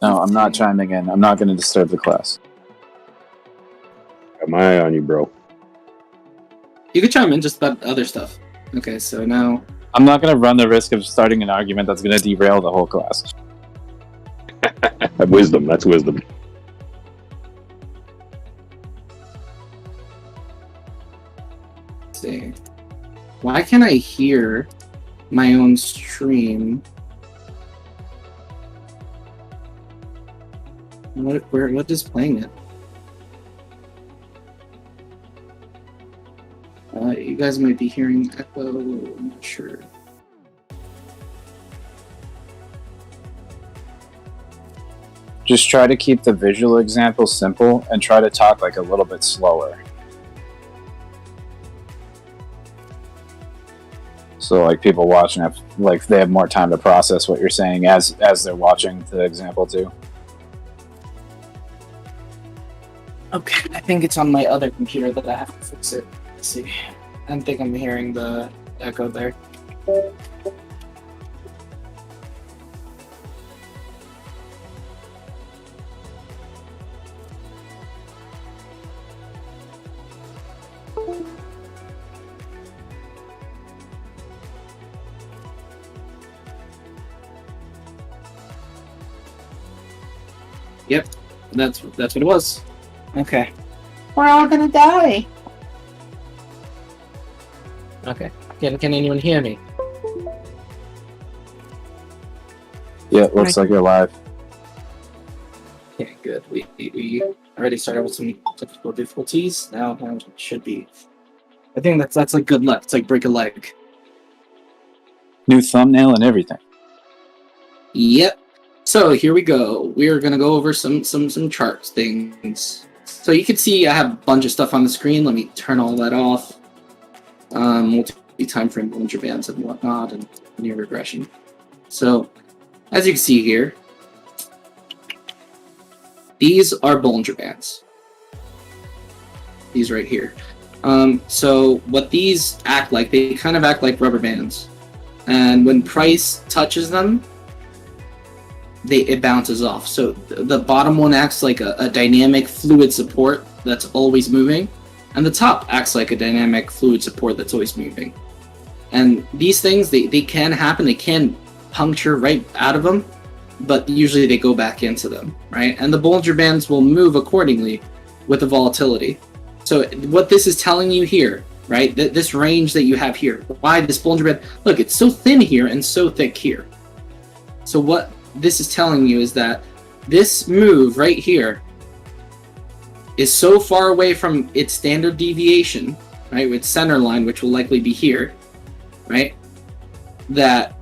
No, I'm not chiming in. I'm not going to disturb the class. Got my eye on you, bro. You could chime in just about other stuff. Okay, so now... I'm not going to run the risk of starting an argument that's going to derail the whole class. Wisdom, that's wisdom. Let's see. Why can't I hear my own stream? What is playing it? You guys might be hearing echo. I'm not sure. Just try to keep the visual example simple and try to talk like a little bit slower. So like people watching have like they have more time to process what you're saying as they're watching the example too. Okay, I think it's on my other computer that I have to fix it. Let's see. I don't think I'm hearing the echo there. Yep, that's what it was. Okay. We're all gonna die. Okay. Can anyone hear me? Yeah, it looks like you're live. Okay, good. We already started with some technical difficulties. Now it should be. I think that's like good luck. It's like break a leg. New thumbnail and everything. Yep. So here we go. We are gonna go over some charts things. So you can see I have a bunch of stuff on the screen. Let me turn all that off. Multi-timeframe Bollinger bands and whatnot, and linear regression. So as you can see here, these are Bollinger bands. These right here. So what these act like, they kind of act like rubber bands. And when price touches them, it bounces off. So the bottom one acts like a dynamic fluid support that's always moving, and the top acts like a dynamic fluid support that's always moving. And these things, they can happen, they can puncture right out of them, but usually they go back into them, right? And the Bollinger bands will move accordingly with the volatility. So what this is telling you here, right, this range that you have here, why this Bollinger band, look, it's so thin here and so thick here. So what this is telling you is that this move right here is so far away from its standard deviation, right, with center line, which will likely be here, right, that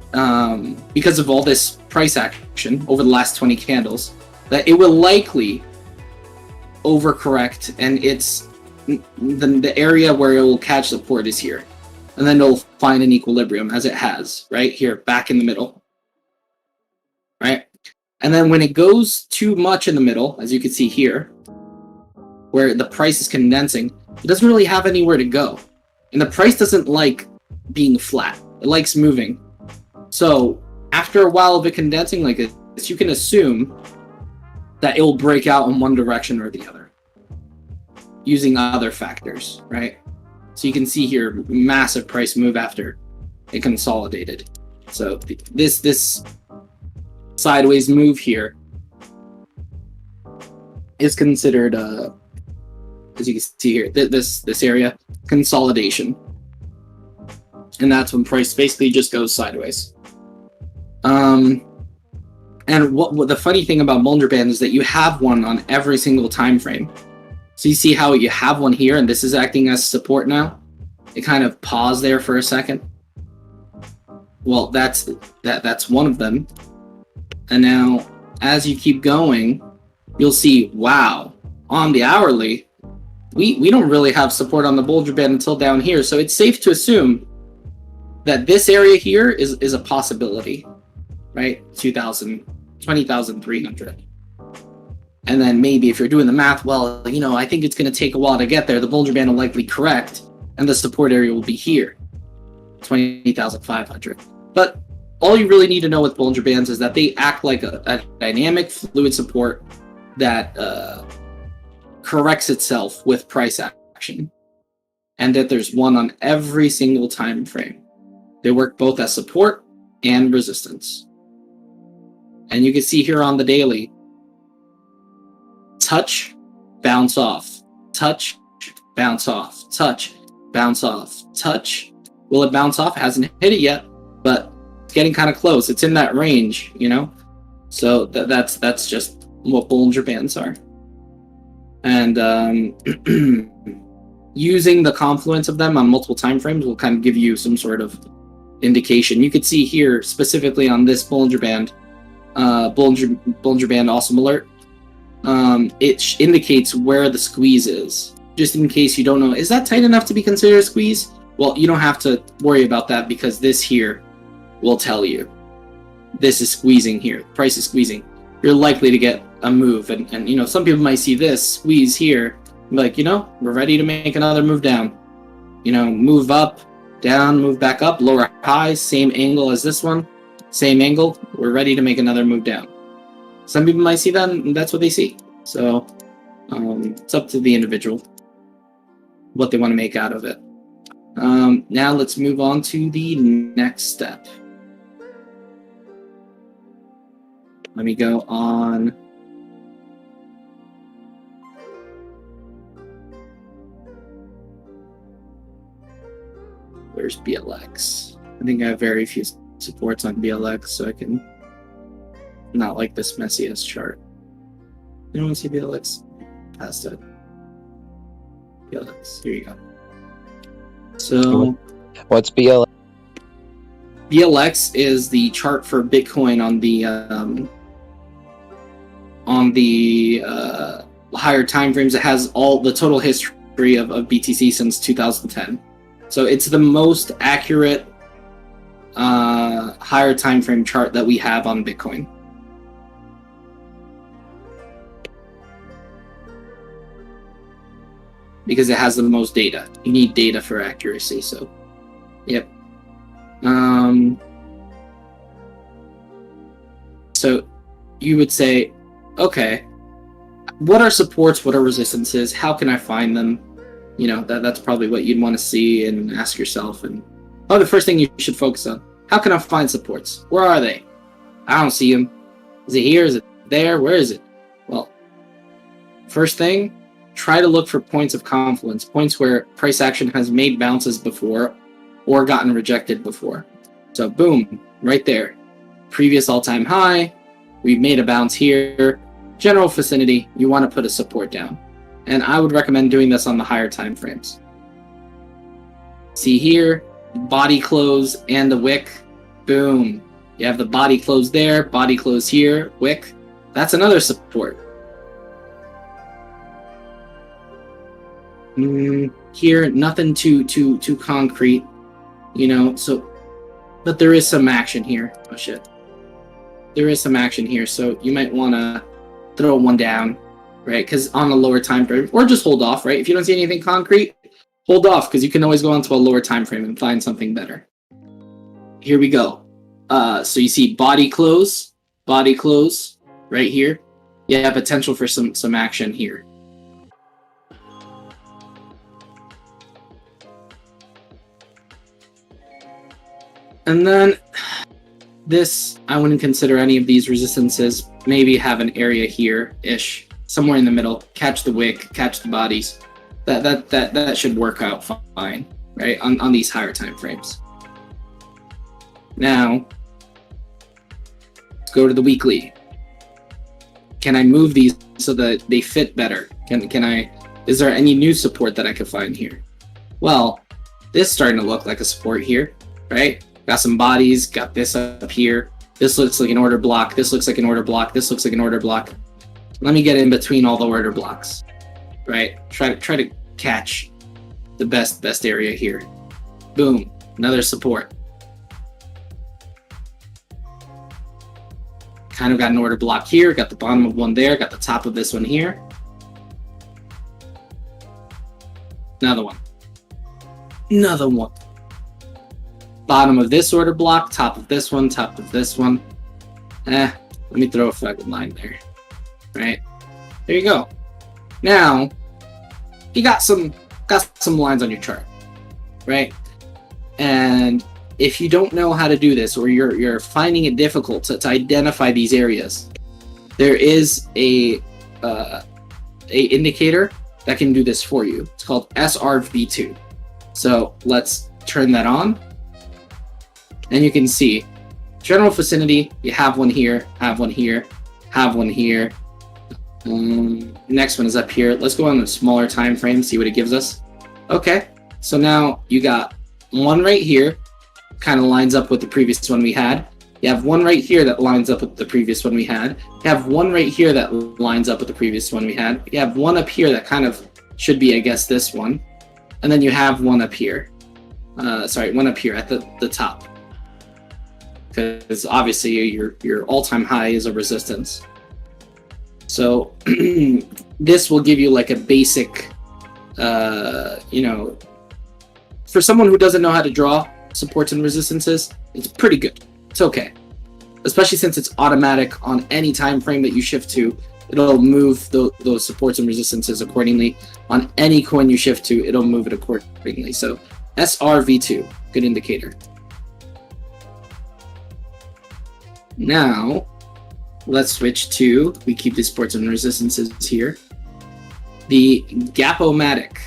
because of all this price action over the last 20 candles, that it will likely overcorrect, and it's the area where it will catch support is here, and then it'll find an equilibrium, as it has right here back in the middle, right? And then when it goes too much in the middle, as you can see here, where the price is condensing, it doesn't really have anywhere to go, and the price doesn't like being flat, it likes moving. So after a while of it condensing like this, you can assume that it will break out in one direction or the other using other factors, right? So you can see here, massive price move after it consolidated. So this sideways move here is considered, as you can see here, this area, consolidation. And that's when price basically just goes sideways. And what the funny thing about Bollinger Band is that you have one on every single time frame. So you see how you have one here, and this is acting as support now. It kind of paused there for a second. Well, that's one of them. And now, as you keep going, you'll see, wow, on the hourly, we don't really have support on the Bollinger Band until down here. So it's safe to assume that this area here is a possibility, right? 20,300. And then maybe if you're doing the math, well, you know, I think it's going to take a while to get there. The Bollinger Band will likely correct, and the support area will be here, 20,500. But all you really need to know with Bollinger Bands is that they act like a dynamic fluid support that corrects itself with price action, and that there's one on every single time frame. They work both as support and resistance. And you can see here on the daily, touch, bounce off, touch, bounce off, touch, bounce off, touch. Will it bounce off? It hasn't hit it yet, but it's getting kind of close. It's in that range, you know? So that's just what Bollinger Bands are. And using the confluence of them on multiple time frames will kind of give you some sort of indication. You could see here, specifically on this Bollinger Band, Bollinger Band Awesome Alert, it indicates where the squeeze is. Just in case you don't know, is that tight enough to be considered a squeeze? Well, you don't have to worry about that because this here will tell you. This is squeezing here. Price is squeezing. You're likely to get a move. And you know, some people might see this squeeze here and be like, you know, we're ready to make another move down. You know, move up, down, move back up, lower high, same angle as this one, same angle. We're ready to make another move down. Some people might see that and that's what they see. So it's up to the individual what they want to make out of it. Now let's move on to the next step. Let me go on. Where's BLX? I think I have very few supports on BLX, so I can not like this messy ass chart. Anyone see BLX? Past it. BLX. Here you go. So, what's BLX? BLX is the chart for Bitcoin on the higher time frames. It has all the total history of BTC since 2010. So it's the most accurate higher time frame chart that we have on Bitcoin. Because it has the most data. You need data for accuracy, so yep. So you would say, okay, what are supports, what are resistances, how can I find them? You know, that's probably what you'd want to see and ask yourself. And the first thing you should focus on, how can I find supports? Where are they? I don't see them. Is it here? Is it there? Where is it? Well, first thing, try to look for points of confluence, points where price action has made bounces before or gotten rejected before. So boom, right there. Previous all-time high, we've made a bounce here. General vicinity, you want to put a support down. And I would recommend doing this on the higher time frames. See here, body close and the wick, boom. You have the body close there, body close here, wick. That's another support. Here, nothing too concrete, you know, so, but there is some action here. Oh shit. There is some action here, so you might want to throw one down, right? Because on a lower time frame, or just hold off, right? If you don't see anything concrete, hold off, because you can always go onto a lower time frame and find something better. Here we go. So you see body close, right here. You have potential for some action here. And then this, I wouldn't consider any of these resistances. Maybe have an area here-ish, somewhere in the middle. Catch the wick, catch the bodies. That should work out fine, right? On these higher time frames. Now, let's go to the weekly. Can I move these so that they fit better? Is there any new support that I could find here? Well, this is starting to look like a support here, right? Got some bodies, got this up here. This looks like an order block. This looks like an order block. This looks like an order block. Let me get in between all the order blocks, right? Try to catch the best area here. Boom, another support. Kind of got an order block here, got the bottom of one there, got the top of this one here. Another one. bottom of this order block, top of this one, top of this one. Let me throw a fucking line there. Right? There you go. Now, you got some lines on your chart, right? And if you don't know how to do this, or you're finding it difficult to identify these areas, there is a indicator that can do this for you. It's called SRV2. So let's turn that on, and you can see general vicinity. You have one here, have one here, have one here. Next one is up here. Let's go on the smaller time frame, see what it gives us. Okay, so now you got one right here, kind of lines up with the previous one we had. You have one right here that lines up with the previous one we had. You have one right here that lines up with the previous one we had. You have one up here that kind of should be, I guess, this one. And then you have one up here. One up here at the top. Because obviously your all-time high is a resistance. So this will give you like a basic, for someone who doesn't know how to draw supports and resistances, it's pretty good. It's okay. Especially since it's automatic on any time frame that you shift to, it'll move those supports and resistances accordingly. On any coin you shift to, it'll move it accordingly. So SRV2, good indicator. Now, let's switch to, we keep the supports and resistances here, the Gap-o-matic,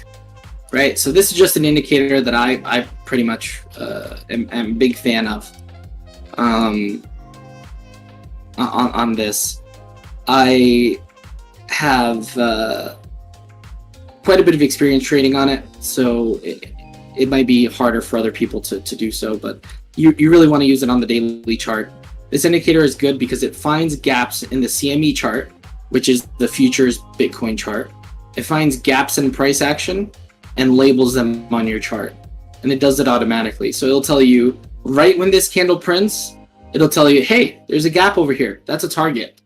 right? So this is just an indicator that I pretty much am a big fan of. On this, I have quite a bit of experience trading on it, so it might be harder for other people to do so, but you really want to use it on the daily chart. This indicator is good because it finds gaps in the CME chart, which is the futures Bitcoin chart. It finds gaps in price action and labels them on your chart, and it does it automatically. So it'll tell you right when this candle prints, it'll tell you, hey, there's a gap over here. That's a target,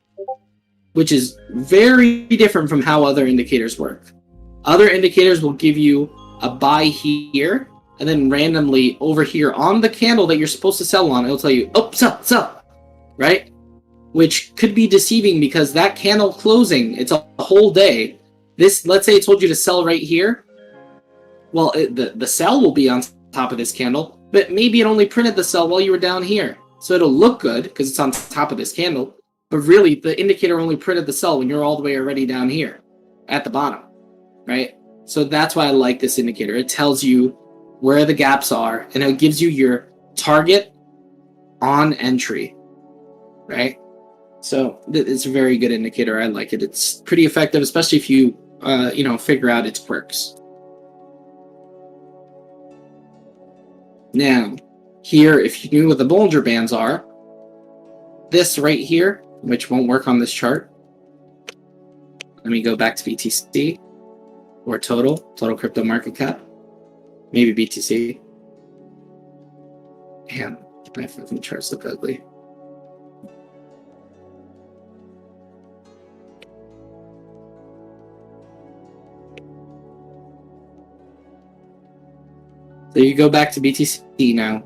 which is very different from how other indicators work. Other indicators will give you a buy here, and then randomly over here on the candle that you're supposed to sell on, it'll tell you, oh, sell, right? Which could be deceiving because that candle closing, it's a whole day. This, let's say it told you to sell right here. Well, the sell will be on top of this candle, but maybe it only printed the sell while you were down here. So it'll look good because it's on top of this candle, but really the indicator only printed the sell when you're all the way already down here at the bottom, right? So that's why I like this indicator. It tells you where the gaps are, and it gives you your target on entry, right? So it's a very good indicator. I like it. It's pretty effective, especially if you, figure out its quirks. Now, here, if you knew what the Bollinger Bands are, this right here, which won't work on this chart. Let me go back to BTC or total crypto market cap. Maybe BTC. Damn, my fucking charts look ugly. So you go back to BTC now.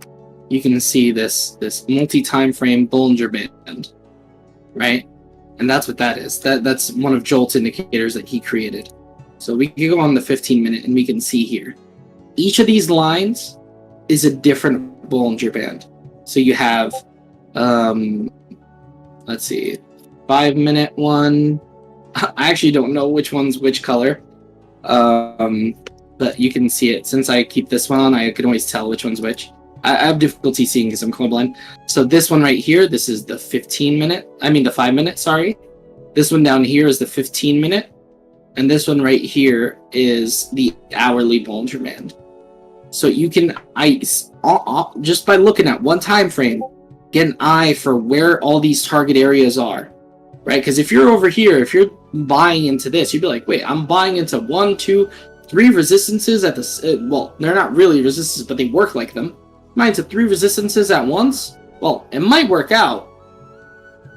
You can see this multi-timeframe Bollinger Band, right? And that's what that is. That's one of Jolt's indicators that he created. So we can go on the 15-minute and we can see here. Each of these lines is a different Bollinger Band. So you have, let's see, 5-minute one. I actually don't know which one's which color. But you can see it. Since I keep this one on, I can always tell which one's which. I have difficulty seeing because I'm colorblind. So this one right here, this is the 5-minute, sorry. This one down here is the 15-minute. And this one right here is the hourly Bollinger Band. So you can, just by looking at one time frame, get an eye for where all these target areas are, right? Because if you're over here, if you're buying into this, you'd be like, wait, I'm buying into 1, 2, 3 resistances at the, well, they're not really resistances, but they work like them. Mine to 3 resistances at once? Well, it might work out.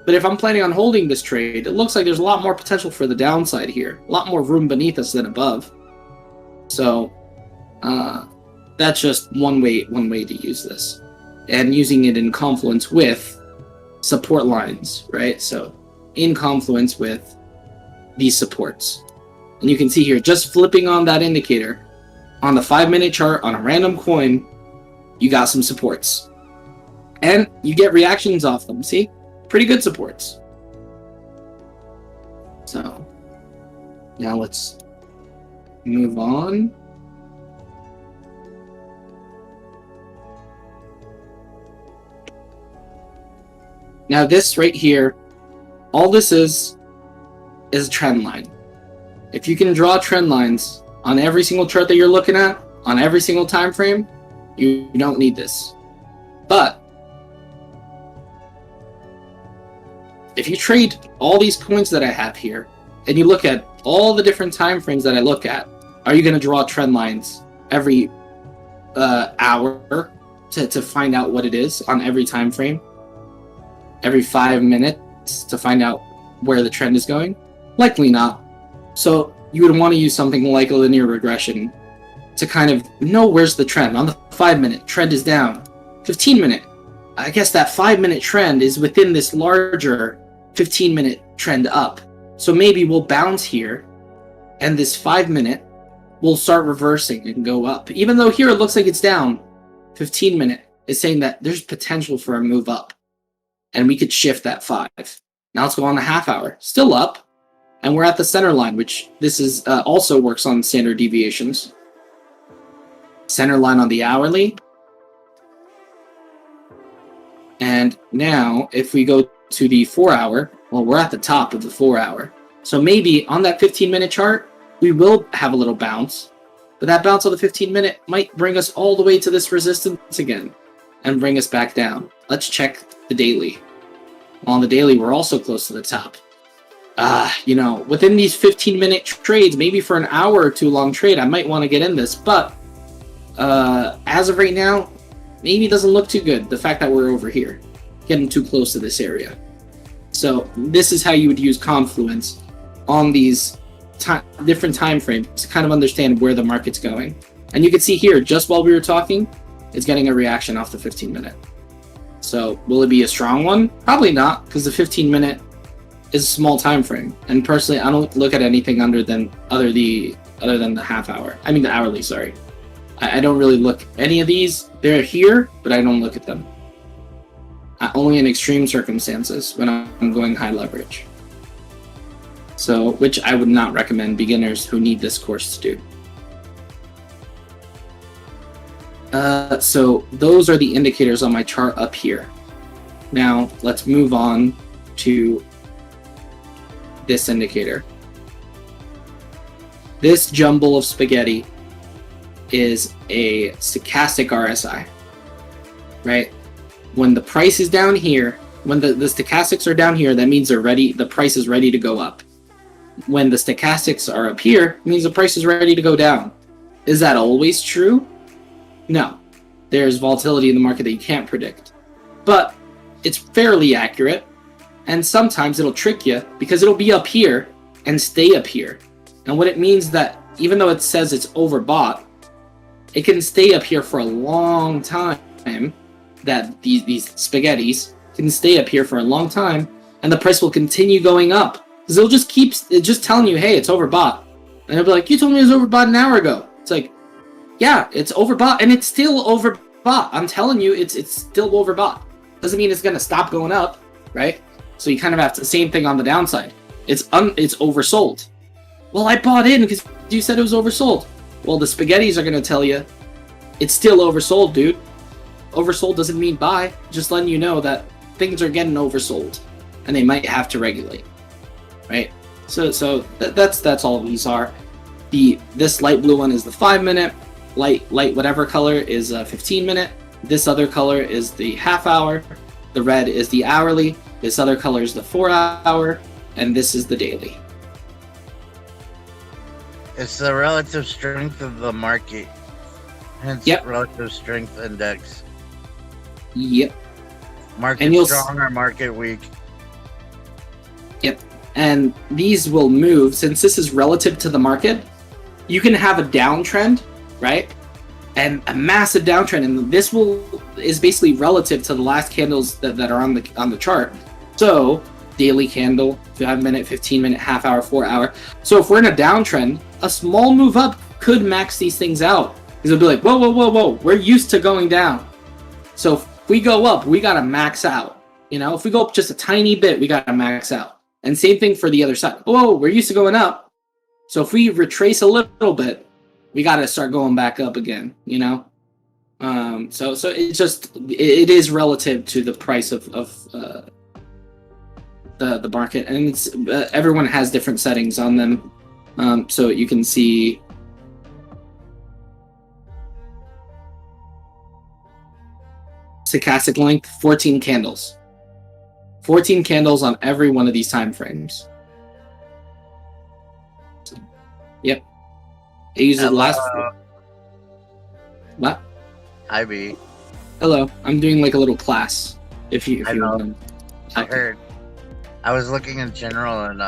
But if I'm planning on holding this trade, it looks like there's a lot more potential for the downside here. A lot more room beneath us than above. So, that's just one way to use this. and using it in confluence with support lines, right? So in confluence with these supports. And you can see here, just flipping on that indicator, on the 5-minute chart, on a random coin, you got some supports. And you get reactions off them, see? Pretty good supports. So, now let's move on. Now this right here, all this is a trend line. If you can draw trend lines on every single chart that you're looking at, on every single time frame, you don't need this. But if you trade all these coins that I have here, and you look at all the different time frames that I look at, are you going to draw trend lines every hour to find out what it is on every time frame? Every 5 minutes to find out where the trend is going? Likely not. So you would want to use something like a linear regression to kind of know where's the trend. On the 5-minute, trend is down. 15-minute, I guess that 5-minute trend is within this larger 15-minute trend up. So maybe we'll bounce here, and this 5-minute will start reversing and go up. Even though here it looks like it's down, 15-minute is saying that there's potential for a move up. And we could shift that 5. Now let's go on the half hour. Still up. And we're at the center line, which this is also works on standard deviations. Center line on the hourly. And now if we go to the 4 hour, well, we're at the top of the 4 hour. So maybe on that 15-minute chart, we will have a little bounce. But that bounce on the 15-minute might bring us all the way to this resistance again and bring us back down. Let's check the daily. On the daily, we're also close to the top. Within these 15-minute trades, maybe for an hour or two long trade, I might want to get in this. But as of right now, maybe it doesn't look too good. The fact that we're over here, getting too close to this area. So this is how you would use confluence on these different time frames to kind of understand where the market's going. And you can see here, just while we were talking, it's getting a reaction off the 15-minute. So will it be a strong one? Probably not, because the 15-minute is a small time frame. And personally, I don't look at anything other than the half hour. I mean the hourly, sorry. I don't really look any of these. They're here, but I don't look at them. Only in extreme circumstances when I'm going high leverage. So, which I would not recommend beginners who need this course to do. So those are the indicators on my chart up here. Now let's move on to this indicator. This jumble of spaghetti is a stochastic RSI, right? When the price is down here, when the stochastics are down here, that means they're ready. The price is ready to go up. When the stochastics are up here, it means the price is ready to go down. Is that always true? No. There's volatility in the market that you can't predict. But it's fairly accurate, and sometimes it'll trick you because it'll be up here and stay up here. And what it means that even though it says it's overbought, it can stay up here for a long time. That these spaghettis can stay up here for a long time, and the price will continue going up. Because it'll just keep telling you, hey, it's overbought. And it'll be like, you told me it was overbought an hour ago. It's like, yeah, it's overbought, and it's still overbought. I'm telling you, it's still overbought. Doesn't mean it's gonna stop going up, right? So you kind of have to, same thing on the downside. It's oversold. Well, I bought in because you said it was oversold. Well, the spaghettis are gonna tell you, it's still oversold, dude. Oversold doesn't mean buy. Just letting you know that things are getting oversold, and they might have to regulate, right? So that's all these are. This light blue one is the 5-minute. Light whatever color is a 15-minute. This other color is the half hour. The red is the hourly. This other color is the 4 hour, and this is the daily. It's the relative strength of the market. Hence, yep. Relative strength index. Yep. Market strong or market weak. Yep. And these will move, since this is relative to the market, you can have a downtrend, right? and a massive downtrend, and this is basically relative to the last candles that are on the chart. So daily candle, 5 minute, 15 minute, half hour, 4 hour. So if we're in a downtrend, a small move up could max these things out, because it'll be like, whoa, we're used to going down. So if we go up, we gotta max out. If we go up just a tiny bit, we gotta max out. And same thing for the other side. Whoa, we're used to going up. So if we retrace a little bit, we got to start going back up again, So it is relative to the price of the market, and it's everyone has different settings on them. So you can see stochastic length, 14 candles. 14 candles on every one of these time frames. Yep. I used it last. What? IB. Hello. I'm doing like a little class. If you want. I heard. I was looking in general, and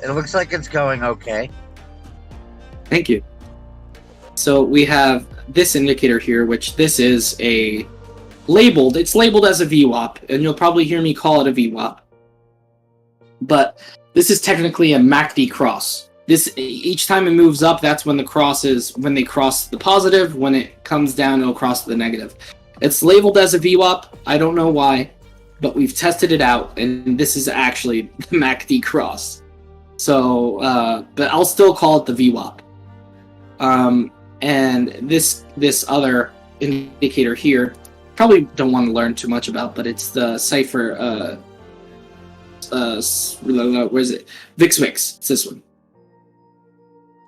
it looks like it's going okay. Thank you. So we have this indicator here, which this is it's labeled as a VWAP, and you'll probably hear me call it a VWAP. But this is technically a MACD cross. Each time it moves up, that's when they cross the positive. When it comes down, it'll cross the negative. It's labeled as a VWAP. I don't know why, but we've tested it out, and this is actually the MACD cross. So, but I'll still call it the VWAP. And this other indicator here, probably don't want to learn too much about, but it's the cipher. Where is it? VIX. It's this one.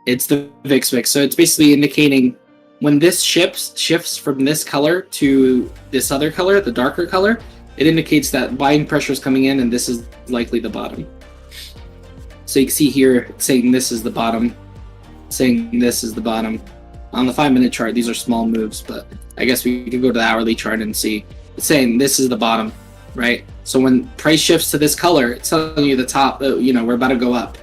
It's the VIX. So it's basically indicating when this shifts from this color to this other color, the darker color, it indicates that buying pressure is coming in, and this is likely the bottom. So you can see here it's saying this is the bottom, saying this is the bottom. On the 5 minute chart, these are small moves, but I guess we could go to the hourly chart and see. It's saying this is the bottom, right? So when price shifts to this color, it's telling you the top, we're about to go up.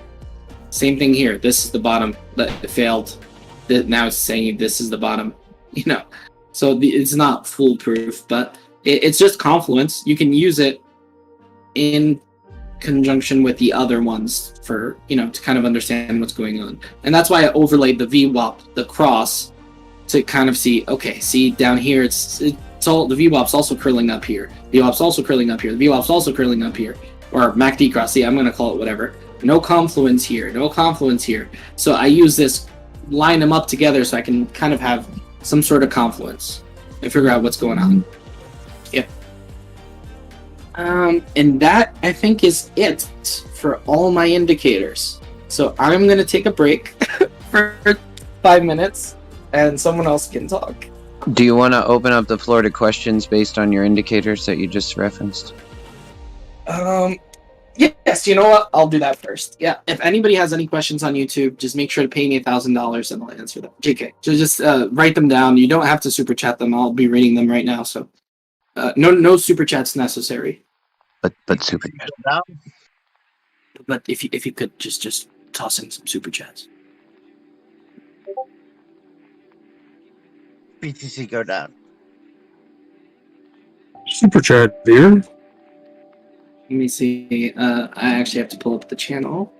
Same thing here. This is the bottom that failed. Now it's saying this is the bottom, So it's not foolproof, but it's just confluence. You can use it in conjunction with the other ones for, to kind of understand what's going on. And that's why I overlaid the VWAP, the cross, to kind of see, okay, see down here, it's all, the VWAP's also curling up here. VWAP's also curling up here. The VWAP's also curling up here. Or MACD cross. See, I'm going to call it whatever. No confluence here. No confluence here. So I use this, line them up together so I can kind of have some sort of confluence and figure out what's going on. Yep. And that, I think, is it for all my indicators. So I'm going to take a break for 5 minutes, and someone else can talk. Do you want to open up the floor to questions based on your indicators that you just referenced? Yes, you know what? I'll do that first. Yeah, if anybody has any questions on YouTube, just make sure to pay me $1,000 and I'll answer them. JK, so just write them down. You don't have to super chat them. I'll be reading them right now. So, no super chats necessary. But super chat. But if you could just toss in some super chats. BTC go down. Super chat, dear. Let me see. I actually have to pull up the channel.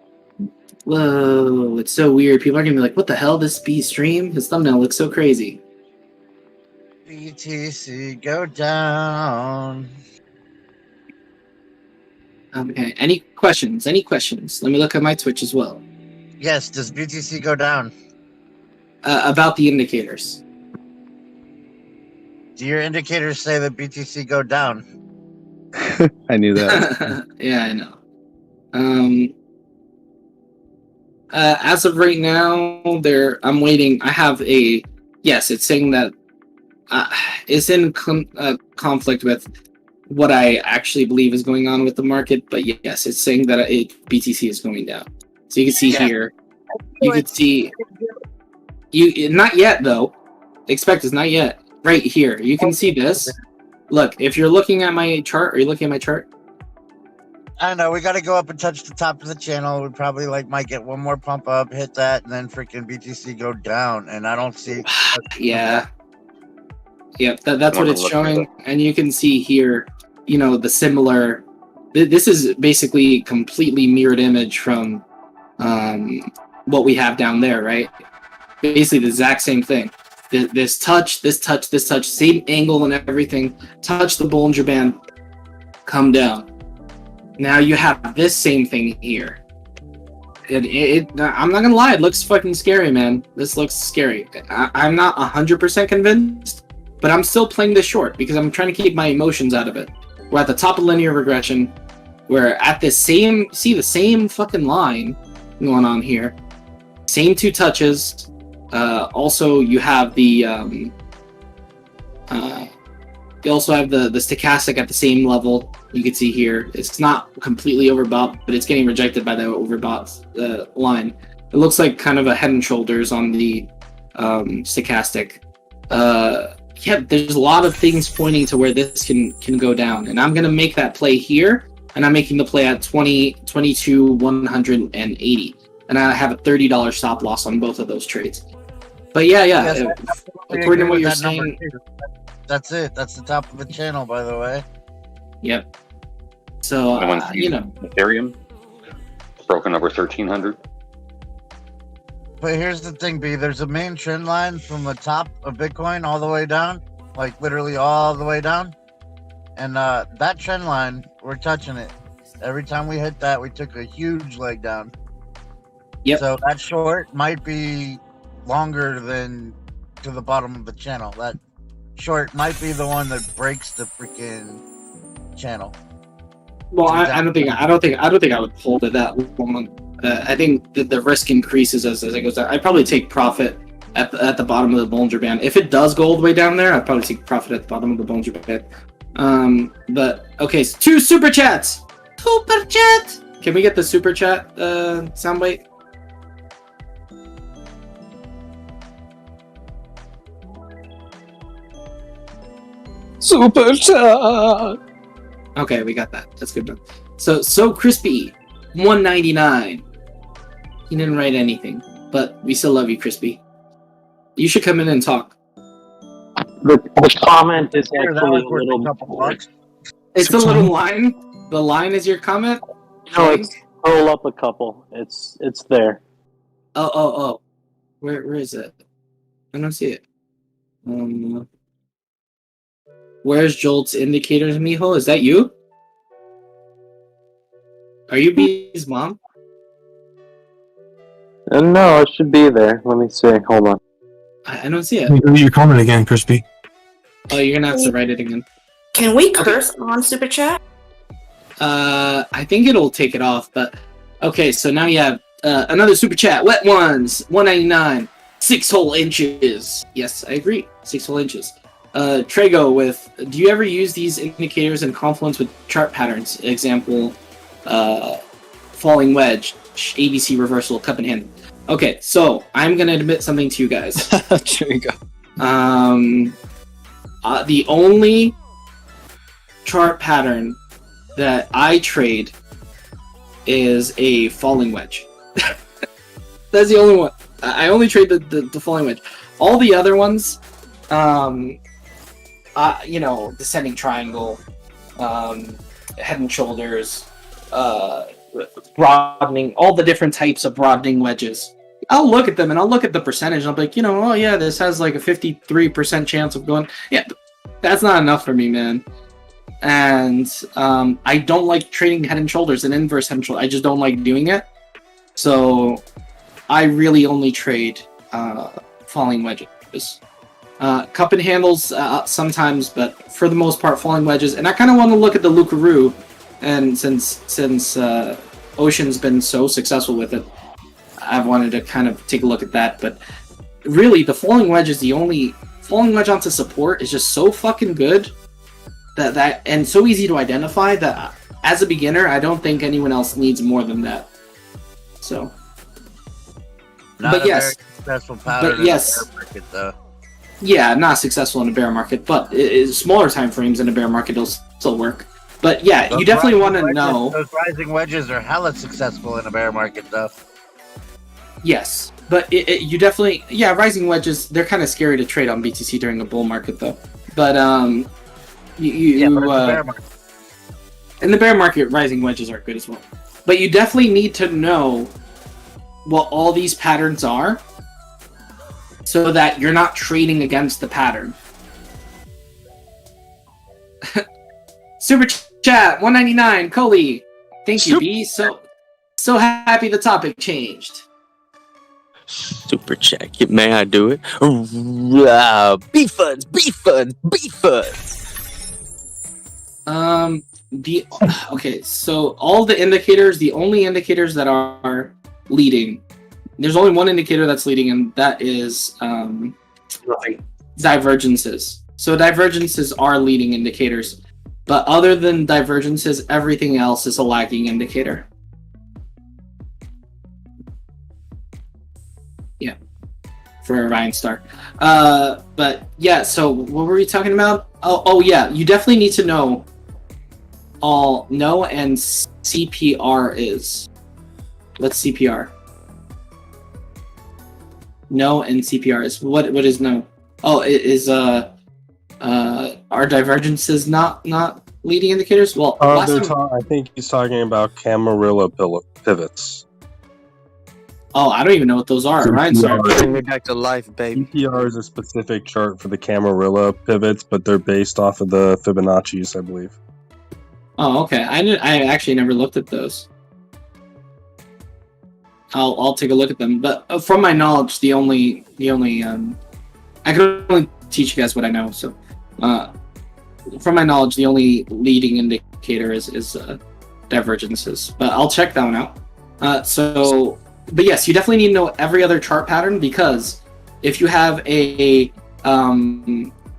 Whoa, it's so weird. People are gonna be like, "What the hell? This B stream? His thumbnail looks so crazy." BTC go down. Okay. Any questions? Any questions? Let me look at my Twitch as well. Yes. Does BTC go down? About the indicators. Do your indicators say that BTC go down? I knew that. Yeah, I know. As of right now, I'm waiting. I have yes, it's saying that it's in conflict with what I actually believe is going on with the market, but yes, it's saying that BTC is going down. So you can see here, you can see, not yet though. Expect is not yet. Right here, you can see this. Look, if you're looking at my chart, are you looking at my chart? I know we got to go up and touch the top of the channel. We probably might get one more pump up, hit that, and then freaking BTC go down. And I don't see. Yeah. Yep, that's what it's showing, and you can see here, the similar. This is basically completely mirrored image from what we have down there, right? Basically the exact same thing. This touch, same angle and everything. Touch the Bollinger Band, come down. Now you have this same thing here. I'm not gonna lie, it looks fucking scary, man. This looks scary. I'm not 100% convinced, but I'm still playing this short because I'm trying to keep my emotions out of it. We're at the top of linear regression. We're at the same fucking line going on here. Same two touches. Also, you have the you also have the stochastic at the same level. You can see here, it's not completely overbought, but it's getting rejected by the overbought line. It looks like kind of a head and shoulders on the stochastic. Yeah, there's a lot of things pointing to where this can go down, and I'm gonna make that play here, and I'm making the play at 22 180, and I have a $30 stop loss on both of those trades. But yeah, according to what you're saying, that's it. That's the top of the channel, by the way. Yep. So Ethereum broken over 1300. But here's the thing, B. There's a main trend line from the top of Bitcoin all the way down, literally all the way down. And that trend line, we're touching it. Every time we hit that, we took a huge leg down. Yep. So that short might be longer than to the bottom of the channel. That short might be the one that breaks the freaking channel. Well, I don't think I would hold it that long. I think that the risk increases as it goes down. I'd probably take profit at the bottom of the Bollinger Band. If it does go all the way down there, I'd probably take profit at the bottom of the Bollinger Band. But okay, so 2 super chats. Super chat. Can we get the super chat soundbite? Super chat. Okay, we got that. That's good. So crispy, 199. He didn't write anything, but we still love you, Crispy. You should come in and talk. The comment is Here, that actually was a worth little. a couple bucks. It's a little line. The line is your comment? No, it's roll up a couple. It's there. Oh. Where is it? I don't see it. Where's Jolt's indicators, mijo? Is that you? Are you B's mom? No, it should be there. Let me see. Hold on. I don't see it. Read your comment again, Crispy. Oh, you're gonna have to write it again. Can we curse on Super Chat? I think it'll take it off, but okay, so now you have another super chat. Wet ones, 199, 6 whole inches. Yes, I agree. 6 whole inches. Trago with, do you ever use these indicators in confluence with chart patterns? Example, falling wedge, ABC reversal, cup in hand. Okay, so I'm gonna admit something to you guys. There you go. The only chart pattern that I trade is a falling wedge. That's the only one. I only trade the falling wedge. All the other ones, descending triangle, head and shoulders, broadening, all the different types of broadening wedges. I'll look at them and I'll look at the percentage and I'll be like, oh yeah, this has like a 53% chance of going. Yeah, that's not enough for me, man. And I don't like trading head and shoulders and inverse head and shoulders. I just don't like doing it. So I really only trade falling wedges. Cup and handles sometimes, but for the most part, falling wedges. And I kind of want to look at the Lucaroo, and since Ocean's been so successful with it, I've wanted to kind of take a look at that. But really, the falling wedge is the only falling wedge onto support is just so fucking good that and so easy to identify that as a beginner, I don't think anyone else needs more than that. So, Not successful pattern in the bear market, though. Yeah, not successful in a bear market, but smaller time frames in a bear market will still work. But yeah, you Those definitely want rising to wedges- know. Those rising wedges are hella successful in a bear market, though. Yes, but you definitely, yeah, rising wedges, they're kind of scary to trade on BTC during a bull market, though. But Yeah, but it's a bear market. in the bear market, rising wedges are good as well. But you definitely need to know what all these patterns are so that you're not trading against the pattern. Super chat 199 Coley, thank you, B. So happy the topic changed. Super check. May I do it? B-Fuds, B-Fuds, B-Fuds. Okay, so all the indicators, the only indicators that are leading, there's only one indicator that's leading, and that is divergences. So divergences are leading indicators, but other than divergences, everything else is a lagging indicator. Yeah, for Ryan Star. But yeah, so what were we talking about? Oh yeah, you definitely need to know all no and CPR is. What's CPR? No and CPR is what is no? Oh, it is are divergences not leading indicators? Well, I think he's talking about Camarilla pivots. Oh, I don't even know what those are. Ryan, sorry. Bring me back to life, baby. CPR is a specific chart for the Camarilla pivots, but they're based off of the Fibonacci's, I believe. Oh, okay. I actually never looked at those. I'll take a look at them. But from my knowledge, the only I can only teach you guys what I know. So, from my knowledge, the only leading indicator is divergences. But I'll check that one out. But yes, you definitely need to know every other chart pattern, because if you have a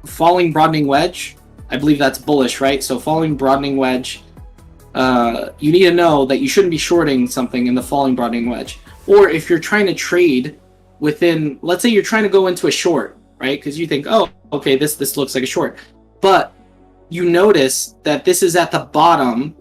falling broadening wedge, I believe that's bullish, right? So falling broadening wedge, you need to know that you shouldn't be shorting something in the falling broadening wedge. Or if you're trying to trade within, let's say you're trying to go into a short, right? Because you think, oh, okay, this looks like a short. But you notice that this is at the bottom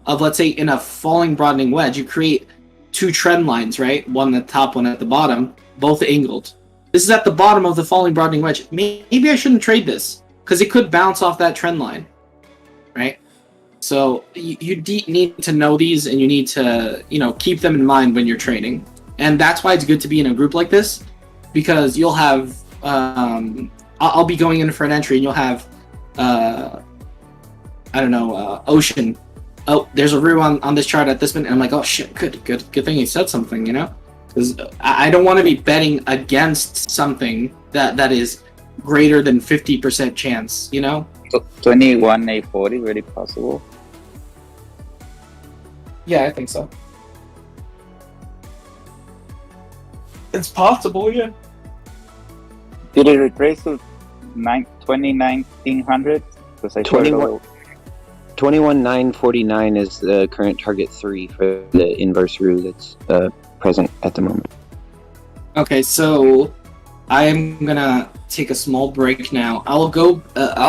of, let's say, in a falling broadening wedge, you create two trend lines, right? One at the top, one at the bottom, both angled. This is at the bottom of the falling broadening wedge. Maybe I shouldn't trade this, because it could bounce off that trend line, right? So you need to know these, and you need to, keep them in mind when you're trading. And that's why it's good to be in a group like this, because you'll have, I'll be going in for an entry, and you'll have, Ocean. Oh, there's a Rue on this chart at this minute. And I'm like, oh shit, good thing he said something, because I don't want to be betting against something that is greater than 50% chance, 21,840, very possible. Yeah, I think so. It's possible, yeah. Did it retrace to 20,1900? Because I 21,949 is the current target 3 for the inverse rule that's present at the moment. Okay, so I'm gonna take a small break now. I'll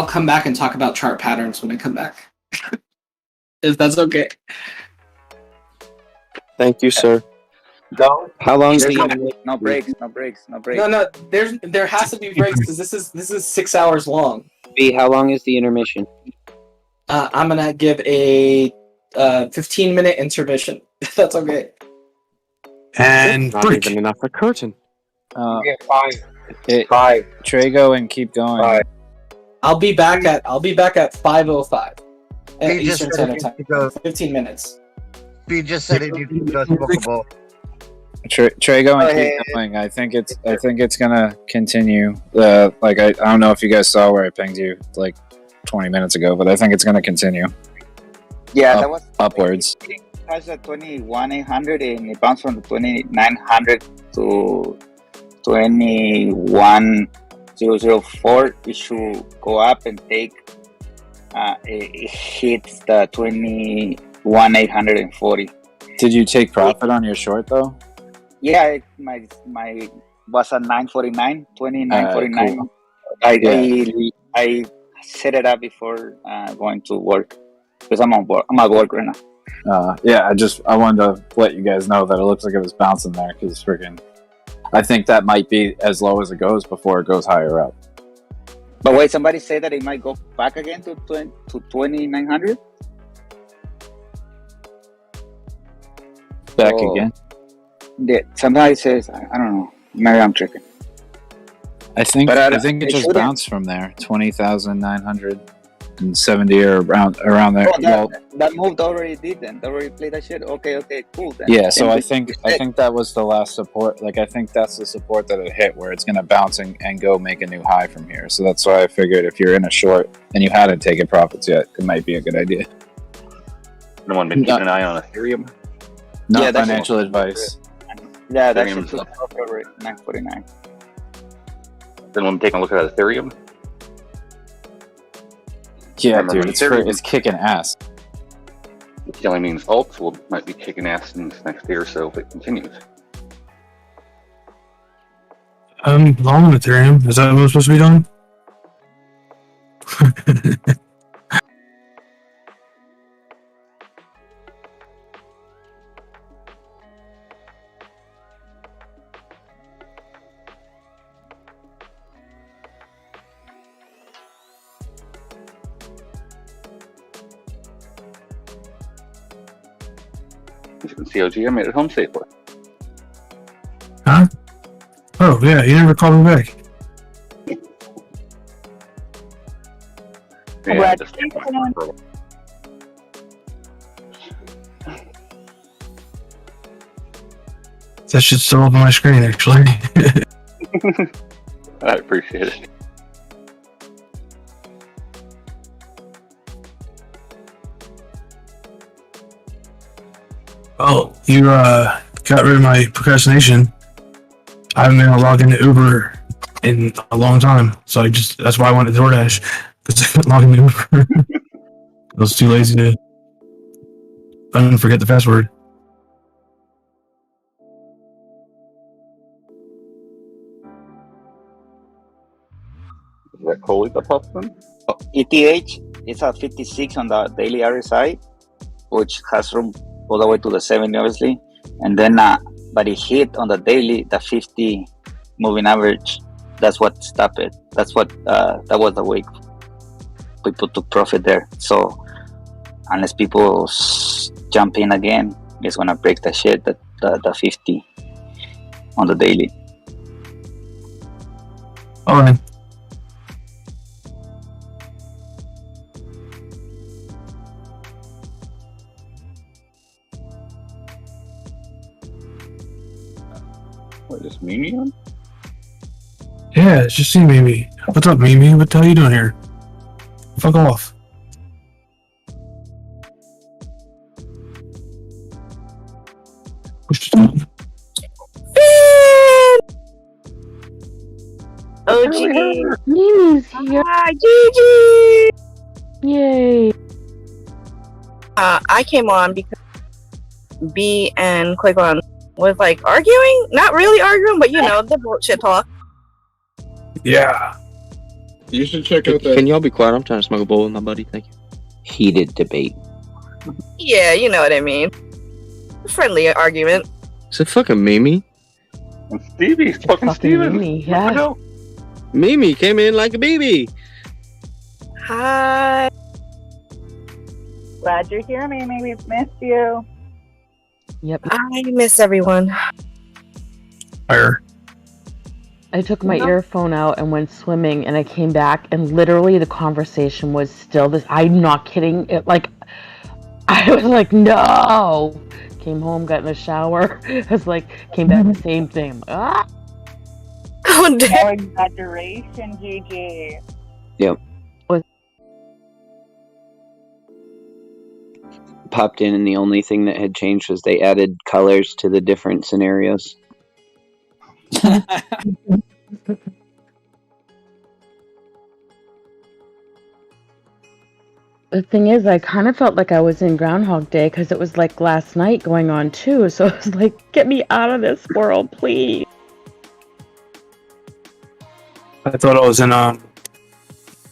come back and talk about chart patterns when I come back. If that's okay. Thank you, sir. No. How long is no breaks. No, there has to be breaks, because this is 6 hours long. B, how long is the intermission? I'm gonna give a 15-minute intermission, if that's okay. And Not even enough for curtain. Five. Trago and keep going. 5. I'll be back at 5:05 He just Eastern said Standard it Time. needs to go. 15 minutes. He just said it needs to go smokable. Trago and keep going. I think it's gonna continue. I don't know if you guys saw where I pinged you like 20 minutes ago, but I think it's gonna continue. Yeah, that was upwards. It has a 21,800, and it bounced from the 2,900 to 21,004. It should go up and take. It hits the 21,840. Did you take profit on your short though? Yeah, my was at 949, 2949. Cool. I set it up before going to work. Because I'm at work right now. Yeah, I wanted to let you guys know that it looks like it was bouncing there because freaking. I think that might be as low as it goes before it goes higher up. But wait, somebody said that it might go back again to 2,900. Back again. Yeah, somebody says I don't know. Maybe I'm tripping. I think it just shouldn't. bounced from there, 20,970 or around there. That moved already did then. They already played that shit. Okay, cool then. Yeah, so I think that was the last support. Like I think that's the support that it hit, where it's gonna bounce and go make a new high from here. So that's why I figured if you're in a short and you hadn't taken profits yet, it might be a good idea. Anyone been keeping an eye on Ethereum? Not financial advice. Yeah, that's Ethereum's just over 949. Anyone taking a look at Ethereum? Yeah, Remember dude, Ethereum? it's kicking ass. Which only means alts might be kicking ass in this next year or so if it continues. Long on Ethereum. Is that what I'm supposed to be doing? As you can see, OG, I made it home safely. Huh? Oh, yeah, you never called me back. Yeah, That shit's still up on my screen, actually. I appreciate it. Oh, you got rid of my procrastination. I haven't been able to log into Uber in a long time, so that's why I went to DoorDash, because I couldn't log into Uber. I was too lazy to forget the password. Is that Coley that popped in? ETH is at 56 on the daily RSI, which has room all the way to the 70, obviously. And then, but it hit on the daily, the 50 moving average. That's what stopped it. That's what, that was the way people took profit there. So, unless people jump in again, it's going to break the shit, the 50 on the daily. All right. What, just Mimi on? Yeah, it's just see Mimi. What's up, Mimi? What the hell are you doing here? Fuck off. Push the button. OG. Mimi's here. GG. Yay. I came on because B and Qui-Gon was like arguing, not really arguing, but you know, the bullshit talk. Yeah. You should check out that. Can y'all be quiet? I'm trying to smoke a bowl with my buddy. Thank you. Heated debate. Yeah, you know what I mean. Friendly argument. Is it fucking Mimi? And Stevie, fucking Steven. Mimi, yeah. Mimi came in like a baby. Hi. Glad you're here, Mimi. We've missed you. Yep. I miss everyone. Fire. I took my earphone out and went swimming, and I came back, and literally the conversation was still this. I'm not kidding. It like, I was like, no. Came home, got in the shower. I was like, came back the same thing. I'm like, ah. Oh, no exaggeration, GG. Yep. Popped in, and the only thing that had changed was they added colors to the different scenarios. The thing is, I kind of felt like I was in Groundhog Day because it was like last night going on too. So I was like, get me out of this world, please. I thought I was in a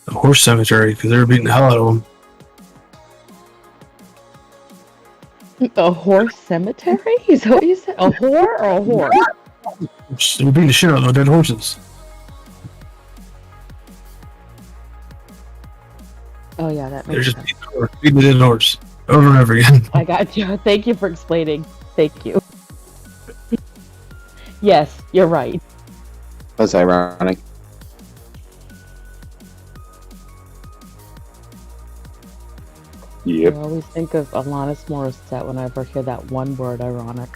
horse cemetery because they were beating the hell out of them. A horse cemetery? Is that what you said? A whore or a whore? We're beating the shit out of those dead horses. Oh yeah, that They're makes just sense. beating the dead horse over and over again. I got you. Thank you for explaining. Thank you. Yes, you're right. That's ironic. Yep. I always think of Alanis Morissette whenever I hear that one word, ironic.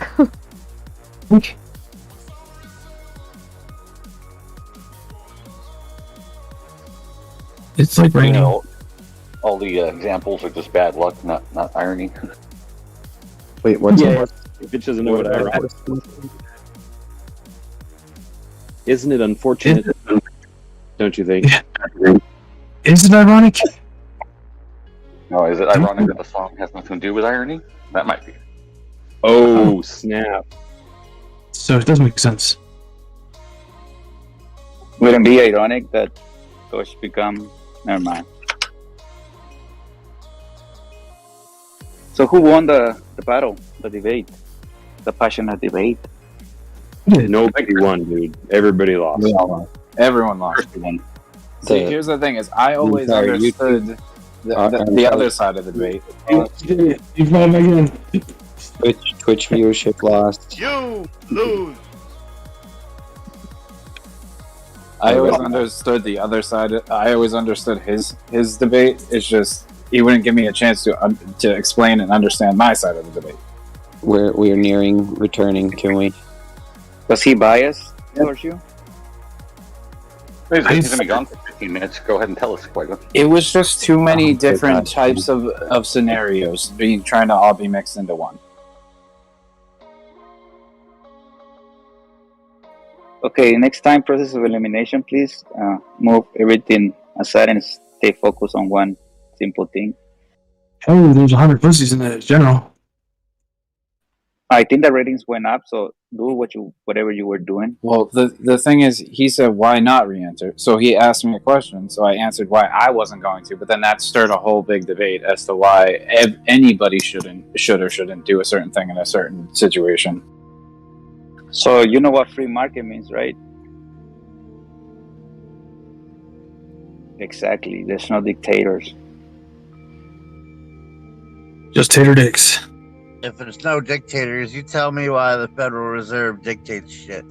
It's like You raining. know, all the examples are just bad luck, not irony. Wait, what's Bitch doesn't know what ironic Isn't it unfortunate? Don't you think? Is it ironic? No, is it ironic that the song has nothing to do with irony? That might be. Oh, snap. So it does make sense. Wouldn't be ironic that Tosh become. Never mind. So who won the battle, the debate, the passionate debate? Nobody won, dude. Everybody lost. We all lost. Everyone lost. See, here's the thing: is I always understood the other side of the debate. Twitch viewership lost. You lose. I always understood the other side. I always understood his debate. It's just he wouldn't give me a chance to explain and understand my side of the debate. We're nearing returning, can we? Was he biased towards you? He's going to be gone for 15 minutes. Go ahead and tell us, Quago. It was just too many different types of scenarios trying to all be mixed into one. Okay, next time, process of elimination, please move everything aside and stay focused on one simple thing. Oh, there's 100 pussies in the general. I think the ratings went up, so do whatever you were doing. Well, the thing is, he said, why not re-enter? So he asked me a question, so I answered why I wasn't going to, but then that stirred a whole big debate as to why anybody should or shouldn't do a certain thing in a certain situation. So you know what free market means, right? Exactly. There's no dictators. Just tater dicks. If there's no dictators, you tell me why the Federal Reserve dictates shit.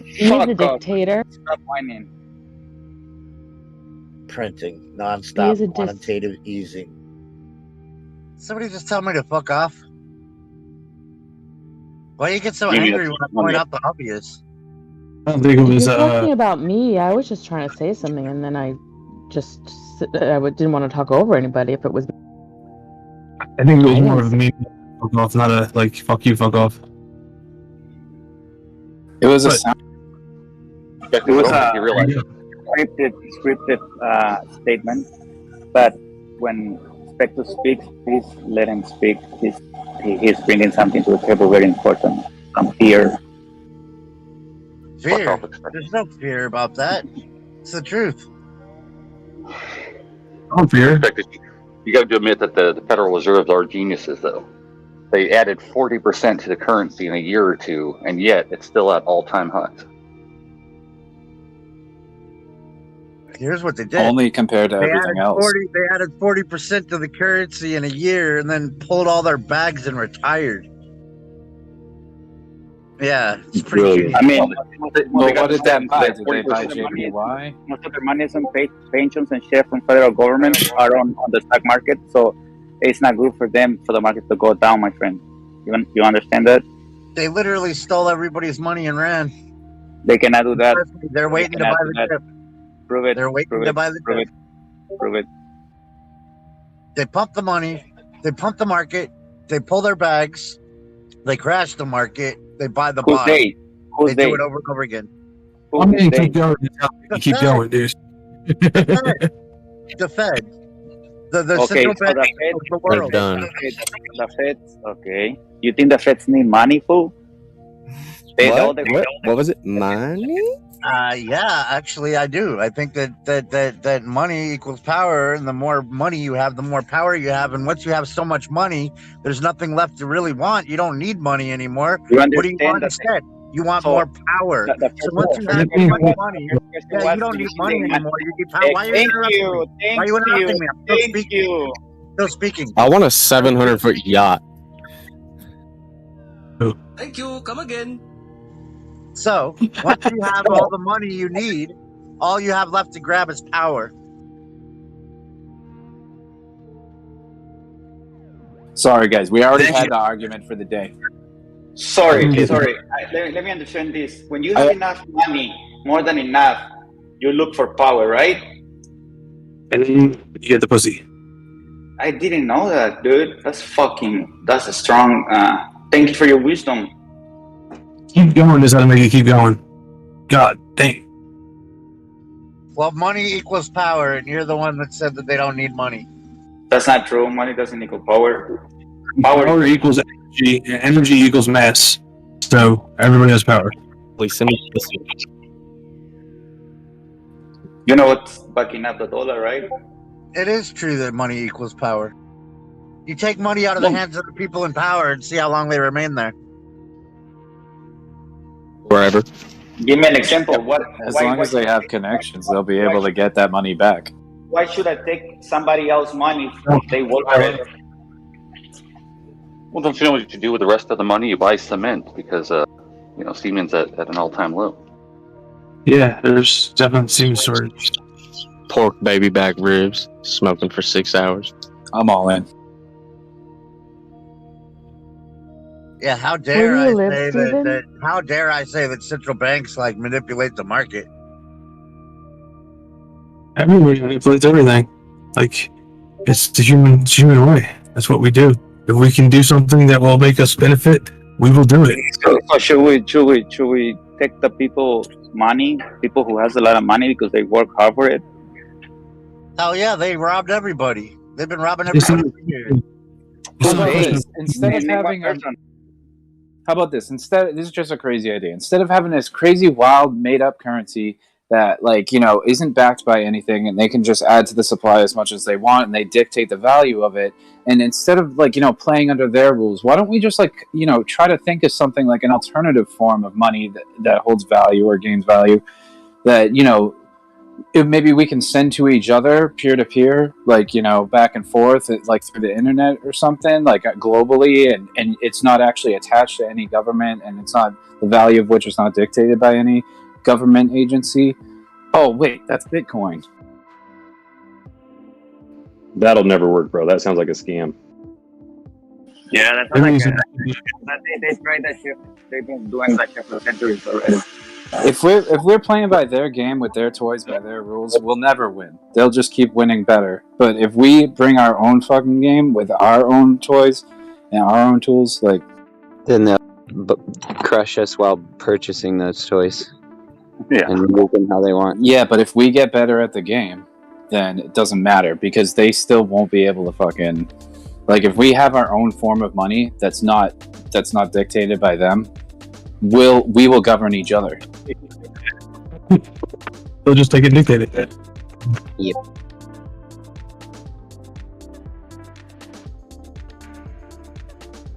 He's a dictator. Stop whining. Printing, He non-stop, is a quantitative easing. Somebody just tell me to fuck off. Why you get so Maybe angry that's when I point out the obvious? I don't think it was. You're talking about me. I was just trying to say something, and then I didn't want to talk over anybody. If it was, I think it was more of a me fuck off, not a like fuck you, fuck off. It was a sound. It was a scripted statement, but when Spectre speaks, please let him speak. He's bringing something to the table very important. Fear. Fear? There's no fear about that. It's the truth. Oh, fear. You got to admit that the Federal Reserve are geniuses, though. They added 40% to the currency in a year or two, and yet it's still at all-time highs. Here's what they did. Only compared to everything else. They added 40% to the currency in a year and then pulled all their bags and retired. Yeah, it's pretty genius. I mean, well, what did that buy? Did they buy JPY? Most of their money and pensions and share from federal government are on the stock market, so it's not good for them for the market to go down, my friend. You understand that? They literally stole everybody's money and ran. They cannot do that. They're waiting to buy the chip. Prove it. They're waiting to buy the chip. Prove it. They pump the money. They pump the market. They pull their bags. They crash the market. They buy the bond. They do it over and over again. I mean, keep going. Keep going, dude. The Fed. The central bank of the world. The Feds. Okay. You think the Feds need money, fool? What was it? Money? Yeah, actually, I do. I think that money equals power, and the more money you have, the more power you have. And once you have so much money, there's nothing left to really want. You don't need money anymore. You What do you understand want that? instead? You want So more power. the So once you have too much money, yeah, you don't need money anymore. You get power. Why are you interrupting me? Why are you interrupting me? I'm still speaking. Still speaking. I want a 700-foot yacht. Thank you. Come again. So once you have all the money you need, all you have left to grab is power. Sorry, guys. We already had the argument for the day. Sorry. Let me understand this. When you have enough money, more than enough, you look for power, right? And then you get the pussy. I didn't know that, dude. That's a strong. Thank you for your wisdom. Keep going is how to make it keep going. God dang. Well, money equals power, and you're the one that said that they don't need money. That's not true. Money doesn't equal power. Power equals energy, and energy equals mass. So everybody has power. Please send me You know what's backing up the dollar, right? It is true that money equals power. You take money out of the hands of the people in power and see how long they remain there. wherever. Give me an example. As long as they have connections, they'll be able to get that money back. Why should I take somebody else's money if they work for it? Well, don't you know what you do with the rest of the money? You buy cement because, cement's at an all-time low. Yeah, there's definitely seam shortage. Pork baby back ribs, smoking for 6 hours. I'm all in. Yeah, how dare I say that? How dare I say that central banks manipulate the market? Everybody manipulates everything. It's the human way. That's what we do. If we can do something that will make us benefit, we will do it. So should we take the people's money, people who has a lot of money because they work hard for it? Hell yeah, they robbed everybody. They've been robbing everybody for years. Instead of having how about this? This is just a crazy idea. Instead of having this crazy, wild, made-up currency that, isn't backed by anything, and they can just add to the supply as much as they want, and they dictate the value of it. And instead of playing under their rules, why don't we just try to think of something like an alternative form of money that holds value or gains value, that maybe we can send to each other peer to peer, back and forth, through the internet or something, globally, and it's not actually attached to any government, and it's not the value of which is not dictated by any government agency. Oh wait, that's Bitcoin. That'll never work, bro. That sounds like a scam. Yeah, that's not they tried that shit. They've been doing that shit for centuries already. If we're playing by their game with their toys, by their rules, we'll never win. They'll just keep winning better. But if we bring our own fucking game with our own toys and our own tools, then they'll crush us while purchasing those toys. Yeah. And move them how they want. Yeah, but if we get better at the game, then it doesn't matter, because they still won't be able to fucking if we have our own form of money that's not dictated by them, we will govern each other. They'll just take it dictated. Yep.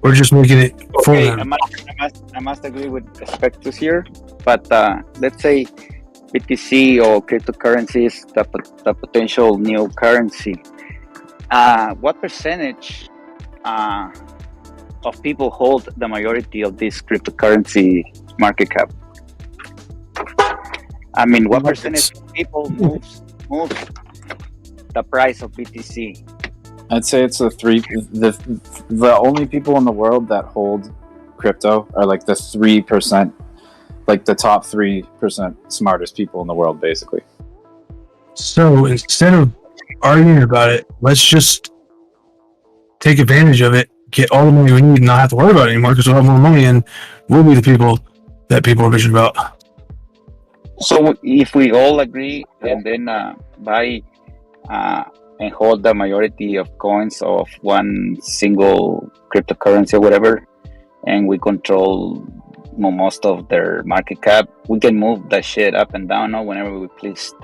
We're just making it for Okay, them. I must agree with Spectus here, but let's say BTC or cryptocurrencies, the potential new currency. What percentage of people hold the majority of this cryptocurrency market cap? I mean, what percentage of people moves the price of BTC? I'd say it's the only people in the world that hold crypto are the 3%, the top 3% smartest people in the world, basically. So instead of arguing about it, let's just take advantage of it, get all the money we need, and not have to worry about it anymore, because we'll have more money, and we'll be the people that people are bitching about. So if we all agree and then buy and hold the majority of coins of one single cryptocurrency or whatever, and we control most of their market cap, we can move that shit up and down whenever we please.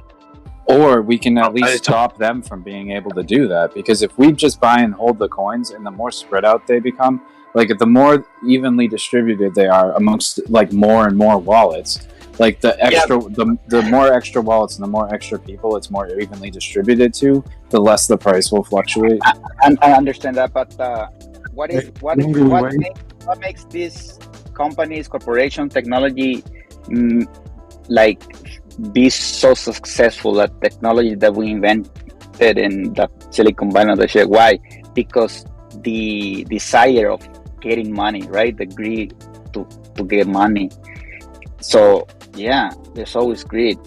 Or we can at least stop them from being able to do that, because if we just buy and hold the coins, and the more spread out they become, like the more evenly distributed they are amongst like more and more wallets, like the extra, the more extra wallets and the more extra people it's more evenly distributed to, the less the price will fluctuate. I understand that, but what makes these companies, corporation, technology, like be so successful? That technology that we invented in the Silicon Valley and the shit. Why? Because the desire of getting money, right? The greed to get money. So yeah, there's always greed,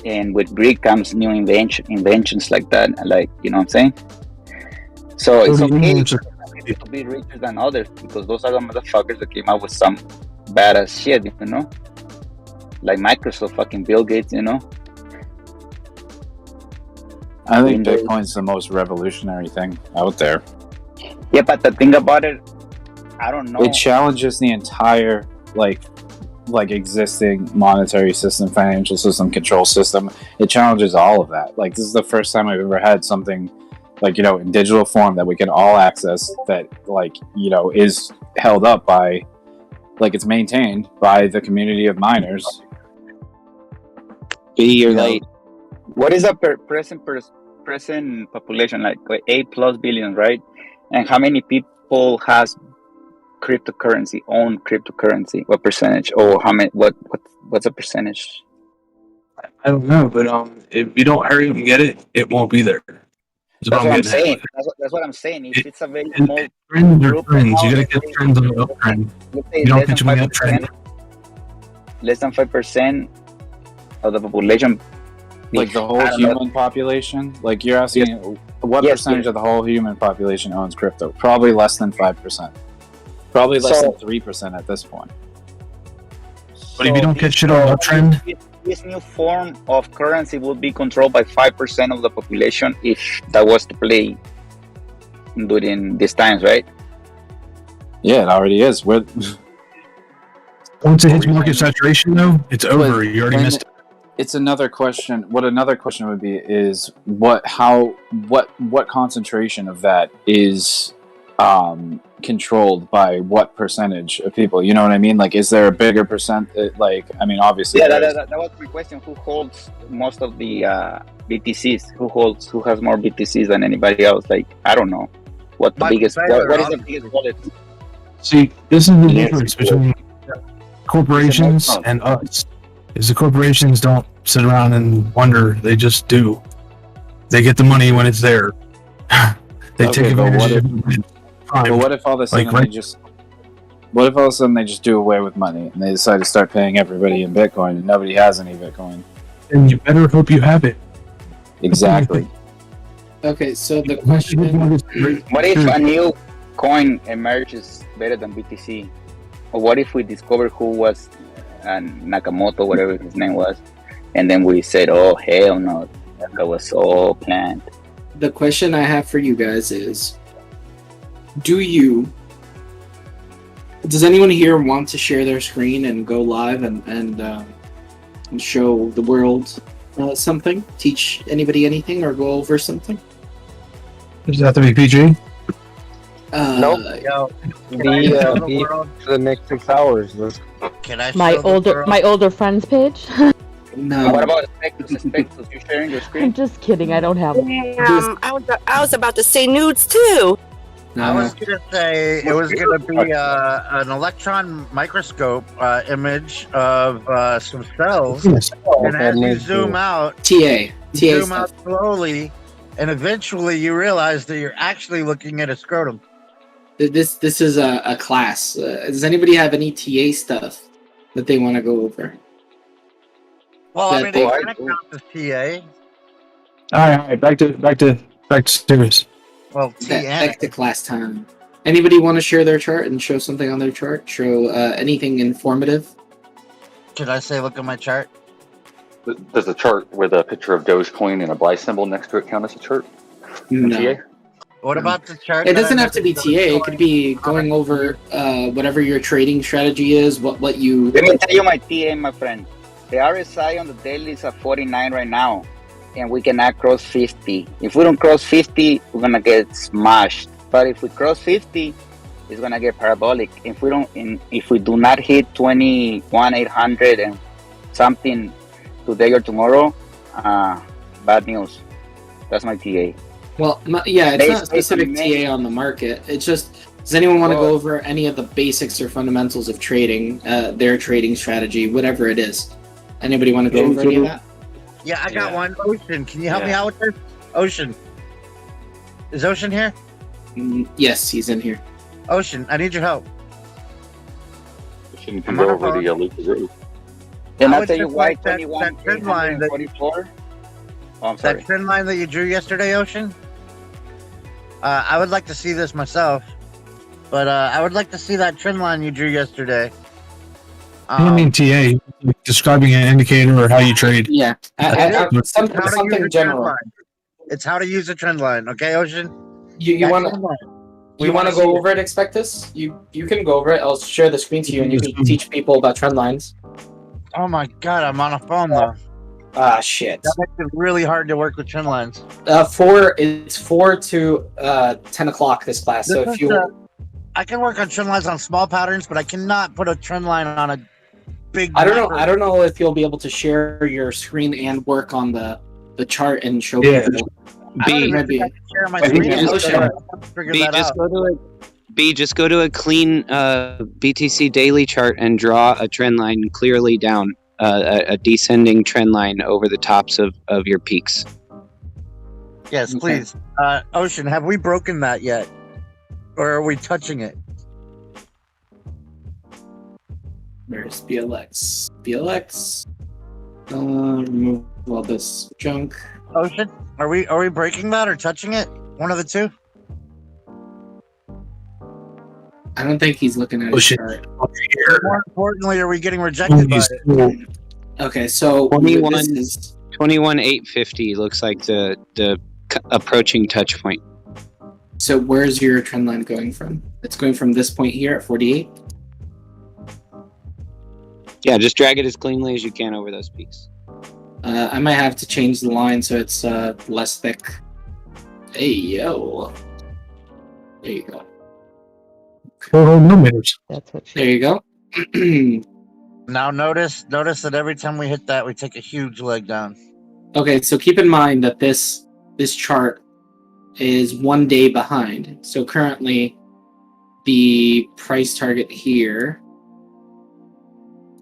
and with greed comes new inventions like that. Like, you know what I'm saying? So it's okay to be richer than others, because those are the motherfuckers that came up with some badass shit, you know? Like Microsoft, fucking Bill Gates, you know? I think Bitcoin's the most revolutionary thing out there. Yeah, but the thing about it, I don't know. It challenges the entire like existing monetary system, financial system, control system. It challenges all of that. Like, this is the first time I've ever had something like, you know, in digital form that we can all access, that like, you know, is held up by, like, it's maintained by the community of miners. You're like, what is the present population? Like 8+ billion, right? And how many people has cryptocurrency, own cryptocurrency? What percentage? Or how many? What's the percentage? I don't know, but if you don't hurry up and get it, it won't be there. That's what I'm saying. That's what I'm saying. If it's a very small trends are trends. You gotta get trends on the uptrend. You don't catch them on the uptrend. Less than 5% of the population. Like the whole human population? Like, you're asking what percentage of the whole human population owns crypto? Probably less than 5%. Probably less than 3% at this point. But if you don't catch it on the uptrend, this new form of currency will be controlled by 5% of the population if that was to play during these times, right? Yeah, it already is. Once it hits market saturation, though, it's over. You already missed it. It's another question. What another question would be is what concentration of that is controlled by what percentage of people? You know what I mean? Like, is there a bigger percent? Like, I mean, obviously. Yeah, that was my question. Who holds most of the BTCs? Who has more BTCs than anybody else? Like, I don't know. What the biggest? What is the biggest wallet? See, this is the difference between corporations and us. Is the corporations don't sit around and wonder; they just do. They get the money when it's there. They take advantage of it. But what if all of a sudden what if all of a sudden they just do away with money and they decide to start paying everybody in Bitcoin and nobody has any Bitcoin? And you better hope you have it. Exactly. Okay, so the question: what if a new coin emerges better than BTC? Or what if we discover who was Nakamoto, whatever his name was, and then we said, "Oh hell no, that was all planned." The question I have for you guys is: does anyone here want to share their screen and go live and show the world something? Teach anybody anything or go over something? Does it have to be PG? Nope. Be for the next 6 hours. Can I? My older friends page. No. What about Spectus? You sharing your screen? I'm just kidding. I don't have. I was about to say nudes too. I was gonna say it was gonna be an electron microscope image of some cells, and as you zoom out, zoom out slowly, and eventually you realize that you're actually looking at a scrotum. This is a class. Does anybody have any TA stuff that they want to go over? Well, I mean, they kind of count as TA. All right, back to serious. Well, back to class time. Anybody want to share their chart and show something on their chart? Show anything informative? Should I say, look at my chart? Does the chart with a picture of Dogecoin and a buy symbol next to it count as a chart? No. What about the chart? It that I doesn't have to be mentioned? TA. It could be going over whatever your trading strategy is. What you. Let me tell you my TA, my friend. The RSI on the daily is at 49 right now, and we cannot cross 50. If we don't cross 50, we're gonna get smashed. But if we cross 50, it's gonna get parabolic. If we do not hit 21,800 and something today or tomorrow, bad news. That's my TA. Well, it's not specific TA on the market. It's just, does anyone want to go over any of the basics or fundamentals of trading, their trading strategy, whatever it is? Anybody want to go over any of that? Yeah, I got one. Ocean, can you help me out with this? Ocean. Is Ocean here? Yes, he's in here. Ocean, I need your help. Ocean can go over the Lucas Roof. And I I'll would tell you just why like that trend line that 21,844. Oh, I'm sorry. That trend line that you drew yesterday, Ocean. I would like to see this myself, but I would like to see that trend line you drew yesterday. I mean TA, describing an indicator or how you trade. Yeah, something general. It's how to use a trend line. Okay, Ocean. You want to go over it? Expect this. You can go over it. I'll share the screen to you, and you can teach people about trend lines. Oh my god, I'm on a phone though. Ah, shit. That makes it really hard to work with trend lines. It's 4 to 10 o'clock this class. So if you, I can work on trend lines on small patterns, but I cannot put a trend line on a big. I don't know if you'll be able to share your screen and work on the chart and show people. Just go to a clean BTC daily chart and draw a trend line clearly down, a descending trend line over the tops of your peaks. Yes, please. Ocean, have we broken that yet? Or are we touching it? Where's BLX? BLX. Remove all this junk. Ocean, are we breaking that or touching it? One of the two? I don't think he's looking at his chart. More importantly, are we getting rejected by it? Okay, so 21,850 looks like the approaching touch point. So where's your trend line going from? It's going from this point here at 48? Yeah, just drag it as cleanly as you can over those peaks. I might have to change the line so it's less thick. Hey, yo. There you go. 4 millimeters. That's what. There you go. Now notice that every time we hit that, we take a huge leg down. Okay, so keep in mind that this chart is 1 day behind. So currently, the price target here.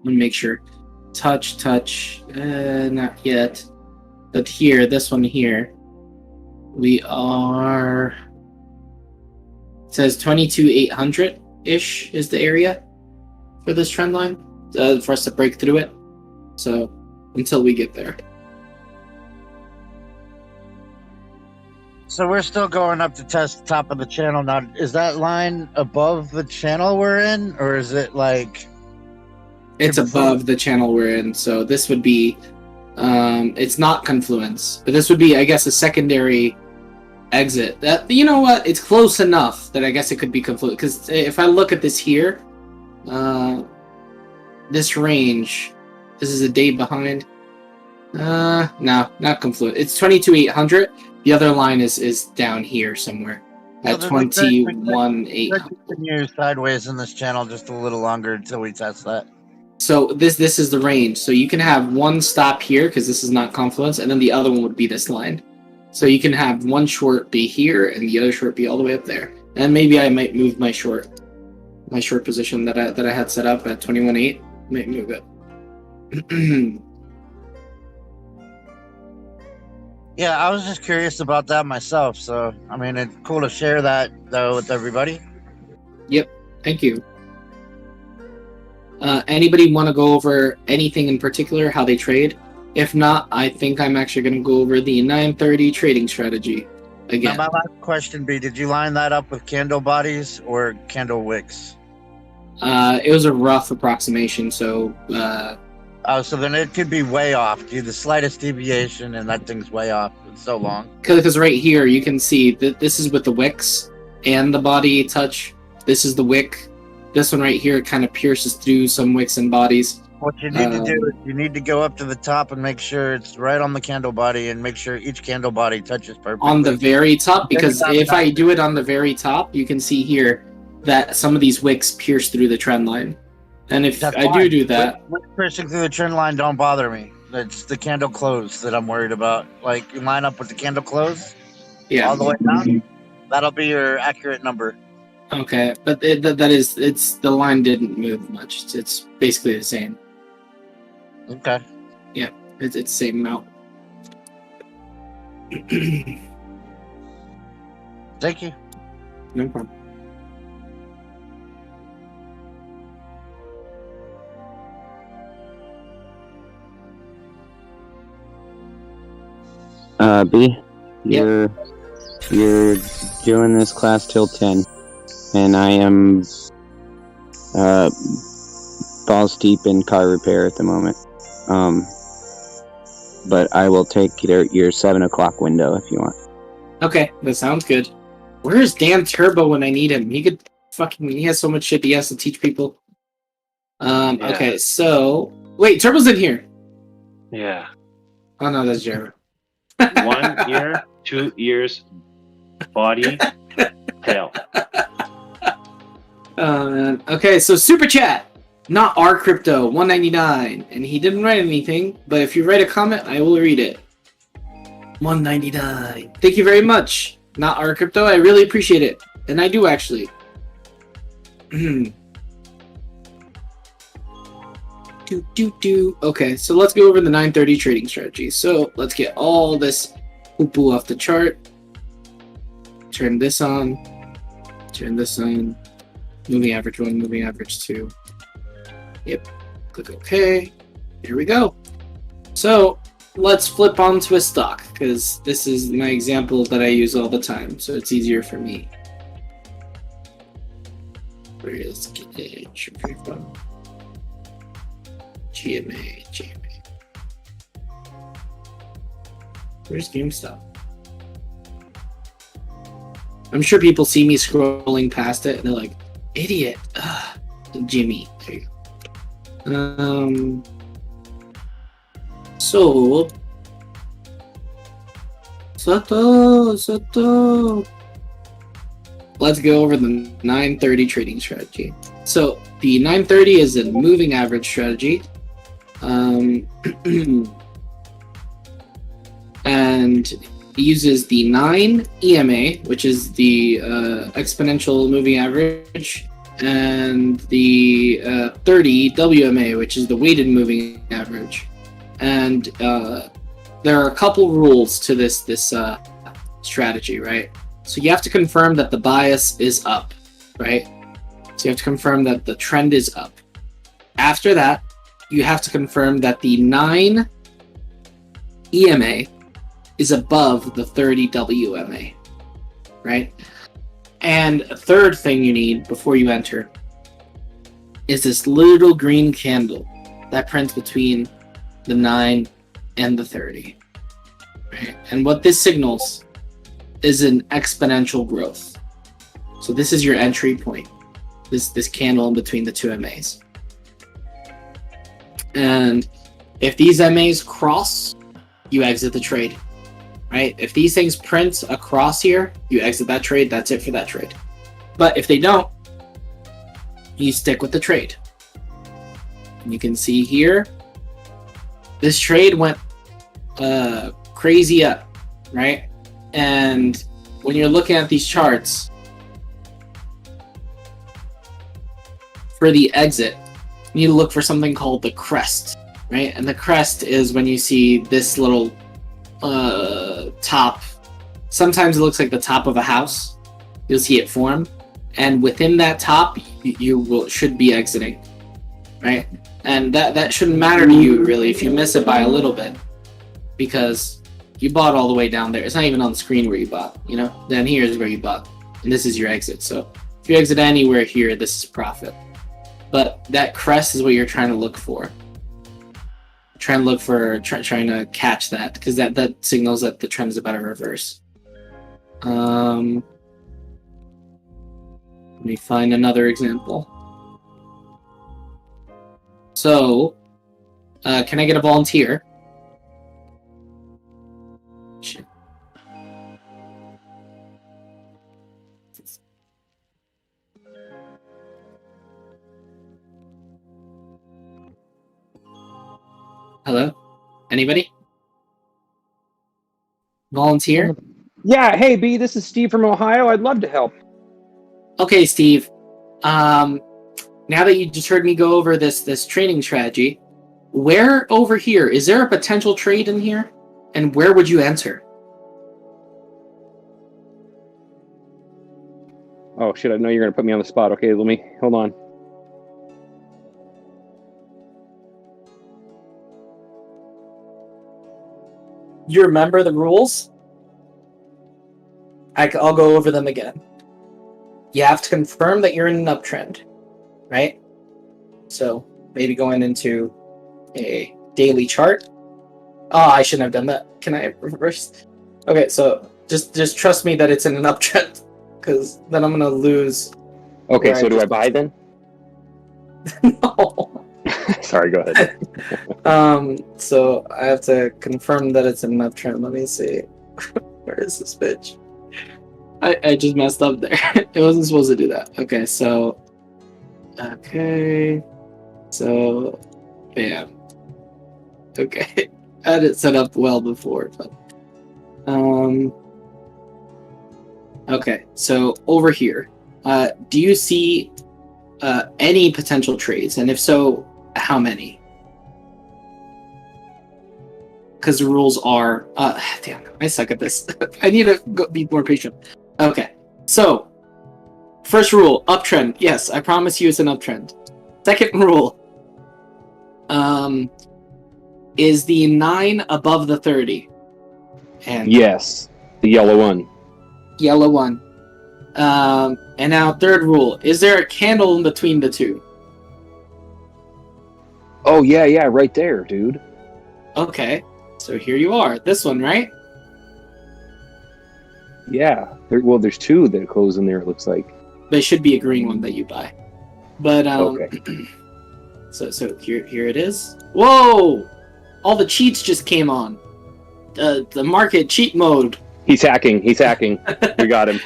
Let me make sure. Touch, not yet. But here, this one here, we are. It says 22,800-ish is the area for this trend line for us to break through it. So until we get there. So we're still going up to test the top of the channel now. Is that line above the channel we're in, or is it like? It's above the channel we're in. So this would be, it's not confluence, but this would be, I guess, a secondary exit. That, you know what? It's close enough that I guess it could be confluence. Because if I look at this here, this range, this is a day behind. No, not confluence. It's 22,800. The other line is down here somewhere at 21,800. Continue sideways in this channel just a little longer until we test that. So this is the range. So you can have one stop here because this is not confluence, and then the other one would be this line. So you can have one short be here and the other short be all the way up there. And maybe I might move my short position that I had set up at 21.8. Might move it. Yeah, I was just curious about that myself. So I mean, it's cool to share that though with everybody. Yep. Thank you. Anybody want to go over anything in particular, how they trade? If not, I think I'm actually going to go over the 930 trading strategy again. Now, my last question, B, did you line that up with candle bodies or candle wicks? It was a rough approximation, so Oh, so then it could be way off. Dude, the slightest deviation and that thing's way off. It's so long. Because right here you can see that this is with the wicks and the body touch. This is the wick. This one right here kind of pierces through some wicks and bodies. What you need to do is you need to go up to the top and make sure it's right on the candle body and make sure each candle body touches perfectly. On the very top, because if I do it on the very top, you can see here that some of these wicks pierce through the trend line. And if That's I fine. do that... Piercing through the trend line don't bother me. It's the candle close that I'm worried about. Like, you line up with the candle close all the way down. That'll be your accurate number. Okay, but the line didn't move much. It's basically the same. Okay. Yeah, it's the same amount. Thank you. No problem. B, you're doing this class till 10, and I am balls deep in car repair at the moment. But I will take your 7 o'clock window if you want. Okay, that sounds good. Where is Dan Turbo when I need him? He has so much shit he has to teach people. Okay, so wait, Turbo's in here. Yeah. Oh no, that's Jared. 1 ear, 2 ears, body, tail. Okay, so super chat, not our crypto 199, and he didn't write anything, but if you write a comment, I will read it. 199. Thank you very much, not our crypto. I really appreciate it, and I do actually. Okay, so let's go over the 930 trading strategy. So let's get all this poo-poo off the chart. Turn this on. Turn this on. Moving average 1, moving average 2. Yep. Click OK. Here we go. So let's flip onto a stock, because this is my example that I use all the time, so it's easier for me. Where is GMA? Where's GameStop? I'm sure people see me scrolling past it and they're like, idiot. Ugh. Jimmy. There you go. So Soto. Let's go over the 930 trading strategy. So the 930 is a moving average strategy. And it uses the 9 EMA, which is the exponential moving average, and the 30 WMA, which is the weighted moving average. And there are a couple rules to this strategy, right? So you have to confirm that the bias is up, right? So you have to confirm that the trend is up. After that, you have to confirm that the 9 EMA is above the 30 WMA, right? And a third thing you need before you enter is this little green candle that prints between the 9 and the 30, right? And what this signals is an exponential growth. So this is your entry point, this candle in between the two MAs. And if these MAs cross, you exit the trade, right? If these things print across here, you exit that trade. That's it for that trade. But if they don't, you stick with the trade. And you can see here, this trade went crazy up, right? And when you're looking at these charts, for the exit, you need to look for something called the crest, right? And the crest is when you see this little top. Sometimes it looks like the top of a house. You'll see it form, and within that top, you should be exiting, right? And that shouldn't matter to you really if you miss it by a little bit, because you bought all the way down there. It's not even on the screen where you bought, you know? Then here is where you bought, and this is your exit. So if you exit anywhere here, this is profit. But that crest is what you're trying to look for. try and look for trying to catch that, because that signals that the trend is about to reverse. Let me find another example. So, can I get a volunteer? Shit. Hello? Anybody? Volunteer? Yeah, hey B, this is Steve from Ohio. I'd love to help. Okay, Steve. Now that you just heard me go over this trading strategy, where over here, is there a potential trade in here? And where would you enter? Oh shit, I know you're gonna put me on the spot. Okay, let me hold on. You remember the rules? I'll go over them again. You have to confirm that you're in an uptrend, right? So maybe going into a daily chart. Oh, I shouldn't have done that. Can I reverse? Okay, so just trust me that it's in an uptrend, because then I'm gonna lose. Okay, so do I buy then? No. Sorry, go ahead. So I have to confirm that it's an uptrend. Let me see. Where is this bitch? I just messed up there. It wasn't supposed to do that. Okay, so bam. Okay. I had it set up well before, but okay, so over here, do you see any potential trades? And if so, how many? Because the rules are damn, I suck at this. I need to be more patient. Okay, so first rule, uptrend. Yes, I promise you it's an uptrend. Second rule, is the 9 above the 30? And yes, the yellow one. Yellow one. And now third rule, is there a candle in between the two? Oh yeah, right there, dude. Okay, so here you are. This one, right? Yeah. There's two that close in there, it looks like. There should be a green one that you buy. But okay. So here it is. Whoa! All the cheats just came on. The market cheat mode. He's hacking. We got him.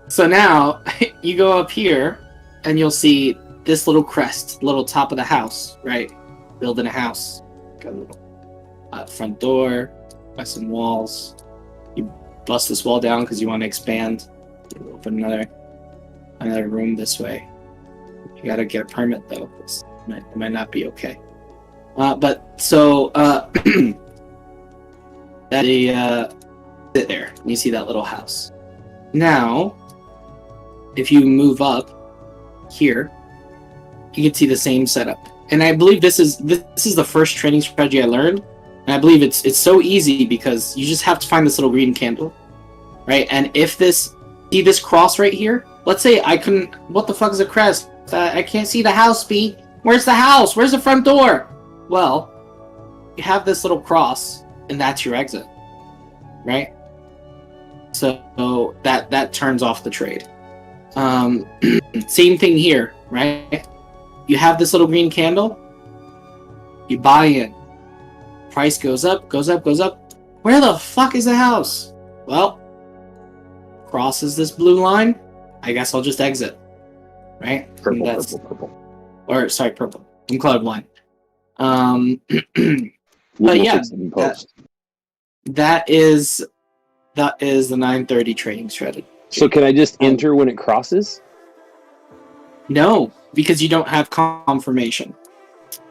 So now you go up here and you'll see this little crest, little top of the house, right? Building a house. Got a little front door, got some walls. You bust this wall down because you want to expand. You open another room this way. You gotta get a permit though. It might not be okay. But so that sit there. You see that little house. Now, if you move up here, you can see the same setup. And I believe this is the first trading strategy I learned. And I believe it's so easy because you just have to find this little green candle, right? And if see this cross right here? Let's say I couldn't. What the fuck is a crest? I can't see the house, B. Where's the house? Where's the front door? Well, you have this little cross, and that's your exit, right? So that turns off the trade. Same thing here, right? You have this little green candle. You buy in. Price goes up, goes up, goes up. Where the fuck is the house? Well, crosses this blue line. I guess I'll just exit, right? Purple. Or sorry, purple. I'm colorblind. But yeah, that is the 930 trading strategy. So can I just enter when it crosses? No, because you don't have confirmation.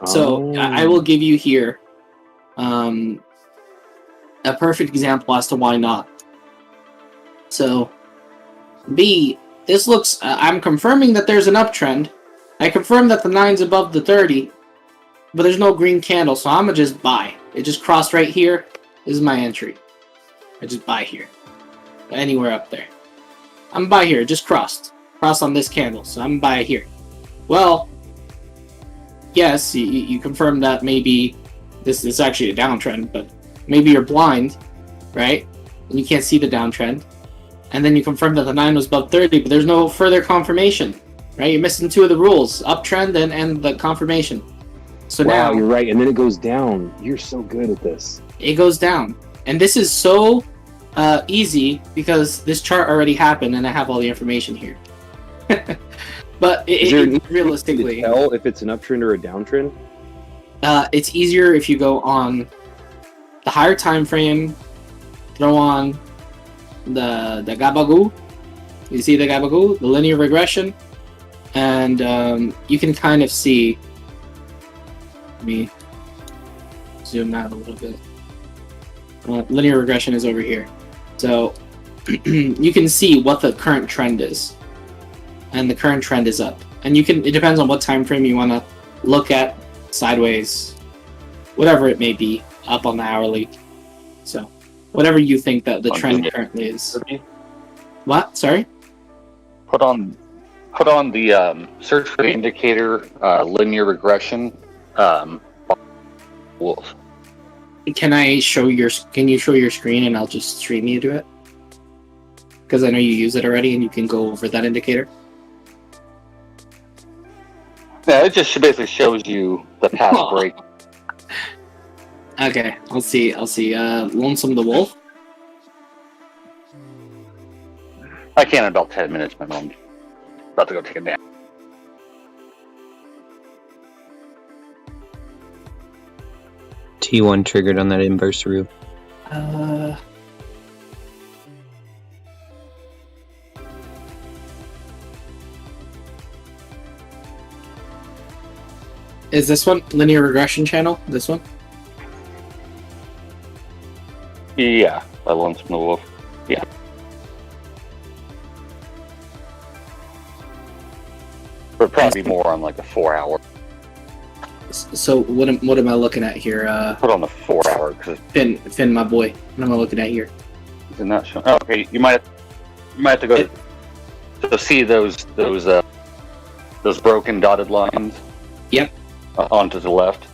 So I will give you here a perfect example as to why not. So B, this looks, I'm confirming that there's an uptrend. I confirm that the 9's above the 30, but there's no green candle, so I'm gonna just buy. It just crossed right here. This is my entry. I just buy here. Anywhere up there. I'm gonna buy here. It just crossed. Crossed on this candle, so I'm gonna buy it here. Well, yes, you confirm that maybe this is actually a downtrend, but maybe you're blind, right? And you can't see the downtrend. And then you confirm that the 9 was above 30, but there's no further confirmation, right? You're missing 2 of the rules, uptrend and the confirmation. So wow, now you're right, and then it goes down. You're so good at this. it goes down. And this is so easy because this chart already happened and I have all the information here. But Is there an realistically, to tell if it's an uptrend or a downtrend? it's easier if you go on the higher time frame, throw on the Gabagu. You see the Gabagu, the linear regression, and you can kind of see. Let me zoom out a little bit. Linear regression is over here, so you can see what the current trend is, and the current trend is up. And you can. It depends on what time frame you want to look at, sideways, whatever it may be, up on the hourly. So whatever you think that the trend currently is. What? Sorry? Put on the search for the indicator linear regression. Wolf. Can you show your screen and I'll just stream you to it? Because I know you use it already and you can go over that indicator. Yeah, it just basically shows you the past break. Okay, I'll see. Lonesome the Wolf. I can in about 10 minutes, my mom's about to go take a nap. T1 triggered on that inverse rule. Is this one linear regression channel? This one? Yeah, by Lonesome the Wolf. Yeah. But probably more on like a 4 hour. So what am I looking at here? Put on the 4 hour because Finn, my boy. What am I looking at here? Is it not showing? Oh, okay, you might have to go to see those broken dotted lines. Yep. Onto the left.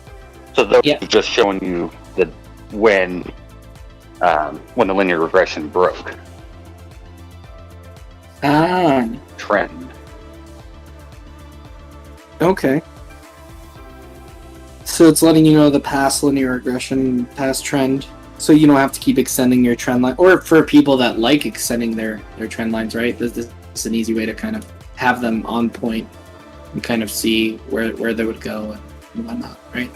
So those are just showing you that when the linear regression broke. Trend. Okay. So it's letting you know the past linear regression, past trend, so you don't have to keep extending your trend line. Or for people that like extending their trend lines, right? This is an easy way to kind of have them on point and kind of see where they would go and whatnot, right?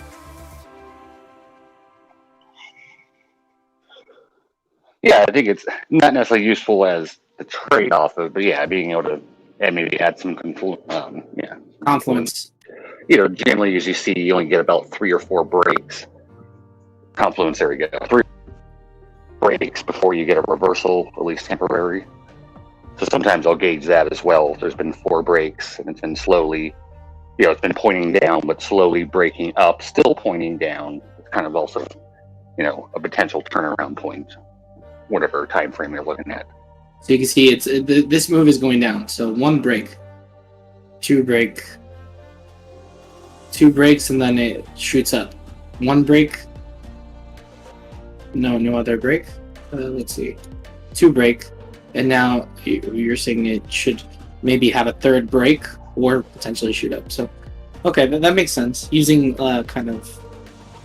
Yeah, I think it's not necessarily useful as the trade-off of, but yeah, being able to maybe add some confluence. Generally, as you see, you only get about 3 or 4 breaks. Confluence, there we go. 3 breaks before you get a reversal, at least temporary. So sometimes I'll gauge that as well. If there's been 4 breaks and it's been slowly, it's been pointing down, but slowly breaking up, still pointing down. It's kind of also, a potential turnaround point, whatever time frame you're looking at. So you can see this move is going down. So 1 break, 2 break, 2 breaks, and then it shoots up. 1 break. No other break. Let's see. 2 break, and now you're saying it should maybe have a 3rd break or potentially shoot up. So, okay, that makes sense. Using kind of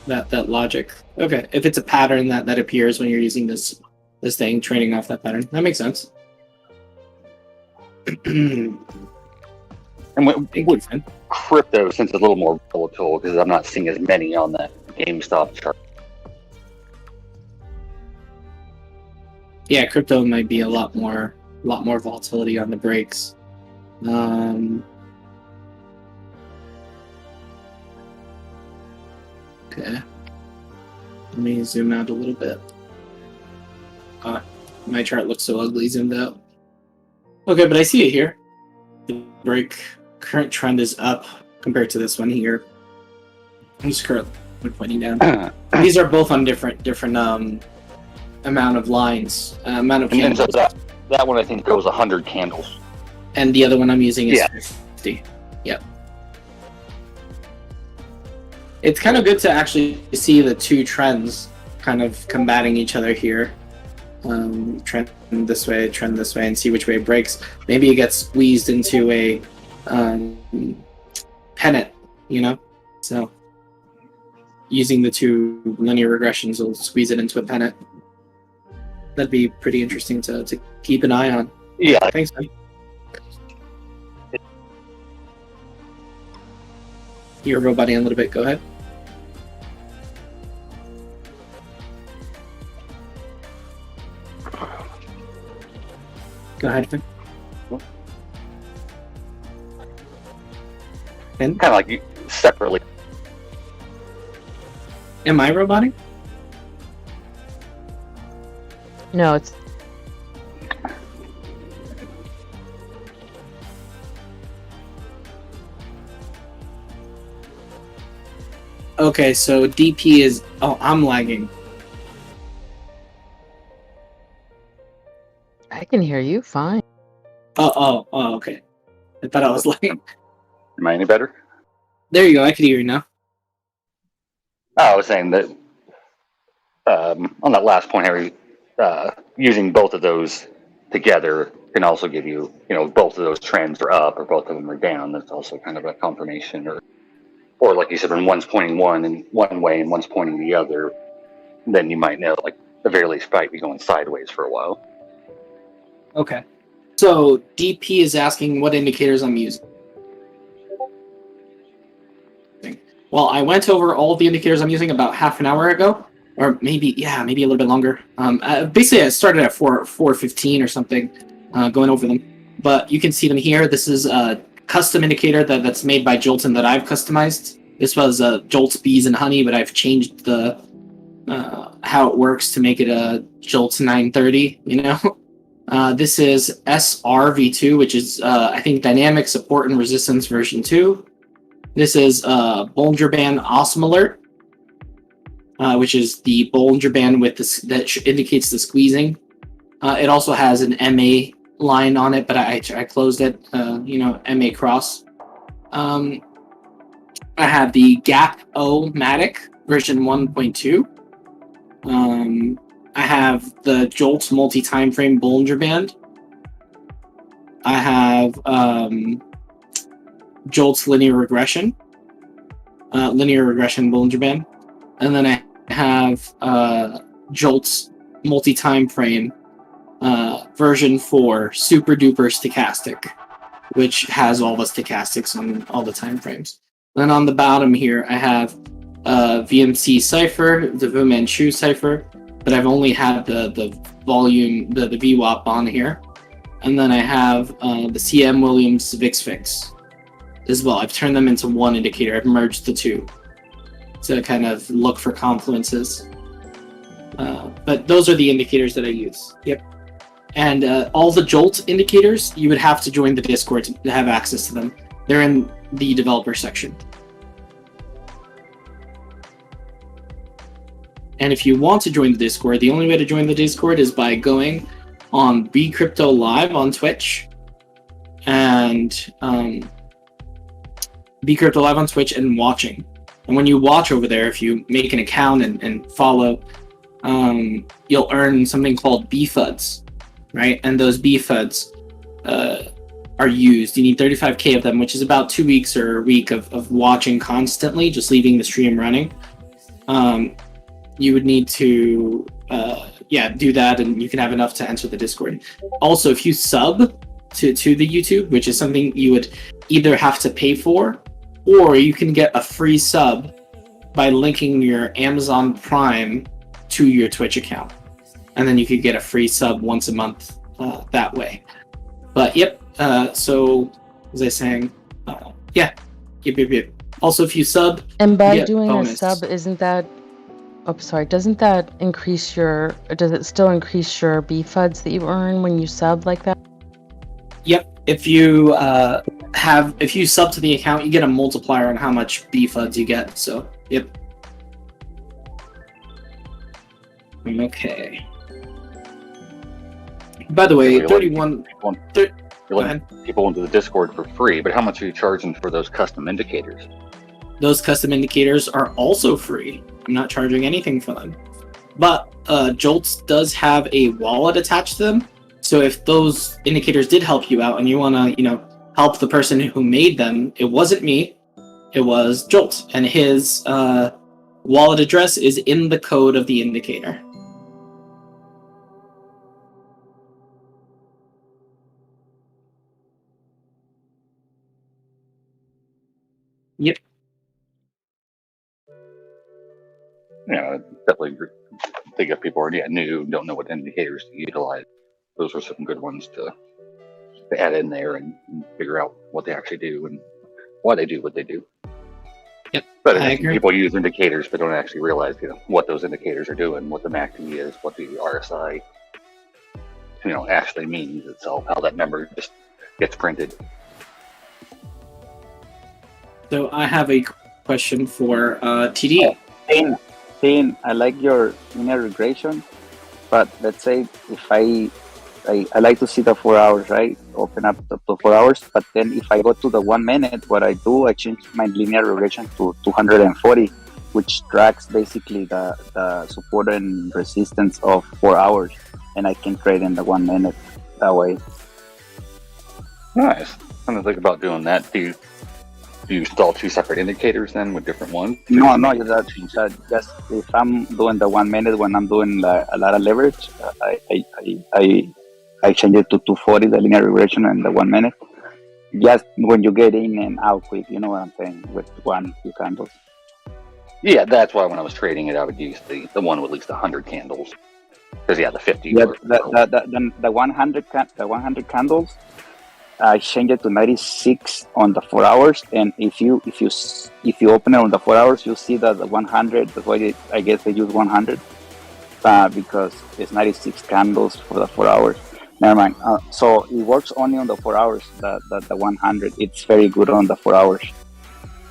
that logic. Okay, if it's a pattern that appears when you're using this thing, training off that pattern, that makes sense. And with crypto, since it's a little more volatile, because I'm not seeing as many on that GameStop chart. Yeah, crypto might be a lot more volatility on the breaks. Okay. Let me zoom out a little bit. My chart looks so ugly zoomed out. Okay, but I see it here. The break current trend is up compared to this one here. I'm just currently pointing down. These are both on different amount of lines, amount of candles. And so that one I think goes 100 candles. And the other one I'm using is 50. Yep. It's kind of good to actually see the two trends kind of combating each other here. Trend this way, and see which way it breaks. Maybe it gets squeezed into a pennant, you know? So using the two linear regressions will squeeze it into a pennant. That'd be pretty interesting to keep an eye on. Yeah. Thanks, man. You're roboting a little bit. Go ahead. Go ahead, Finn. Kind of like separately. Am I roboting? No, it's okay. So DP is. Oh, I'm lagging. I can hear you fine. Oh, okay. I thought I was lagging. Am I any better? There you go. I can hear you now. Oh, I was saying that on that last point, Harry, using both of those together can also give you, both of those trends are up or both of them are down. That's also kind of a confirmation, or like you said, when one's pointing one way and one's pointing the other, then you might know, like, the very least might be going sideways for a while. Okay. So DP is asking what indicators I'm using. Well, I went over all the indicators I'm using about half an hour ago, or maybe a little bit longer. Basically, I started at 4:15 or something, going over them. But you can see them here. This is a custom indicator that's made by Jolton that I've customized. This was Jolt's Bees and Honey, but I've changed the how it works to make it a Jolt 930. This is SRV2, which is I think Dynamic Support and Resistance version 2. This is Bollinger Band Oscillator, which is the Bollinger Band with this that indicates the squeezing. It also has an MA line on it, but I closed it. MA cross. I have the Gap-o-matic version 1.2. I have the Jolt Multi-timeframe Bollinger Band. I have Jolt's linear regression Bollinger Band, and then I have Jolt's multi-timeframe version 4 super duper stochastic, which has all the stochastics on all the time frames. Then on the bottom here, I have VMC cipher, the Fu Manchu cipher, but I've only had the volume, the VWAP on here, and then I have the CM Williams VixFix as well. I've turned them into one indicator. I've merged the two to kind of look for confluences. But those are the indicators that I use. Yep. And all the Jolt indicators, you would have to join the Discord to have access to them. They're in the developer section. And if you want to join the Discord, the only way to join the Discord is by going on bCrypto Live on Twitch, and bCrypto Live on Twitch and watching. And when you watch over there, if you make an account and follow, you'll earn something called BFUDs, right? And those BFUDs are used. You need 35k of them, which is about 2 weeks or a week of watching constantly, just leaving the stream running. You would need to do that, and you can have enough to enter the Discord. Also, if you sub to the YouTube, which is something you would either have to pay for, or you can get a free sub by linking your Amazon Prime to your Twitch account, and then you could get a free sub once a month that way. But yep, so as I was saying, yep. Also, if you sub, and by you get doing bonus. a sub, isn't that? Oh, sorry. Doesn't that increase your? Does it still increase your BFUDs that you earn when you sub like that? Yep. If you if you sub to the account, you get a multiplier on how much BFUDs you get. So, yep. Okay. By the way, 31. You're letting people into the Discord for free, but how much are you charging for those custom indicators? those custom indicators are also free. I'm not charging anything for them. But Jolts does have a wallet attached to them. So if those indicators did help you out and you want to, help the person who made them, it wasn't me, it was Jolt. And his wallet address is in the code of the indicator. Yep. Yeah, definitely think if people are new, don't know what indicators to utilize, those are some good ones to add in there and figure out what they actually do and why they do what they do. Yep, but I agree. People use indicators but don't actually realize what those indicators are doing, what the MACD is, what the RSI actually means itself, how that number just gets printed. So I have a question for TD. Finn, I like your linear regression, but let's say if I like to see the 4 hours, right? Open up the 4 hours, but then if I go to the 1 minute, what I do, I change my linear regression to 240, which tracks basically the support and resistance of 4 hours, and I can trade in the 1 minute that way. Nice. I'm gonna think about doing that. Do you install two separate indicators then with different ones? No, just if I'm doing the 1 minute when I'm doing a lot of leverage, I change it to 240, the linear regression, and the 1 minute. Just when you get in and out quick, you know what I'm saying, with two candles. Yeah, that's why when I was trading it, I would use the one with at least 100 candles. Because the 50. Yeah, the 100 candles, I change it to 96 on the 4 hours, and if you open it on the 4 hours, you see that the 100. That's why I guess they use 100 because it's 96 candles for the 4 hours. Never mind. So it works only on the 4 hours. The 100, it's very good on the 4 hours,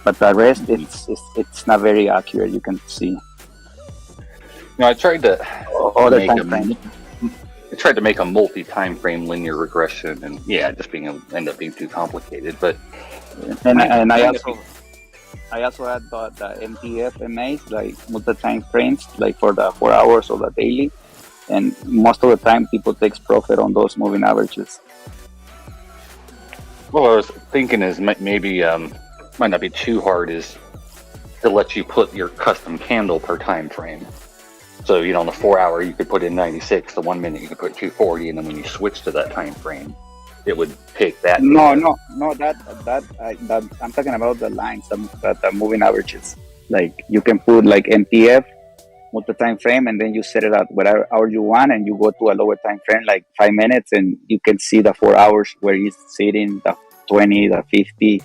but the rest it's not very accurate. You can see. I tried to make a multi-timeframe linear regression, and just end up being too complicated. But I also had the MTF MAs, like multi-time frames, like for the 4 hours or the daily, and most of the time people takes profit on those moving averages. Well, I was thinking is maybe might not be too hard is to let you put your custom candle per time frame. So, on the 4 hour, you could put in 96, the 1 minute, you could put 240, and then when you switch to that time frame, it would take that. No, I'm talking about the lines, the moving averages. Like, you can put like MTF, multi-time frame, and then you set it at whatever hour you want, and you go to a lower time frame, like 5 minutes, and you can see the 4 hours where it's sitting, the 20, the 50,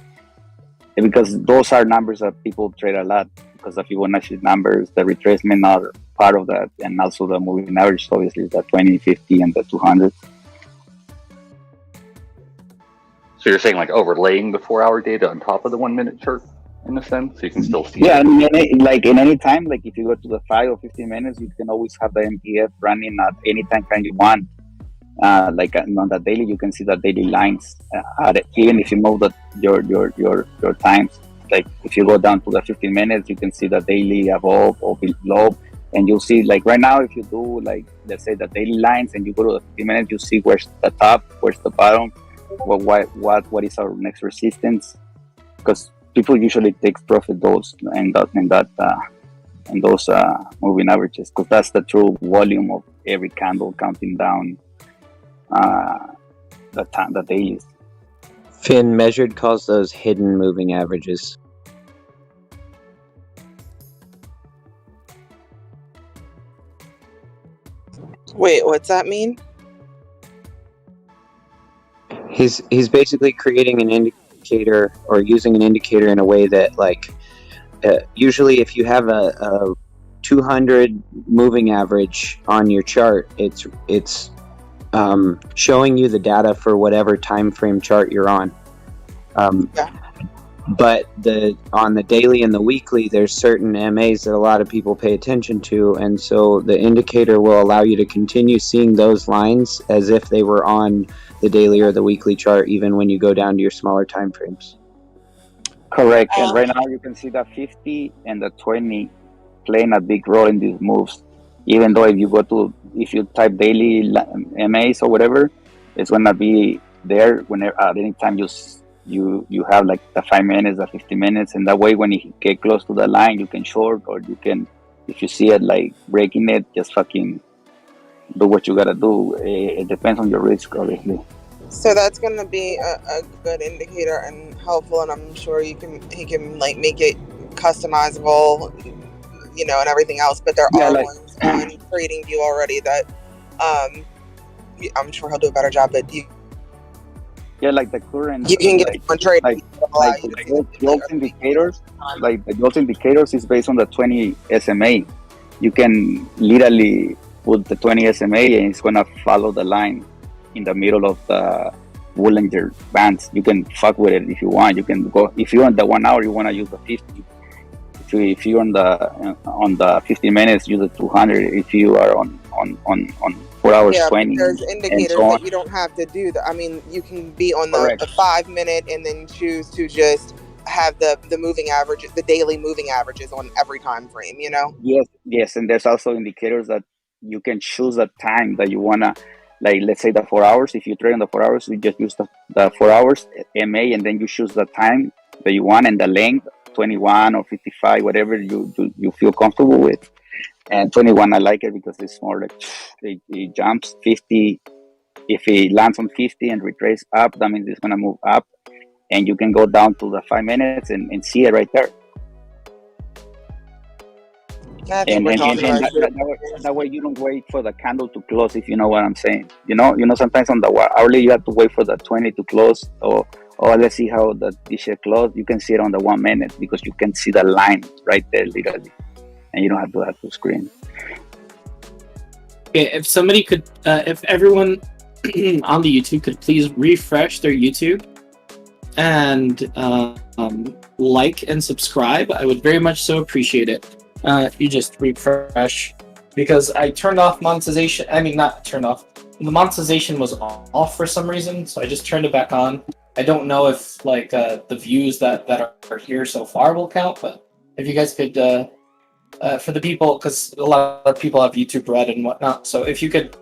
and because those are numbers that people trade a lot, because the Fibonacci numbers, the retracement are part of that, and also the moving average, obviously, the 20, 50, and the 200. So you're saying like overlaying the 4 hour data on top of the 1 minute chart in a sense, so you can still see it? In any time, like if you go to the 5 or 15 minutes, you can always have the MTF running at any time frame you want. Like on the daily, you can see the daily lines. Even if you move your times, like if you go down to the 15 minutes, you can see the daily above or below, and you'll see like right now, if you do like let's say the daily lines, and you go to the 15 minutes, you see where's the top, where's the bottom, what is our next resistance, because people usually take profit those and those moving averages, because that's the true volume of every candle counting down the dailies. Finn, Measured calls those hidden moving averages. Wait, what's that mean? He's basically creating an indicator or using an indicator in a way that like usually if you have a 200 moving average on your chart, it's showing you the data for whatever time frame chart you're on. But on the daily and the weekly, there's certain MAs that a lot of people pay attention to, and so the indicator will allow you to continue seeing those lines as if they were on the daily or the weekly chart, even when you go down to your smaller time frames. Correct. And right now you can see the 50 and the 20 playing a big role in these moves. Even though if you type daily MAs or whatever, it's gonna be there whenever at any time you have like the 5 minutes, the 50 minutes, and that way when you get close to the line, you can short, or you can, if you see it like breaking it, just fucking do what you gotta do. It depends on your risk, obviously. So that's going to be a good indicator and helpful, and I'm sure he can like make it customizable, you know, and everything else. But there are ones on TradingView already that I'm sure he'll do a better job. But like the current, you can get on trade like the Jolt indicators, like the Jolt indicators is based on the 20 SMA. You can literally put the 20 SMA and it's gonna follow the line in the middle of the Bollinger bands. You can fuck with it if you want. You can go, if you're on the 1 hour, you want to use the 50. If you're on the 50 minutes, use the 200. If you are on 4 hours, 20. There's indicators that you don't have to do that. I mean, you can be on the 5 minute and then choose to just have the moving averages, the daily moving averages on every time frame, you know? Yes. And there's also indicators that you can choose the time that you wanna, like let's say the 4 hours. If you trade on the 4 hours, you just use the 4 hours MA, and then you choose the time that you want and the length, 21 or 55, whatever you feel comfortable with. And 21, I like it because it's more like it jumps. 50, if it lands on 50 and retrace up, that means it's gonna move up, and you can go down to the 5 minutes and see it right there. And that way you don't wait for the candle to close, if you know what I'm saying. You know, sometimes on the hourly you have to wait for the 20 to close, or let's see how this shit closed. You can see it on the 1 minute because you can see the line right there literally, and you don't have to screen. Okay, if somebody could, if everyone on the YouTube could please refresh their YouTube and like and subscribe, I would very much so appreciate it. If you just refresh, because I turned off monetization. I mean, not turned off. The monetization was off for some reason, so I just turned it back on. I don't know if like the views that are here so far will count, but if you guys could, for the people, because a lot of people have YouTube Red and whatnot, so if you could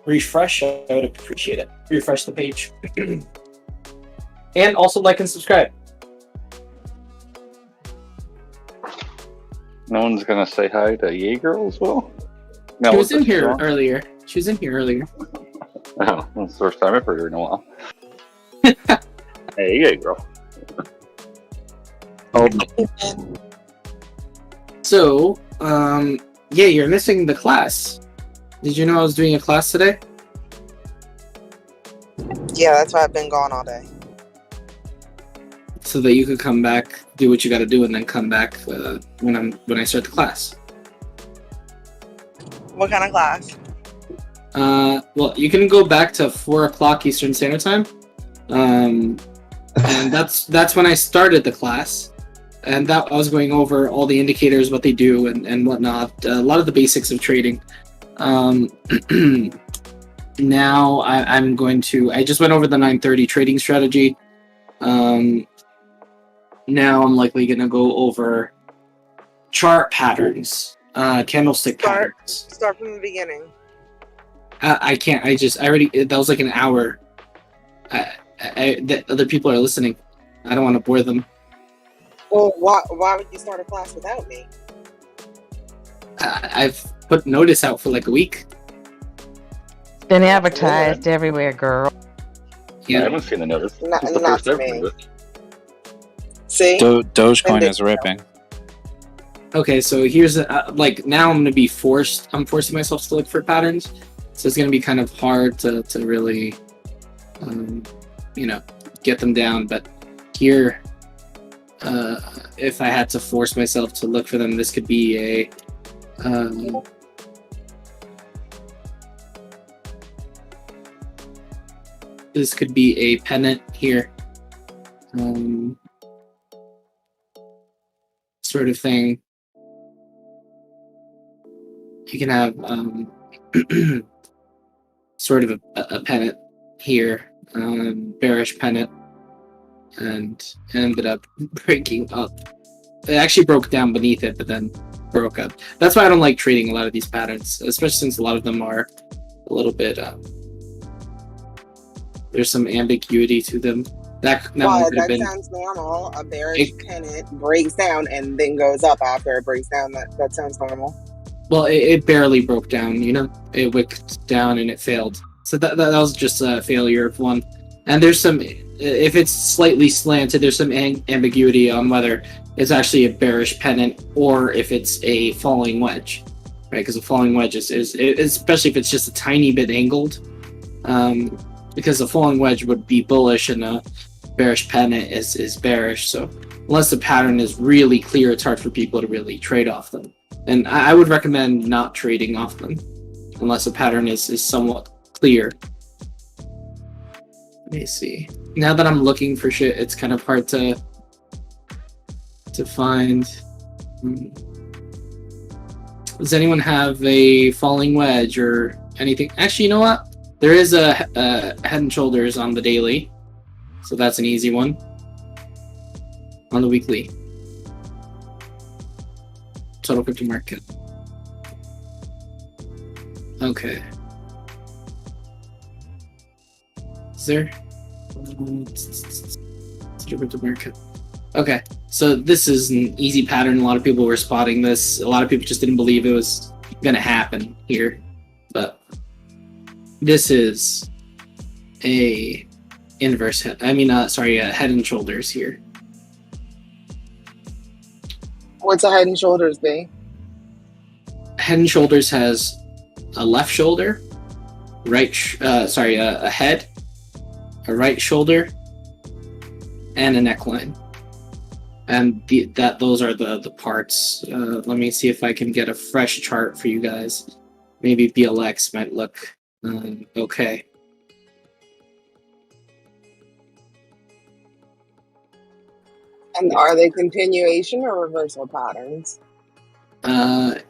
refresh, I would appreciate it. Refresh the page, and also like and subscribe. No one's gonna say hi to Yay Girl as well? She was in here earlier. Oh, that's the first time I've heard her in a while. Hey, Yay Girl. Oh. So, yeah, you're missing the class. Did you know I was doing a class today? Yeah, that's why I've been gone all day. So that you could come back, do what you got to do, and then come back when I start the class. What kind of class? Well, you can go back to 4 o'clock Eastern Standard Time, and that's when I started the class, and that I was going over all the indicators, what they do, and whatnot, a lot of the basics of trading. Now I'm going to. I just went over the 930 trading strategy. Now I'm likely going to go over chart patterns, candlestick patterns. Start from the beginning. I can't. That was like an hour. The other people are listening. I don't want to bore them. Well, why would you start a class without me? I've put notice out for like a week. Been advertised everywhere, girl. Yeah, I haven't seen the notice. Not to me. See? Dogecoin is ripping. Okay, so here's like now I'm gonna be forced. I'm forcing myself to look for patterns, so it's gonna be kind of hard to really, get them down. But here, if I had to force myself to look for them, this could be a. This could be a pennant here. Sort of thing. You can have sort of a pennant here, bearish pennant, and ended up breaking up. It actually broke down beneath it, but then broke up. That's why I don't like trading a lot of these patterns, especially since a lot of them are a little bit. There's some ambiguity to them. That Well, could have that been. sounds normal. A bearish pennant breaks down and then goes up after it breaks down. That sounds normal. Well, it barely broke down. It wicked down and it failed. So that was just a failure of one. And there's some, if it's slightly slanted, there's some ambiguity on whether it's actually a bearish pennant or if it's a falling wedge, right? Because a falling wedge is especially if it's just a tiny bit angled, because a falling wedge would be bullish and a bearish pennant is bearish. So unless the pattern is really clear, it's hard for people to really trade off them. And I would recommend not trading off them unless the pattern is somewhat clear. Let me see. Now that I'm looking for shit, it's kind of hard to find. Does anyone have a falling wedge or anything? Actually, you know what? There is a head and shoulders on the daily, so that's an easy one. On the weekly. Total crypto market. Okay. Is there? Total crypto market. Okay, so this is an easy pattern. A lot of people were spotting this. A lot of people just didn't believe it was going to happen here. But this is a inverse head. A head and shoulders here. What's a head and shoulders be? Head and shoulders has a left shoulder, a head, a right shoulder, and a neckline. And those are the parts. Let me see if I can get a fresh chart for you guys. Maybe BLX might look okay. And are they continuation or reversal patterns?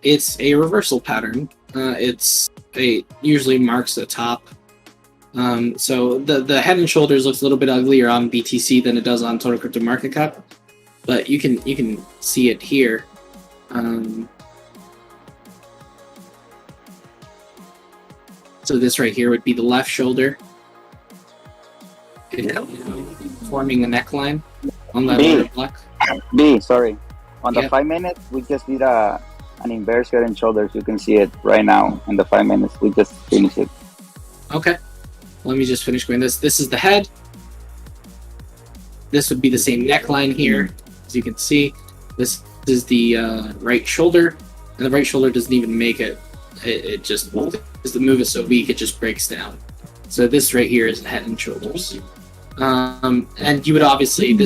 It's a reversal pattern. It usually marks the top. So the head and shoulders looks a little bit uglier on BTC than it does on total crypto market cap, but you can see it here. So this right here would be the left shoulder, forming a neckline on that order block. Sorry. On the 5 minutes, we just did an inverse head and shoulders. You can see it right now in the 5 minutes. We just finished it. Okay. Let me just finish going this. This is the head. This would be the same neckline here. As you can see, this is the right shoulder. And the right shoulder doesn't even make it. It just, because the move is so weak, it just breaks down. So this right here is the head and shoulders. And you would obviously,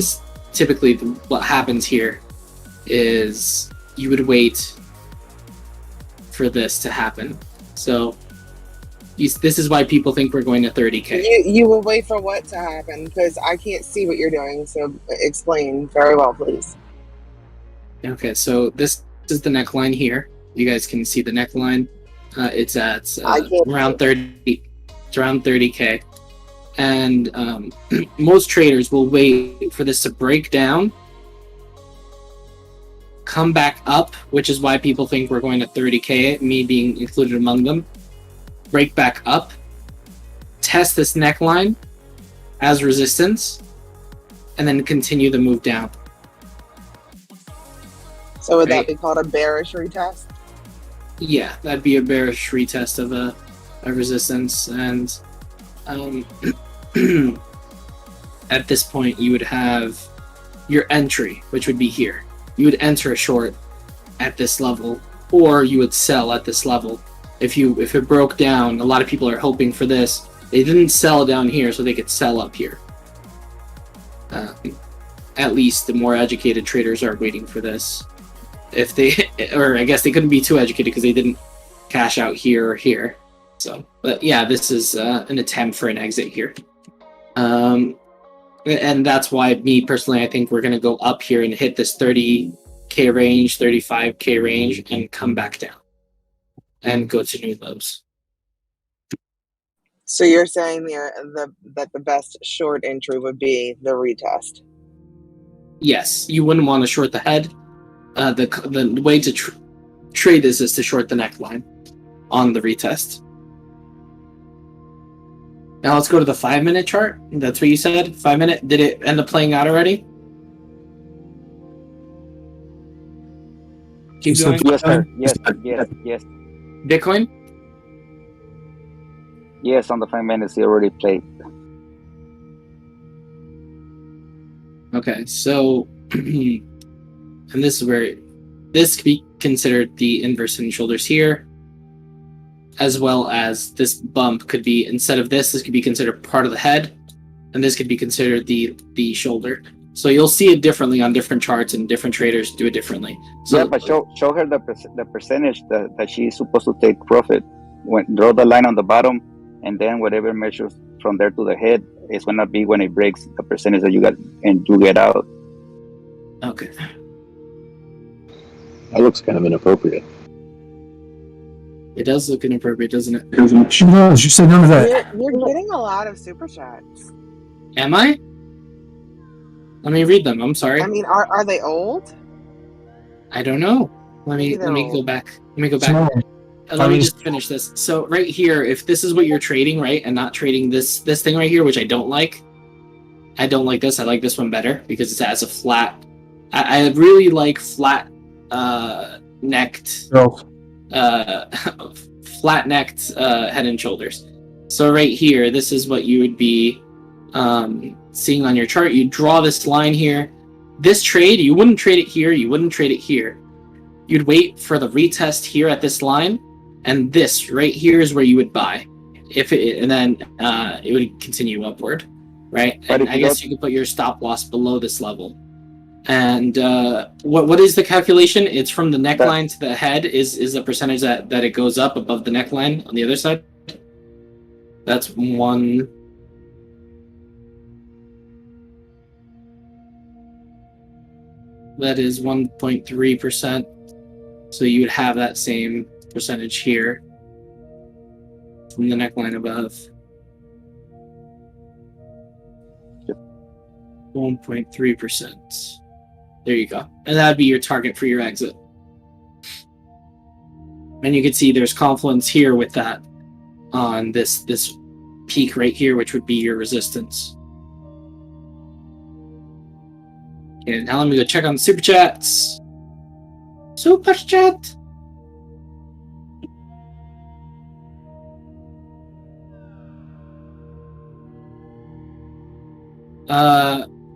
typically what happens here is you would wait for this to happen. So this is why people think we're going to 30K. You will wait for what to happen, because I can't see what you're doing. So explain very well, please. Okay, so this is the neckline here. You guys can see the neckline. It's at around 30. It's around 30K, and most traders will wait for this to break down, come back up, which is why people think we're going to 30K, me being included among them. Break back up, test this neckline as resistance, and then continue the move down. So would that be called a bearish retest? Yeah, that'd be a bearish retest of a resistance, and at this point you would have your entry, which would be here. You would enter a short at this level, or you would sell at this level. If it broke down, a lot of people are hoping for this. They didn't sell down here, so they could sell up here. At least the more educated traders are waiting for this. Or I guess they couldn't be too educated because they didn't cash out here or here. So, but yeah, this is an attempt for an exit here. And that's why, me personally, I think we're going to go up here and hit this 30K range, 35K range, and come back down and go to new lows. So you're saying that the best short entry would be the retest. Yes, you wouldn't want to short the head. The way to trade this is to short the neckline on the retest. Now let's go to the 5-minute chart. That's what you said. 5-minute. Did it end up playing out already? Keep going. Yes, sir. Yes. Bitcoin? Yes, on the 5 minutes, he already played. Okay, so, and this is where this could be considered the inverse head and shoulders here, as well as this bump could be, instead of this could be considered part of the head, and this could be considered the shoulder. So you'll see it differently on different charts, and different traders do it differently. So, yeah, but show her the percentage that she's supposed to take profit. Draw the line on the bottom, and then whatever measures from there to the head is going to be when it breaks the percentage that you got and you get out. Okay. That looks kind of inappropriate. It does look inappropriate, doesn't it? She knows. You said none of that. You're getting a lot of super chats. Am I? Let me read them. I'm sorry. I mean, are they old? I don't know. Let me go back. Let me go back. Let me just finish this. So right here, if this is what you're trading, right, and not trading this thing right here, which I don't like. I don't like this. I like this one better because it has a flat. I really like flat necked. Flat necked head and shoulders. So right here, this is what you would be seeing on your chart. You draw this line here. This trade, you wouldn't trade it here. You wouldn't trade it here. You'd wait for the retest here at this line, and this right here is where you would buy. And then it would continue upward, right? And I guess you could put your stop loss below this level. And what is the calculation? It's from the neckline to the head is the percentage that it goes up above the neckline on the other side. That's one. That is 1.3%. So you would have that same percentage here from the neckline above. 1.3%. There you go. And that'd be your target for your exit. And you can see there's confluence here with that on this peak right here, which would be your resistance. Okay, now let me go check on the super chats. Super chat.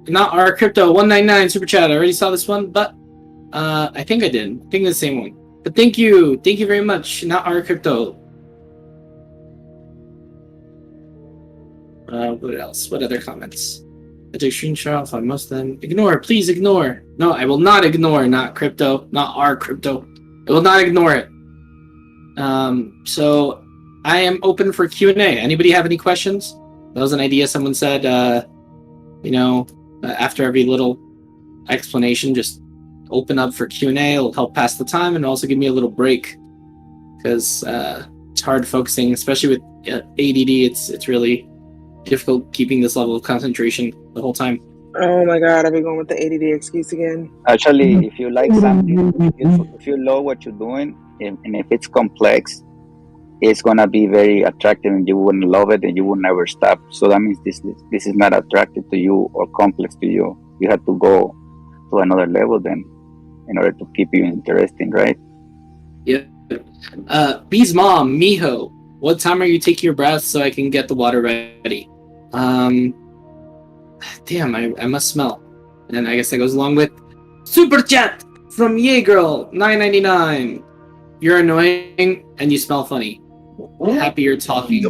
Not our crypto 199 super chat. I already saw this one, but I think I did. I think it's the same one. But thank you very much. Not our crypto. What else? What other comments? I took a screenshot on most of them. Ignore, please ignore. No, I will not ignore. Not crypto. Not our crypto. I will not ignore it. So I am open for Q&A. Anybody have any questions? That was an idea someone said. After every little explanation, just open up for Q&A. It'll help pass the time and also give me a little break because it's hard focusing, especially with ADD. It's really difficult keeping this level of concentration the whole time. Oh my god, I've been going with the ADD excuse again. Actually, if you like something, if you love what you're doing, and if it's complex, it's gonna be very attractive, and you wouldn't love it, and you would never stop. So that means this is not attractive to you or complex to you. You have to go to another level then, in order to keep you interesting, right? Yeah. Bee's mom, Miho, what time are you taking your breath so I can get the water ready? Damn, I must smell. And I guess that goes along with super chat from Yay Girl 999. You're annoying and you smell funny. Happy you're talking,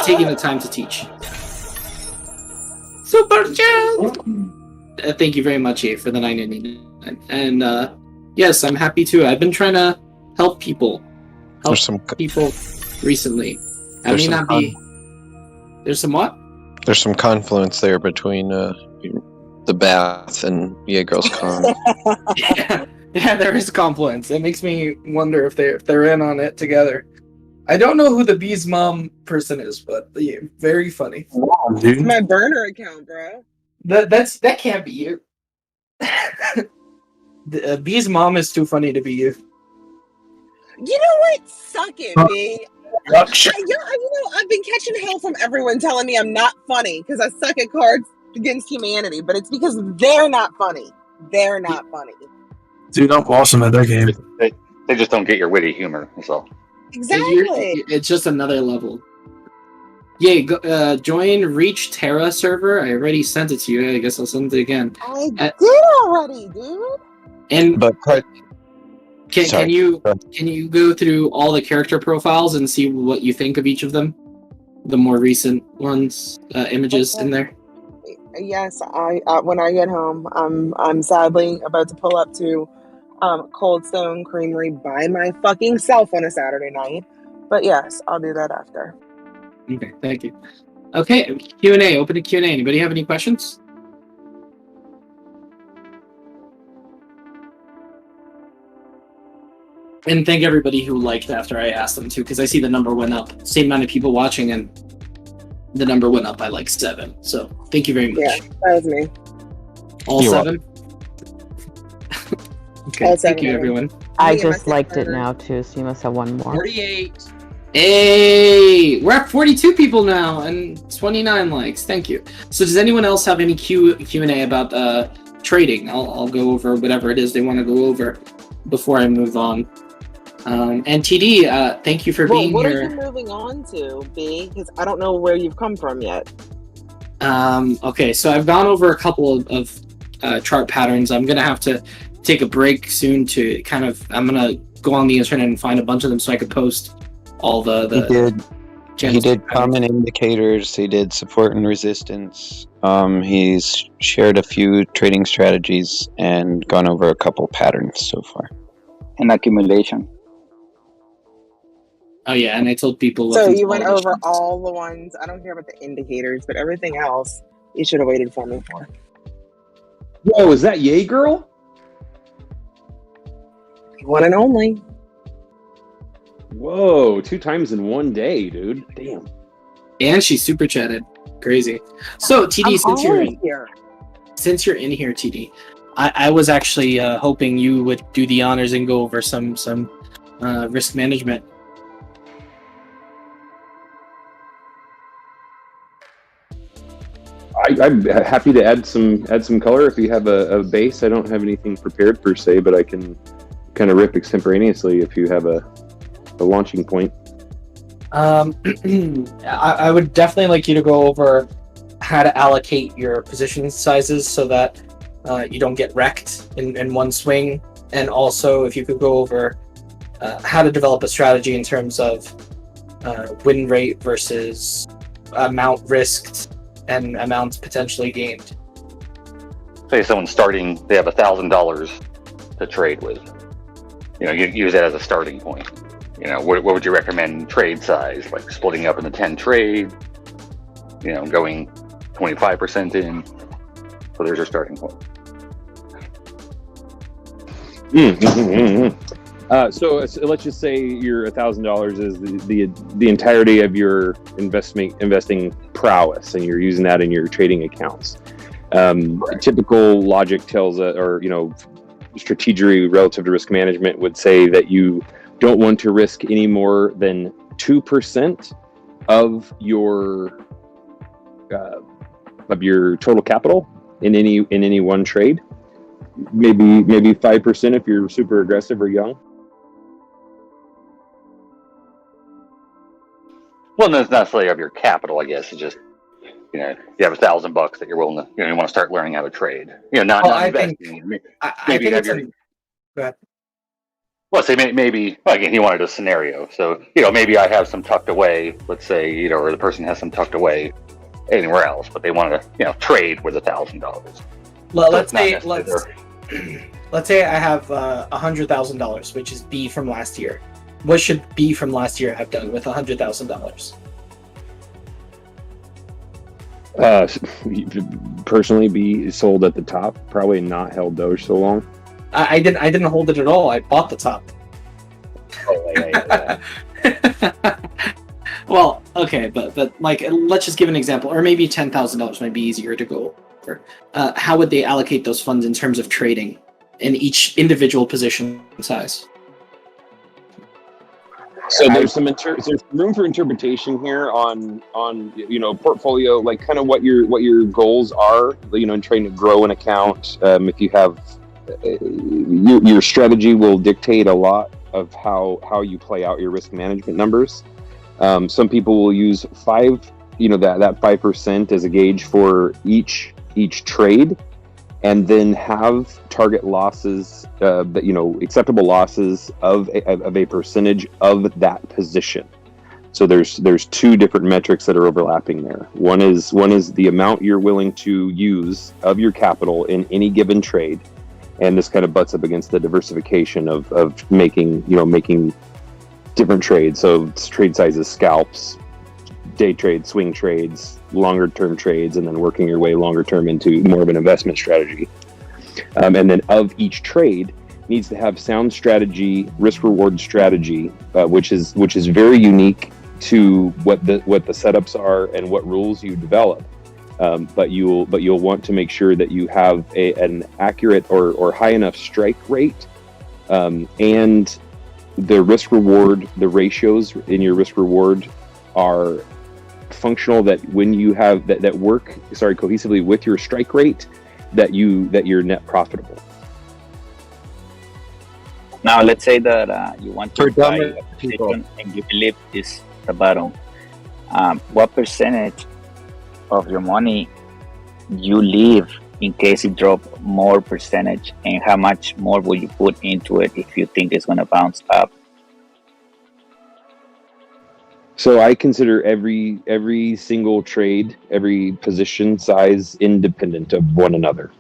taking the time to teach. Super chat. Thank you very much, Yay, for the 999. And yes, I'm happy too. I've been trying to help people. People recently. I may not be. There's some what? There's some confluence there between the bath and Yeah Girls Con. Yeah, there is confluence. It makes me wonder if they're in on it together. I don't know who the Bee's mom person is, but yeah, very funny. Wow, It's dude. my burner account, bro. That can't be you. The Bee's mom is too funny to be you. You know what? Suck it, B. Shut I've been catching hell from everyone telling me I'm not funny because I suck at Cards Against Humanity, but it's because they're not funny. They're not funny. Dude, I'm awesome at that game. They just don't get your witty humor. That's all. Exactly. It's just another level. Yeah, join Reach Terra server. I already sent it to you. I guess I'll send it again. I did already, dude. And But can you go through all the character profiles and see what you think of each of them? The more recent ones, images in there. Yes, I when I get home, I'm sadly about to pull up to Cold Stone Creamery by my fucking self on a Saturday night. But yes, I'll do that after. Okay, thank you. Okay, Q&A. Open to Q&A. Anybody have any questions? And thank everybody who liked after I asked them to, because I see the number went up. Same amount of people watching, and the number went up by like 7. So thank you very much. Yeah, that was me. All You're 7? Okay, All thank 7 you, of them. everyone. I Me and my just liked it sister. now too, so you must have one more. 48. Hey, we're at 42 people now and 29 likes. Thank you. So does anyone else have any Q&A about trading? I'll go over whatever it is they want to go over before I move on. And TD, thank you for being What here. are you moving on to, B? Because I don't know where you've come from yet. Okay, so I've gone over a couple of chart patterns. I'm gonna have to take a break soon to I'm gonna go on the internet and find a bunch of them so I could post all He did common indicators. He did support and resistance. He's shared a few trading strategies and gone over a couple patterns so far. And accumulation. Oh yeah, and I told people. So listen you to went all the over charts. all the ones. I don't care about the indicators, but everything else you should have waited for me for. Whoa, is that Yay Girl? One and only. Whoa, 2 times in one day, dude. Damn. And she super chatted. Crazy. So TD, I'm since you're always here. in here, TD, I was actually hoping you would do the honors and go over some risk management. I'm happy to add some color if you have a base. I don't have anything prepared per se, but I can kind of rip extemporaneously if you have a launching point. I would definitely like you to go over how to allocate your position sizes so that you don't get wrecked in one swing, and also if you could go over how to develop a strategy in terms of win rate versus amount risked and amounts potentially gained. Say someone's starting, they have $1,000 to trade with. You use that as a starting point. What would you recommend trade size? Like splitting up into 10 trades, going 25% in. So there's your starting point. So let's just say your $1,000 is the entirety of your investing prowess, and you're using that in your trading accounts. Typical logic tells strategy relative to risk management would say that you don't want to risk any more than 2% of your total capital in any one trade. Maybe 5% if you're super aggressive or young. Well, not necessarily of your capital, I guess. It's just, you have $1,000 that you're willing to, you want to start learning how to trade. Not investing. I think it's go ahead. Well, say maybe again, he wanted a scenario. So, maybe I have some tucked away, let's say, or the person has some tucked away anywhere else, but they want to, trade with $1,000. Well, let's say I have $100,000, which is B from last year. What should B from last year have done with $100,000? Personally, be sold at the top. Probably not held Doge so long. I didn't hold it at all. I bought the top. Oh, yeah. Well, okay, but like, let's just give an example, or maybe $10,000 might be easier to go over. How would they allocate those funds in terms of trading in each individual position size? So there's there's room for interpretation here on portfolio, like kind of what your goals are, in trying to grow an account. If you have your strategy will dictate a lot of how you play out your risk management numbers. Some people will use that 5% as a gauge for each trade, and then have target losses, acceptable losses of a percentage of that position. So there's two different metrics that are overlapping there. One is the amount you're willing to use of your capital in any given trade, and this kind of butts up against the diversification of making different trades. So trade sizes, scalps, day trades, swing trades, longer term trades, and then working your way longer term into more of an investment strategy. And then of each trade needs to have sound strategy, risk reward strategy, which is very unique to what the setups are and what rules you develop. But you'll want to make sure that you have an accurate or high enough strike rate, and the risk reward, the ratios in your risk reward are functional, that when you have that work cohesively with your strike rate, that you're net profitable. Now let's say that you want to buy a position and you believe is the bottom. What percentage of your money you leave in case it drop more percentage, and how much more will you put into it if you think it's going to bounce up? So I consider every single trade, every position size independent of one another.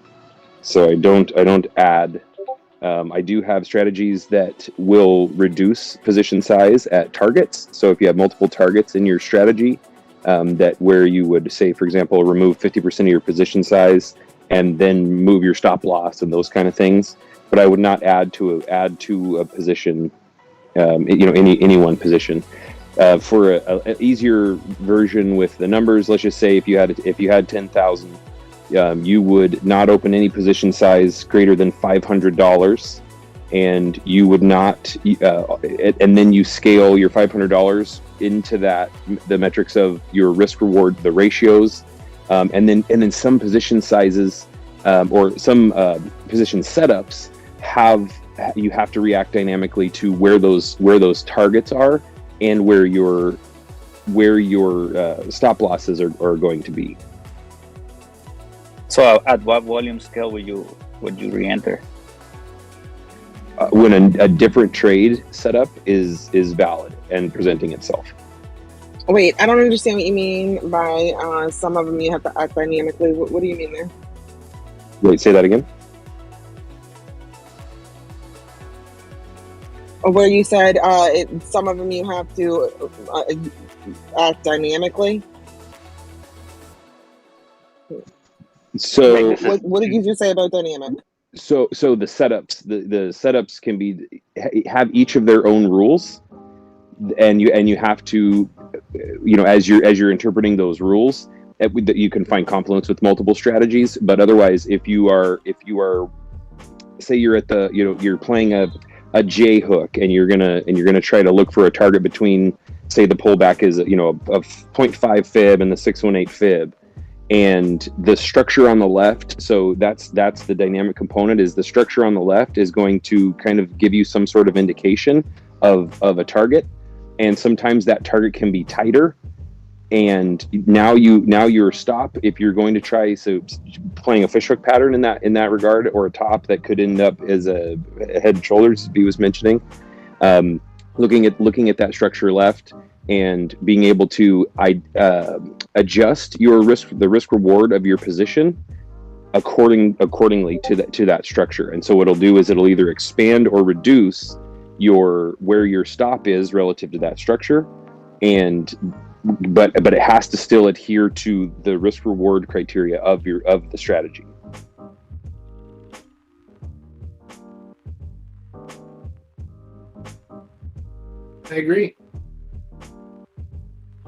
So I don't add. I do have strategies that will reduce position size at targets. So if you have multiple targets in your strategy, that where you would say, for example, remove 50% of your position size and then move your stop loss and those kind of things. But I would not add to a position, any one position. For an easier version with the numbers, let's just say if you had 10,000, you would not open any position size greater than $500, and you would not, and then you scale your $500 into the metrics of your risk reward, the ratios, and then some position sizes or some position setups you have to react dynamically to where those targets are and where your stop losses are going to be. So at what volume scale would you re-enter? When a different trade setup is valid and presenting itself. Wait, I don't understand what you mean by some of them you have to act dynamically. What do you mean there? Wait, say that again. Where you said some of them you have to act dynamically. So what did you just say about dynamic? So the setups can have each of their own rules, and you have to, as you're interpreting those rules, that you can find confluence with multiple strategies. But otherwise, if you are say you're at you're playing a J hook and you're gonna try to look for a target between, say the pullback is a 0.5 fib and the 618 fib, and the structure on the left, so that's the dynamic component, is the structure on the left is going to kind of give you some sort of indication of a target, and sometimes that target can be tighter, and now your stop, if you're going to try playing a fishhook pattern in that regard, or a top that could end up as a head and shoulders, as B was mentioning, looking at that structure left and being able to adjust the risk reward of your position accordingly to that structure. And so what it'll do is it'll either expand or reduce where your stop is relative to that structure, but it has to still adhere to the risk reward criteria of the strategy. I agree.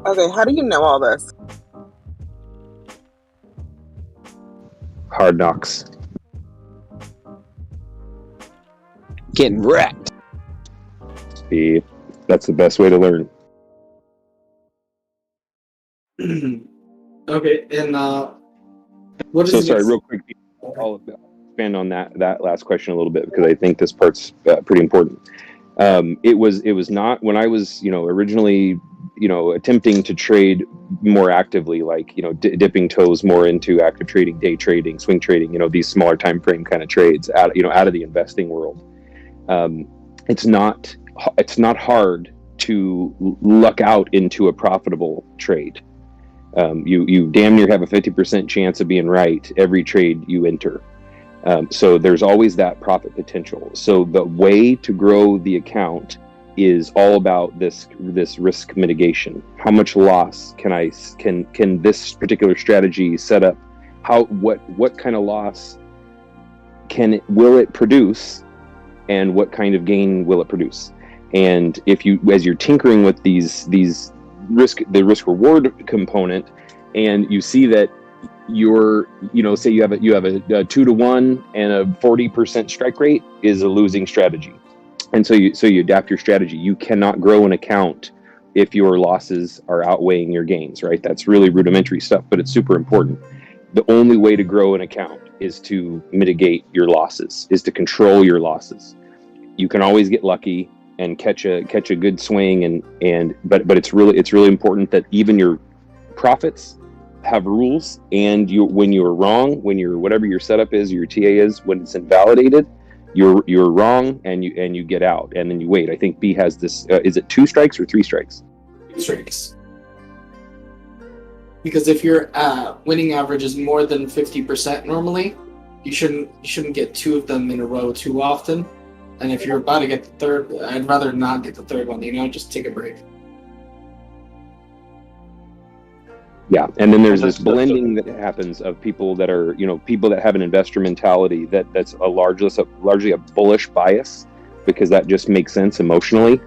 Okay, how do you know all this? Hard knocks. Getting wrecked. See, that's the best way to learn. Okay, and what is So the sorry, next- real quick. I'll expand on that last question a little bit because I think this part's pretty important. It was not when I was originally attempting to trade more actively, like dipping toes more into active trading, day trading, swing trading, these smaller time frame kind of trades out of the investing world. It's not hard to luck out into a profitable trade. You damn near have a 50% chance of being right every trade you enter. So there's always that profit potential. So the way to grow the account is all about this risk mitigation. How much loss can this particular strategy set up? What kind of loss will it produce, and what kind of gain will it produce? And as you're tinkering with the risk reward component, and you see that say you have a 2-to-1 and a 40% strike rate is a losing strategy, and so you adapt your strategy. You cannot grow an account if your losses are outweighing your gains, right? That's really rudimentary stuff, but it's super important. The only way to grow an account is to mitigate your losses, is to control your losses. You can always get lucky and catch a good swing, but it's really important that even your profits have rules, and when you're wrong, whatever your setup is, your TA is, when it's invalidated, you're wrong, and you get out, and then you wait. I think B has this. Is it 2 strikes or 3 strikes? 2 strikes. Because if your winning average is more than 50% normally, you shouldn't get 2 of them in a row too often. And if you're about to get the third, I'd rather not get the third one. Just take a break. Yeah, and then there's this blending that happens of people that are, people that have an investor mentality that's largely a bullish bias, because that just makes sense emotionally.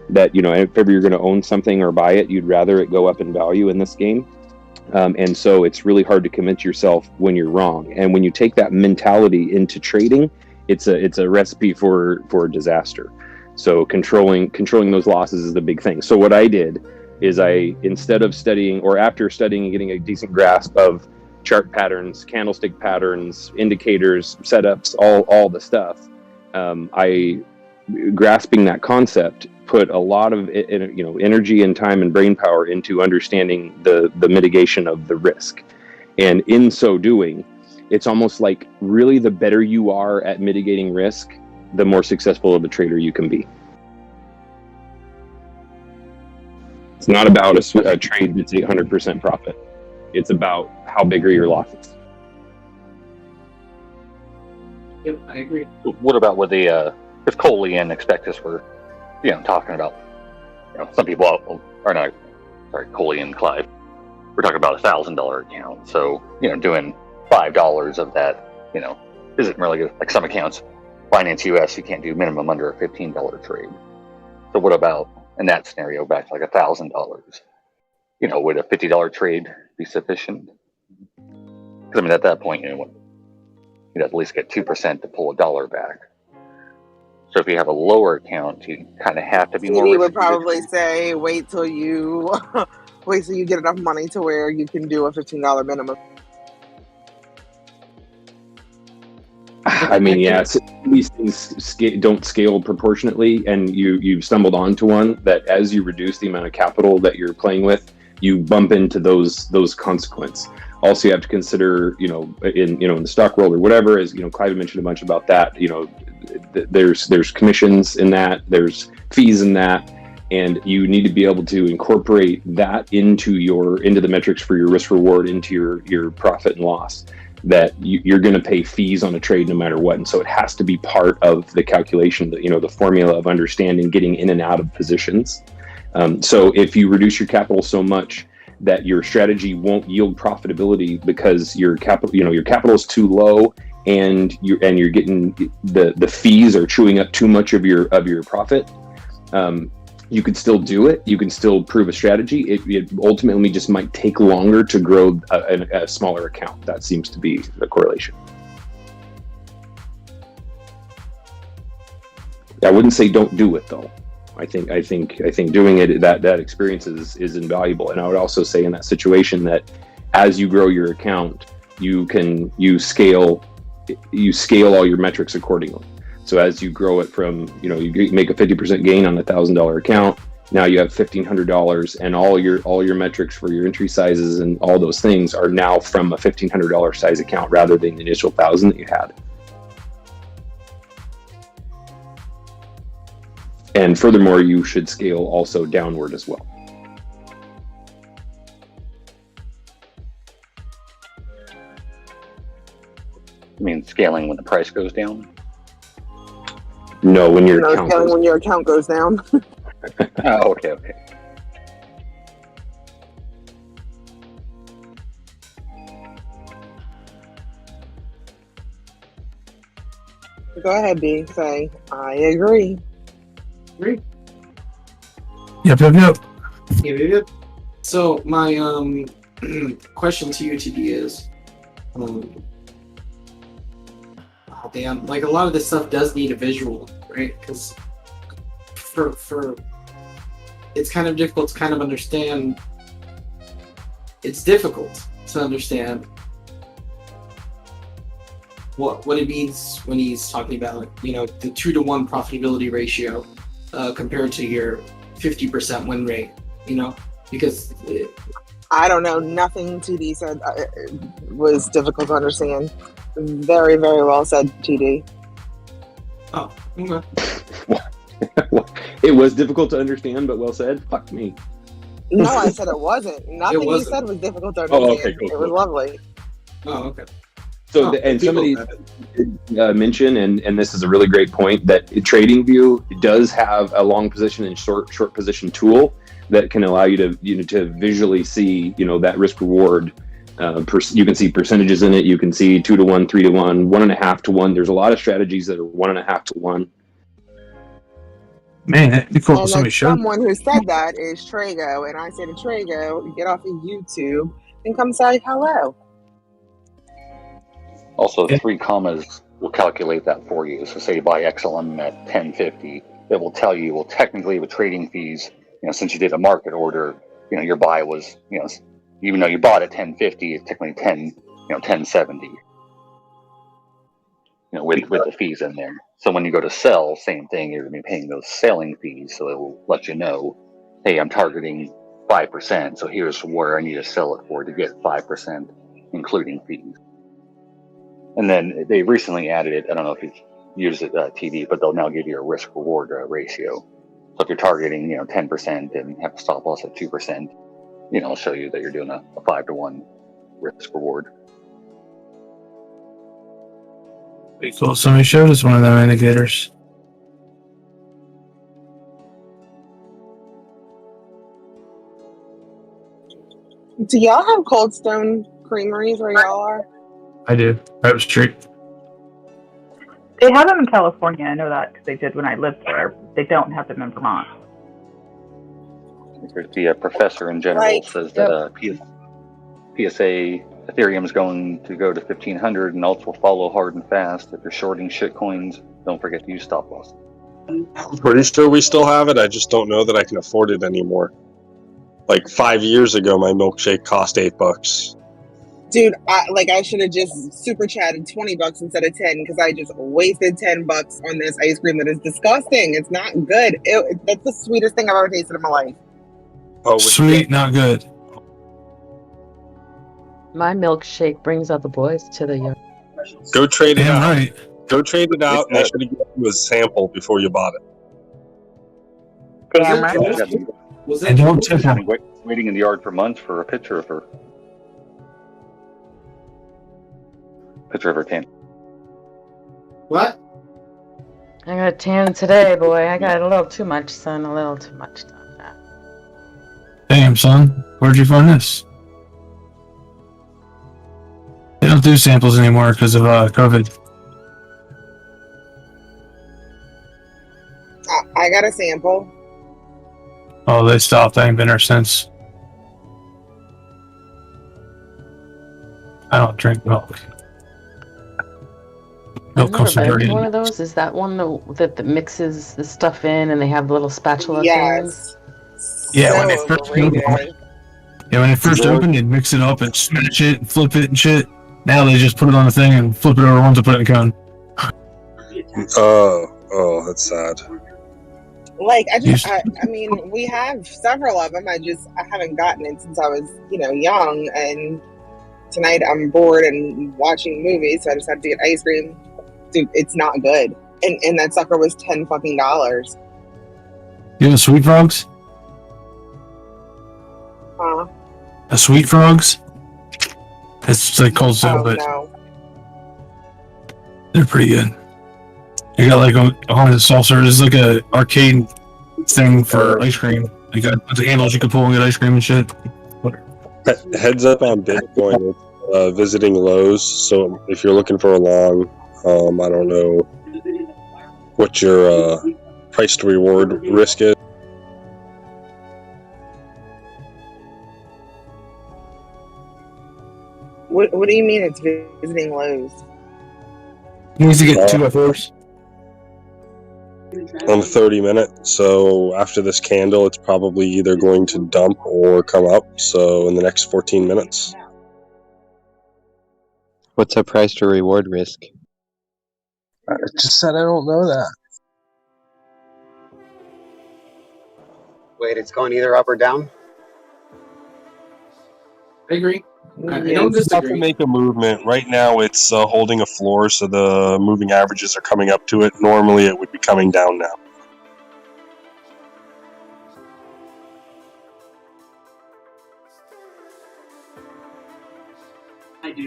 That if ever you're going to own something or buy it, you'd rather it go up in value in this game. And so it's really hard to convince yourself when you're wrong. And when you take that mentality into trading, it's a recipe for disaster. So controlling those losses is the big thing. So what I did is instead of studying, or after studying and getting a decent grasp of chart patterns, candlestick patterns, indicators, setups, all the stuff, I, grasping that concept, put a lot of energy and time and brain power into understanding the mitigation of the risk. And in so doing, it's almost like really the better you are at mitigating risk, the more successful of a trader you can be. It's not about a trade that's 800% profit. It's about how big are your losses. Yep, I agree. What about with the if Coley and Expectus were, talking about, some people are not, sorry, Coley and Clive, we're talking about $1,000 account. So, doing $5 of that, isn't really good. Like some accounts, Finance US, you can't do minimum under a $15 trade. So what about in that scenario, back to like $1,000? Would a $50 trade be sufficient? Because at that point, you'd at least get 2% to pull $1 back. So if you have a lower account, you kind of have to be more. We would probably say wait till you get enough money to where you can do a $15 minimum. These things don't scale proportionately, and you've stumbled onto one that as you reduce the amount of capital that you're playing with, you bump into those consequences. Also, you have to consider, in the stock world or whatever, as Clive mentioned a bunch about that. There's commissions in that, there's fees in that, and you need to be able to incorporate that into the metrics for your risk reward, into your profit and loss. That you're going to pay fees on a trade no matter what, and so it has to be part of the calculation, the formula of understanding getting in and out of positions. So if you reduce your capital so much that your strategy won't yield profitability because your capital is too low, and you're getting the fees are chewing up too much of your profit, You could still do it. You can still prove a strategy. It ultimately just might take longer to grow a smaller account. That seems to be the correlation. I wouldn't say don't do it though. I think doing it, that experience is invaluable. And I would also say in that situation that as you grow your account, you scale all your metrics accordingly. So as you grow it from, you make a 50% gain on a $1,000 account, now you have $1,500, and all your metrics for your entry sizes and all those things are now from a $1,500 size account rather than the initial 1,000 that you had. And furthermore, you should scale also downward as well. I mean, scaling when the price goes down? No, when your No, account scaling goes when your account goes down. Oh, okay. Go ahead, B. Say, I agree. Agree. Yep. So my question to you, TD, is, damn, like a lot of this stuff does need a visual, right? Because for it's kind of difficult to kind of understand. It's difficult to understand what it means when he's talking about, the 2-to-1 profitability ratio compared to your 50% win rate, because I don't know. Nothing TD said was difficult to understand. Very, very well said, TD. Oh, okay. It was difficult to understand, but well said. Fuck me. No, I said it wasn't. Nothing you said was difficult to understand. Okay, cool. It was lovely. Oh, okay. So, and somebody mentioned, and this is a really great point, that TradingView does have a long position and short position tool that can allow you to visually see, that risk reward. You can see percentages in it. You can see 2-to-1, 3-to-1, 1.5 to 1. There's a lot of strategies that are 1.5 to 1. Man, that'd be cool. And Somebody showed. someone who said that is Trago, and I say to Trago, get off of YouTube and come say hello. Also, 3 commas will calculate that for you. So say you buy XLM at 1050, it will tell you, well, technically with trading fees, since you did a market order, your buy was, even though you bought at 1050, it's technically 1070. With the fees in there. So when you go to sell, same thing, you're going to be paying those selling fees. So it will let you know, hey, I'm targeting 5%. So here's where I need to sell it for to get 5%, including fees. And then they recently added it. I don't know if you've used it, TD, but they'll now give you a risk reward ratio. So if you're targeting, 10% and have a stop loss at 2%, it'll show you that you're doing a 5-to-1 risk reward. Pretty cool. Somebody showed us one of them indicators. Do y'all have Cold Stone creameries where y'all are? I do. Right up the street. They have them in California. I know that because they did when I lived there. They don't have them in Vermont. The professor in general says that PSA Ethereum's going to go to 1,500 and alts will follow hard and fast. If you're shorting shitcoins, don't forget to use stop loss. I'm pretty sure we still have it. I just don't know that I can afford it anymore. Like 5 years ago, my milkshake cost $8. Dude, I should have just super chatted $20 instead of 10 because I just wasted $10 on this ice cream that is disgusting. It's not good. That's the sweetest thing I've ever tasted in my life. Oh, sweet, not good. My milkshake brings out the boys to the yard. Go trade it out. Right. Go trade it out, and I should have given you a sample before you bought it. Damn right. Was And don't tip them. Waiting in the yard for months for a picture of her. Picture of her tan. What? I got a tan today, boy. I got a little too much sun, a little too much sun. Damn, son. Where'd you find this? They don't do samples anymore because of COVID. I got a sample. Oh, they stopped. I ain't been there since. I don't drink milk. I've never been to one of those. Is that one that mixes the stuff in and they have the little spatula things? Yeah, when it first opened. Yeah, when it first opened, they'd mix it up and smash it and flip it and shit. Now they just put it on the thing and flip it over once to put it in a cone. Oh, that's sad. Like I mean, we have several of them. I haven't gotten it since I was, young. And tonight I'm bored and watching movies, so I just had to get ice cream. Dude, it's not good. And that sucker was $10 fucking. You have Sweet Frogs? Huh? A Sweet Frogs? It's like cold soda, but no. they're pretty good. You got like a haunted saucer. It's like a arcade thing for ice cream. You got the handles you can pull and get ice cream and shit. Heads up on Bitcoin, visiting lows. So if you're looking for a long, I don't know what your price to reward risk is. What do you mean it's visiting lows? He needs to get 2 F4s. On 30 minutes. So after this candle, it's probably either going to dump or come up. So in the next 14 minutes. What's a price to reward risk? I just said I don't know that. Wait, it's going either up or down? I agree. I Yeah, don't it's tough to disagree. make a movement. Right now, it's holding a floor, so the moving averages are coming up to it. Normally, it would be coming down now.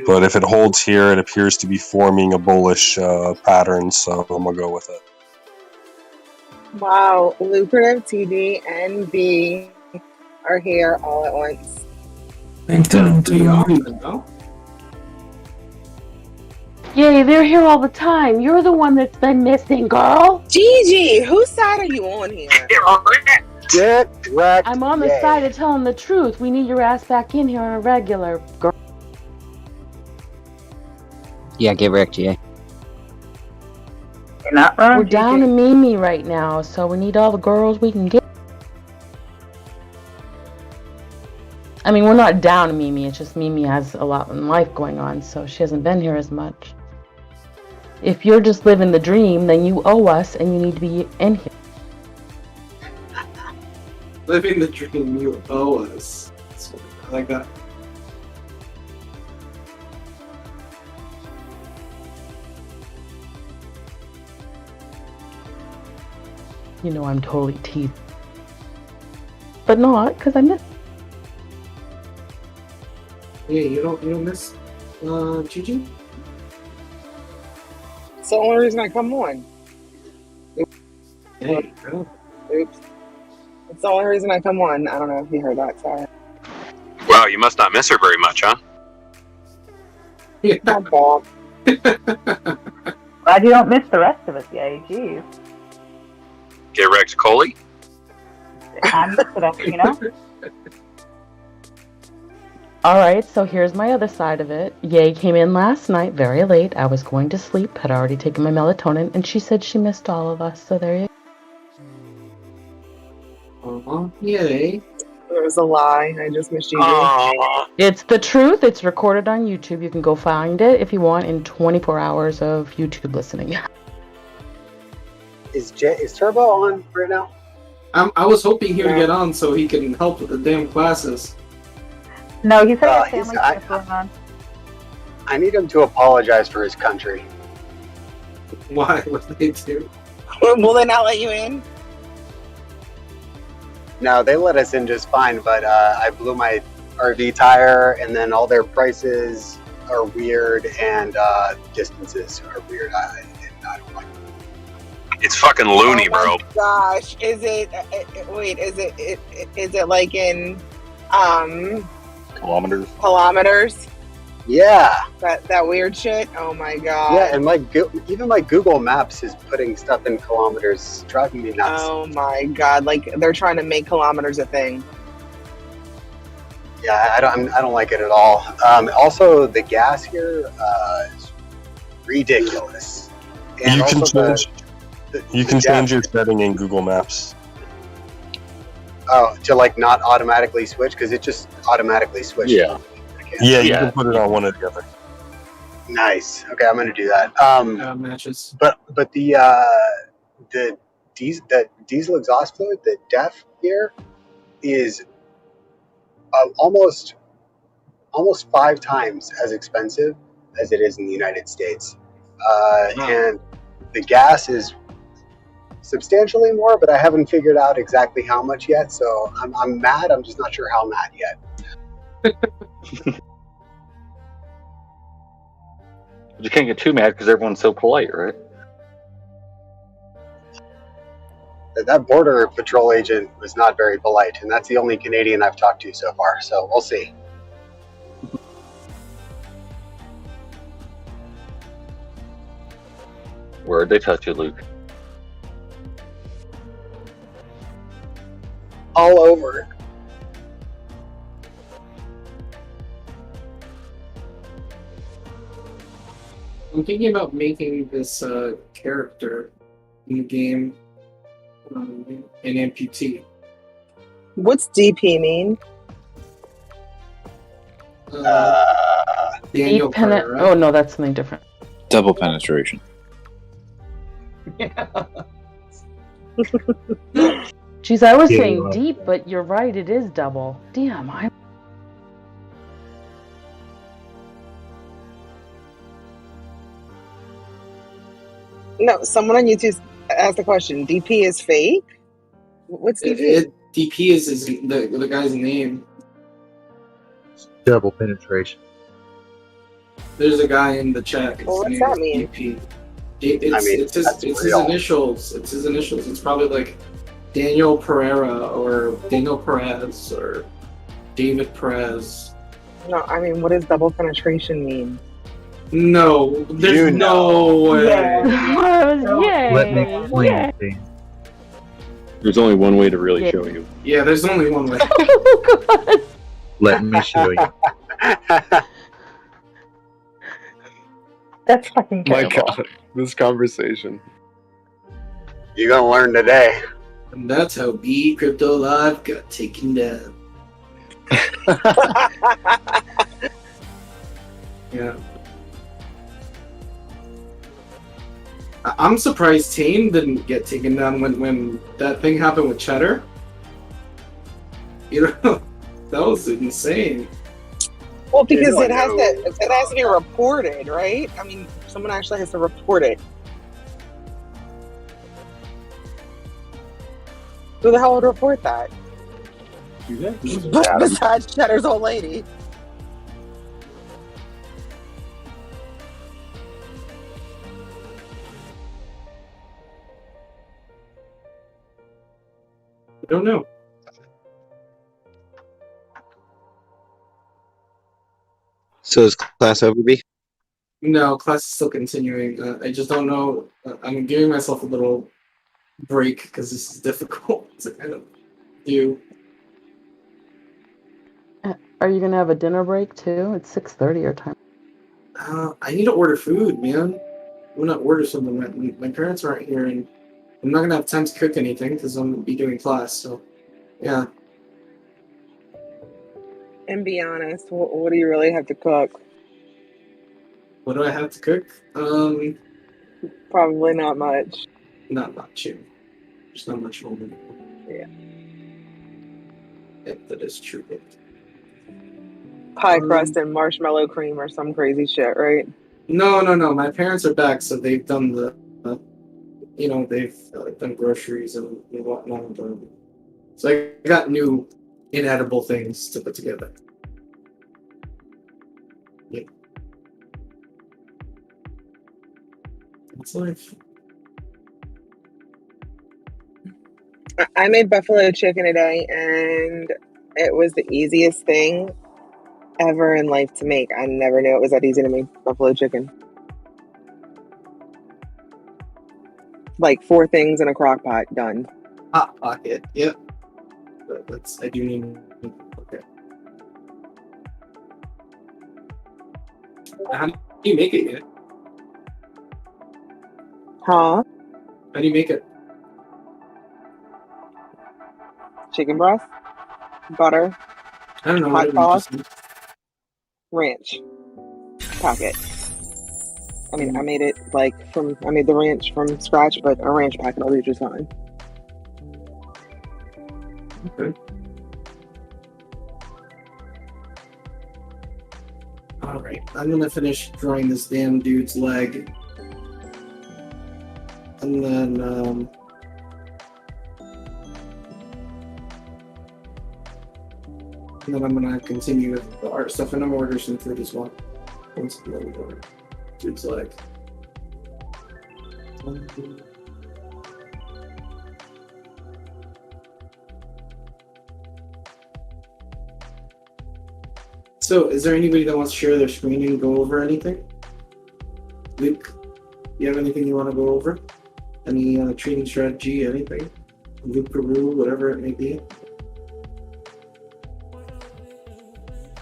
But if it holds here, it appears to be forming a bullish pattern, so I'm going to go with it. Wow, lucrative TD and B are here all at once. Yay, they're here all the time. You're the one that's been missing, girl. Gigi, whose side are you on here? Get wrecked. I'm on the side of telling the truth. We need your ass back in here on a regular, girl. Yeah, get wrecked, yeah. You're not wrong. We're down to Mimi right now, so we need all the girls we can get. I mean, we're not down to Mimi. It's just Mimi has a lot in life going on, so she hasn't been here as much. If you're just living the dream, then you owe us, and you need to be in here. Living the dream you owe us. I like that. You know I'm totally teasing. But not, because I missed. Yeah, you don't miss Gigi? It's the only reason I come on. Hey, girl. Oops. It's the only reason I come on. I don't know if you heard that, sorry. Wow, you must not miss her very much, huh? Yeah. Bob. Glad you don't miss the rest of us, yay. Jeez. Get wrecked, Coley. I'm used to that, you know? Alright, so here's my other side of it. Ye came in last night very late. I was going to sleep, had already taken my melatonin, and she said she missed all of us, so there you go. Yay. It was a lie. I just missed you. It's the truth. It's recorded on YouTube. You can go find it if you want in 24 hours of YouTube listening. Is Turbo on right now? I was hoping he would get on so he can help with the damn classes. No, he said his family stuff going on. I need him to apologize for his country. Why? What did they do? Will they not let you in? No, they let us in just fine, but I blew my RV tire, and then all their prices are weird, and distances are weird. I don't like it. It's fucking loony, bro. Gosh, is it? Wait, is it like in kilometers? Kilometers? Yeah. That weird shit. Oh my god. Yeah, and even my Google Maps is putting stuff in kilometers. It's driving me nuts. Oh my god! Like they're trying to make kilometers a thing. Yeah, I don't like it at all. Also, the gas here is ridiculous. And You can also change your setting in Google Maps. Oh, to like not automatically switch because it just automatically switched. Yeah. Yeah, you can put it on one or the other. Nice. Okay, I'm gonna do that. Matches. But the diesel exhaust fluid, the DEF here, is almost 5 times as expensive as it is in the United States, and the gas is substantially more. But I haven't figured out exactly how much yet. So I'm mad. I'm just not sure how mad yet. You can't get too mad because everyone's so polite, right? That border patrol agent was not very polite, and that's the only Canadian I've talked to so far. So we'll see. Where'd they touch you, Luke? All over. I'm thinking about making this character in the game an amputee. What's DP mean? Daniel Deep penet- Pereira. Oh no, that's something different. Double penetration. Jeez, I was Yeah, saying you are. deep, but you're right, it is double. Damn, I. No, someone on YouTube asked the question. DP is fake. What's DP? DP is the guy's name. Double penetration. There's a guy in the chat. Well, what's His that name mean? is DP. It's his initials. It's his initials. It's probably like Daniel Pereira or Daniel Perez or David Perez. No, I mean, what does double penetration mean? No, there's no way. Let me explain it, James. There's only one way to really show you. Yeah, there's only one way. Let me show you. That's fucking My terrible. God, this conversation. You're gonna learn today. And that's how B Crypto Live got taken down. Yeah. I'm surprised Tame didn't get taken down when that thing happened with Cheddar. You know, that was insane. Well, because it has to be reported, right? I mean, someone actually has to report it. Who the hell would report that? Besides Cheddar's old lady. I don't know. So is class over, B? No, class is still continuing. I just don't know. I'm giving myself a little break because this is difficult to kind of do. Are you gonna have a dinner break too? It's 6:30 your time. I need to order food, man. I'm gonna order something. My parents aren't here, and I'm not gonna have time to cook anything because I'm gonna be doing class. So, yeah. And be honest, what do you really have to cook? What do I have to cook? Probably not much. Not much. There's not much moment. Yeah. If that is true. Pie crust and marshmallow cream or some crazy shit, right? No. My parents are back, so they've done the, they've done groceries and whatnot. So I got new inedible things to put together. Yeah. That's life. I made buffalo chicken today, and it was the easiest thing ever in life to make. I never knew it was that easy to make buffalo chicken. Like 4 things in a crock pot, done. Hot pocket. Yep. I do need. Okay. How do you make it yet? Huh? How do you make it? Chicken breast, butter, I don't know. hot whatever you sauce, just- ranch packet. I mean, I made it I made the ranch from scratch, but a ranch packet will do just fine. Okay. All right, I'm gonna finish drawing this damn dude's leg, and then I'm gonna continue with the art stuff, and I'm gonna order some food as well. Once I'm done with the dude's leg. So, is there anybody that wants to share their screen and go over anything? Luke, you have anything you want to go over? Any trading strategy, anything? Luke Peru, whatever it may be.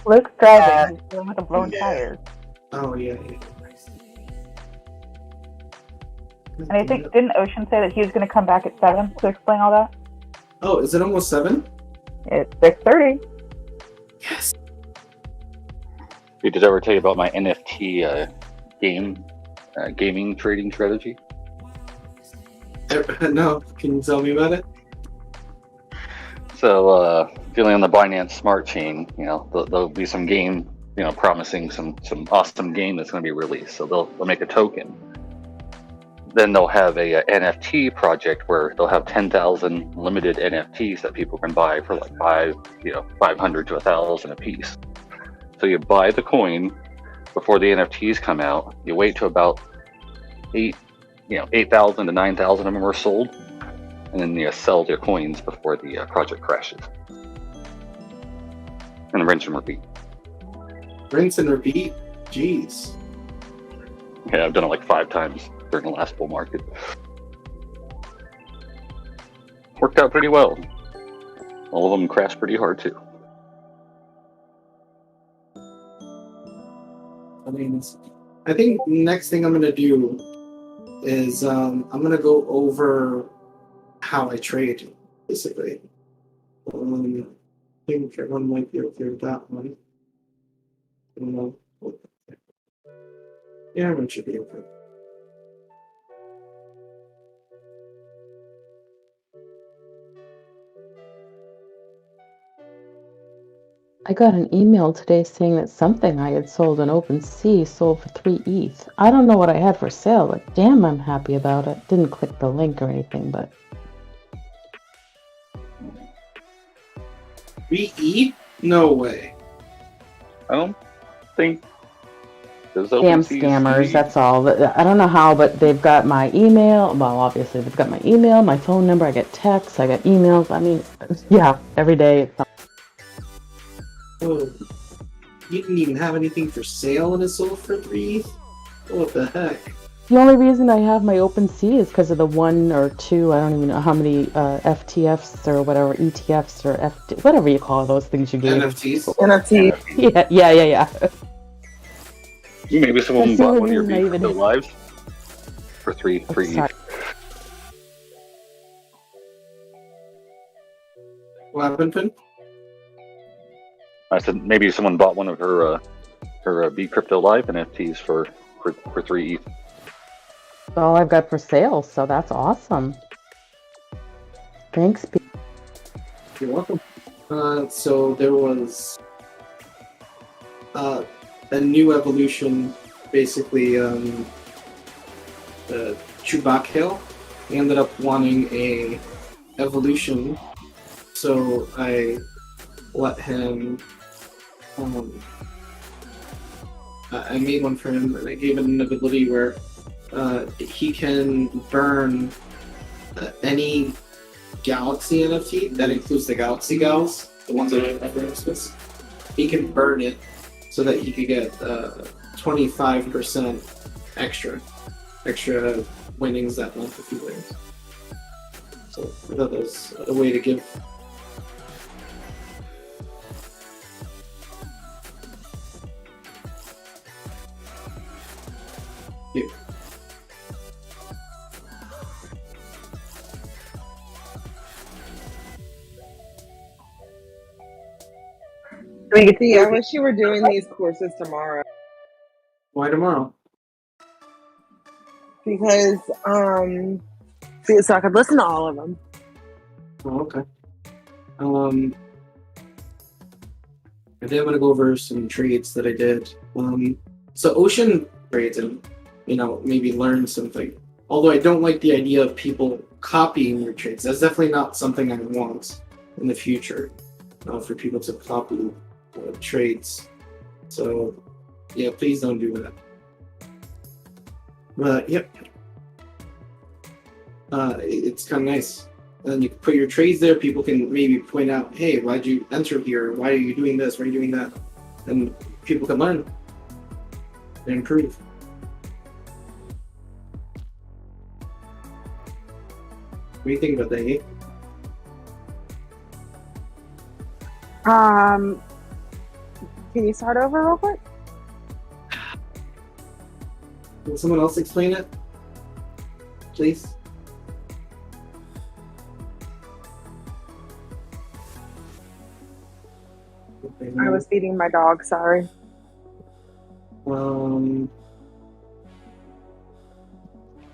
Luke's driving. He's dealing with a blown tire. Oh, yeah. And I think, didn't Ocean say that he was going to come back at 7 to explain all that? Oh, is it almost 7? It's 6:30. Yes. Did I ever tell you about my NFT gaming trading strategy? No, can you tell me about it? So, dealing on the Binance Smart Chain, there'll be some game, promising some awesome game that's going to be released. So they'll make a token. Then they'll have a NFT project where they'll have 10,000 limited NFTs that people can buy for like 500 to 1,000 a piece. So you buy the coin before the NFTs come out. You wait till about 8,000 to 9,000 of them are sold, and then you sell your coins before the project crashes. And rinse and repeat. Rinse and repeat? Jeez. Yeah, I've done it like 5 times during the last bull market. Worked out pretty well. All of them crashed pretty hard too. I think next thing I'm gonna do is I'm gonna go over how I trade, basically. I think everyone might be okay with that one. Yeah, everyone should be okay. I got an email today saying that something I had sold on OpenSea sold for 3 ETH. I don't know what I had for sale, but damn, I'm happy about it. Didn't click the link or anything, but 3 ETH? No way. I don't think there's damn scammers, that's all. I don't know how, but they've got my email. Well, obviously, they've got my email, my phone number. I get texts, I get emails. I mean, yeah, every day. It's Oh, you didn't even have anything for sale and it sold for 3 ETH? What the heck? the only reason I have my OpenSea is because of the 1 or 2, I don't even know how many FTFs or whatever, ETFs or whatever you call those things you gave. NFTs? NFT. Yeah. Maybe someone That's the bought only one of your reason I even- crypto lives for 3 Sorry. ETH. What happened, Finn? I said maybe someone bought one of her B Crypto Live NFTs for 3 ETH. That's all I've got for sale, so that's awesome. Thanks, Pete. You're welcome. So there was a new evolution, basically. Chewbacca ended up wanting a evolution, so I let him. I made one for him, and I gave him an ability where he can burn any Galaxy NFT. That includes the Galaxy Gals, the ones that I referenced. He can burn it so that he could get 25% extra winnings that month if he wins. So I thought that was a way to give. Yeah. See, I wish you were doing these courses tomorrow. Why tomorrow? Because, so I could listen to all of them. Oh, okay. I did want to go over some trades that I did. So ocean trades and, maybe learn something. Although I don't like the idea of people copying your trades. That's definitely not something I want in the future, for people to copy trades. So, yeah, please don't do that. But, yep. It's kind of nice. And then you can put your trades there. People can maybe point out, hey, why'd you enter here? Why are you doing this? Why are you doing that? And people can learn and improve. What do you think about that, Nate? Can you start over real quick? Can someone else explain it? Please? I was feeding my dog, sorry.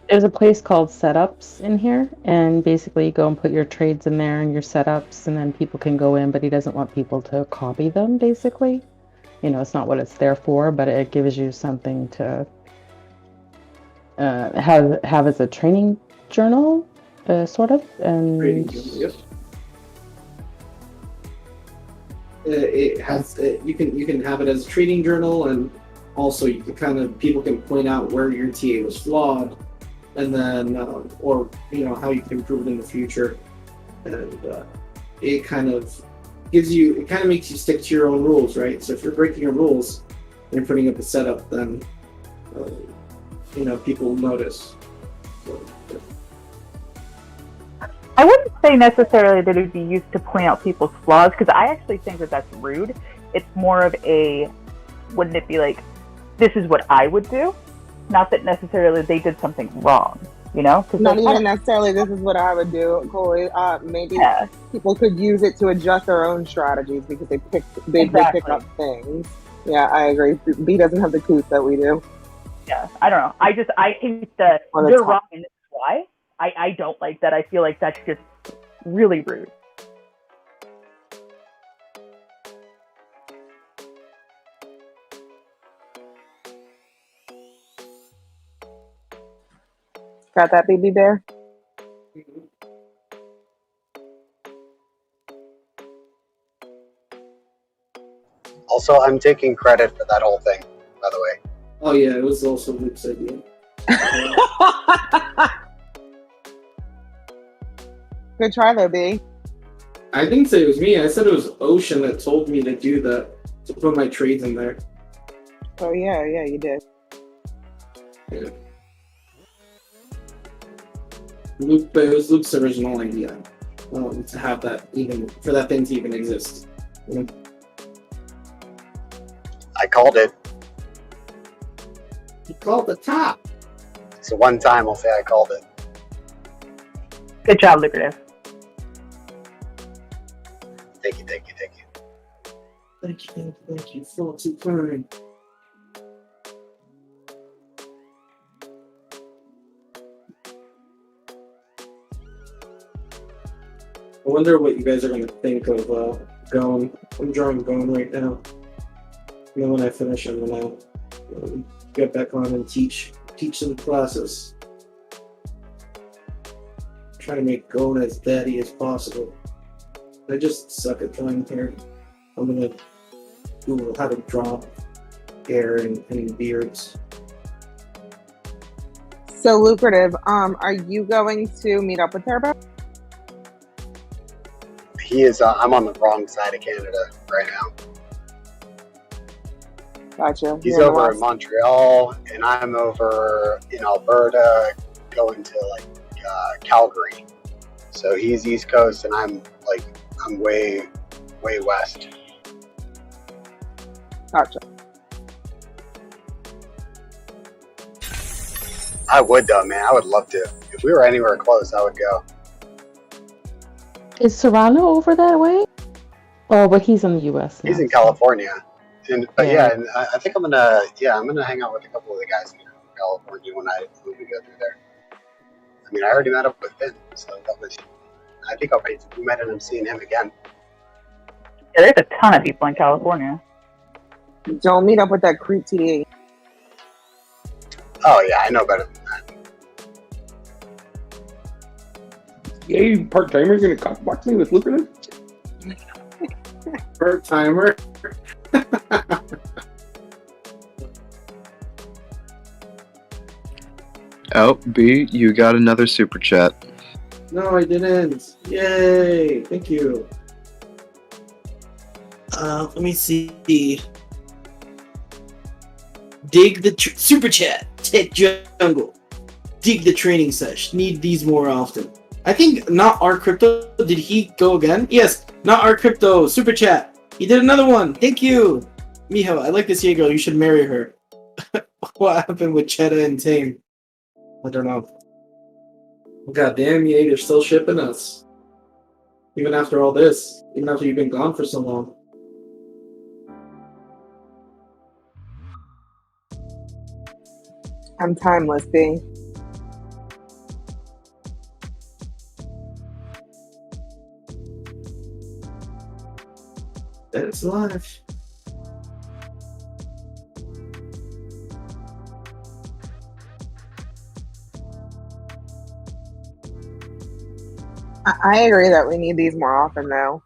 There's a place called setups in here, and basically you go and put your trades in there and your setups, and then people can go in, but he doesn't want people to copy them, basically. It's not what it's there for, but it gives you something to have as a training journal, sort of. And Training journal, yes. It has you can have it as a trading journal, and also you can people can point out where your TA was flawed, and then or how you can improve it in the future, and it kind of makes you stick to your own rules, right? So if you're breaking your rules and you're putting up a setup, then people will notice. So, yeah. I wouldn't say necessarily that it would be used to point out people's flaws, because I actually think that that's rude. It's more of wouldn't it be like, this is what I would do? Not that necessarily they did something wrong, Not even necessarily this is what I would do, Corey. Maybe people could use it to adjust their own strategies because they pick up things. Yeah, I agree. B doesn't have the couth that we do. Yeah, I don't know. I hate the you're wrong and this is why. I don't like that. I feel like that's just really rude. Got that, baby bear? Also, I'm taking credit for that whole thing, by the way. Oh yeah, it was also Luke's idea. Good try though, B. I didn't say it was me. I said it was Ocean that told me to do that, to put my trades in there. Oh yeah, you did. Yeah. It was Luke's original idea, to have that for that thing to even exist. I called it. You called the top. So one time I'll say I called it. Good job, Lucrative. Thank you. Thank you. Full too kind. I wonder what you guys are going to think of Gone. I'm drawing Gone right now. And then when I finish, I'm going to get back on and teach some classes. Try to make Gone as daddy as possible. I just suck at drawing hair. I'm going to Google how to draw hair and beards. So Lucrative, are you going to meet up with Turbo? He is. I'm on the wrong side of Canada right now. Gotcha. He's You're in the over in West. Montreal, and I'm over in Alberta, going to like Calgary. So he's East Coast, and I'm way west. Gotcha. I would though, man. I would love to. If we were anywhere close, I would go. Is Serrano over that way? Oh, but he's in the U.S. now. He's in California, but Yeah. and I think I'm gonna hang out with a couple of the guys in California when we go through there. I mean, I already met up with Finn, so that was. I think we might end up seeing him again. Yeah, there's a ton of people in California. Don't meet up with that creep TA. Oh yeah, I know better than that. Yay, part timer gonna cockbox me with lucrative? Part timer. Oh, B, you got another super chat. No, I didn't. Yay! Thank you. Let me see. Dig the super chat. Tech jungle. Dig the training sesh. Need these more often. I think not our crypto. Did he go again? Yes, not our crypto. Super chat. He did another one. Thank you, Miho. I like this Jaeger. You should marry her. What happened with Cheddar and Tame? I don't know. God damn, Jaeger still shipping us. Even after all this. Even after you've been gone for so long. I'm timeless, B. That's life. I agree that we need these more often now.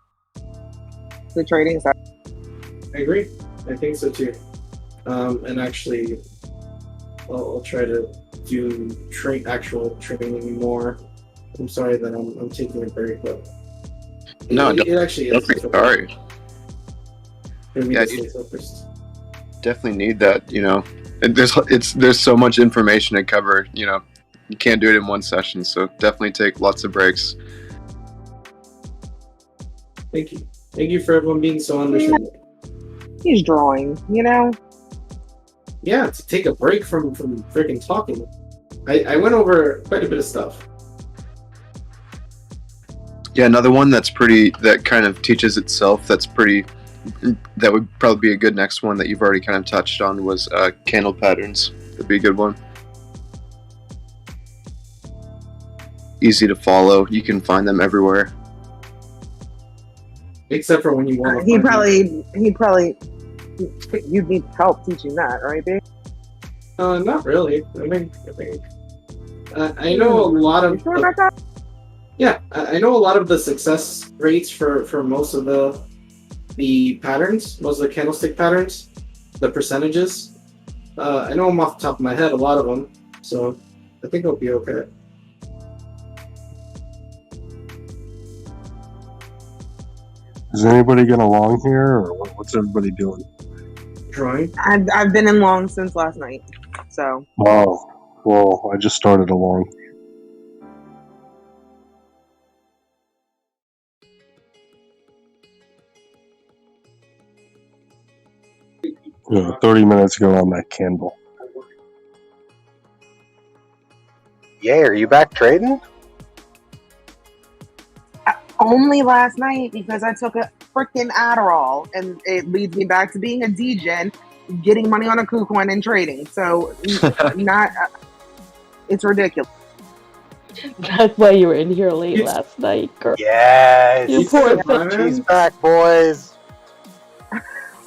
The trading side. I agree. I think so too. And actually, I'll try to do actual training more. I'm sorry that I'm taking a break, but No, it actually is. don't be sorry. Yeah, you definitely need that. You know, there's so much information to cover. You know, you can't do it in one session, so definitely take lots of breaks. Thank you. Thank you for everyone being so understanding. He's drawing, you know? Yeah, to take a break from freaking talking. I went over quite a bit of stuff. Yeah, another one that kind of teaches itself. That would probably be a good next one that you've already kind of touched on was candle patterns. That'd be a good one. Easy to follow. You can find them everywhere. Except for when you want to. He probably. You'd need help teaching that, right, babe? Not really. I think. I know a lot of. You sure about that? Yeah, I know a lot of the success rates for most of the patterns, most of the candlestick patterns, the percentages. I know them off the top of my head, a lot of them. So I think it'll be okay. Is anybody getting along here, or what's everybody doing? Drawing? I've been in long since last night, so. Oh, well, I just started along. Yeah, 30 minutes ago on that candle. Yay, are you back trading? Only last night because I took a freaking Adderall, and it leads me back to being a degen, getting money on a KuCoin and trading. So, it's ridiculous. That's why you were in here late last night, girl. Yes. You poor thing. She's back, boys.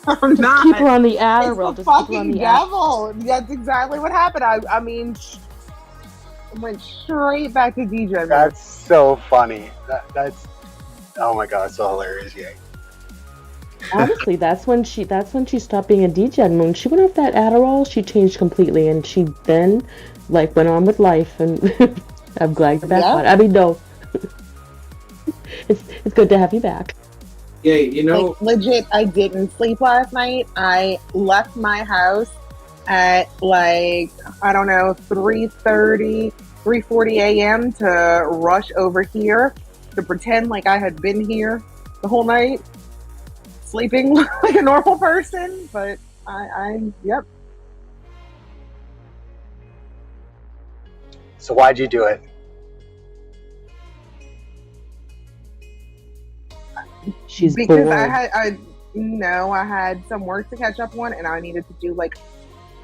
I'm not. Keep her on the Adderall. It's the Just keep her on fucking the devil. That's exactly what happened. I mean, went straight back to DJ. That's so funny. That's oh my god, so hilarious. Yeah. Honestly, that's when she stopped being a DJ. And when she went off that Adderall, she changed completely, and she then went on with life. And I'm glad you're back on. I mean, no, it's good to have you back. Yeah, you know, Like, legit, I didn't sleep last night. I left my house at, like, I don't know, 3:40 a.m. to rush over here to pretend like I had been here the whole night, sleeping like a normal person. But yep. So why'd you do it? She's Because bored. I had some work to catch up on, and I needed to do like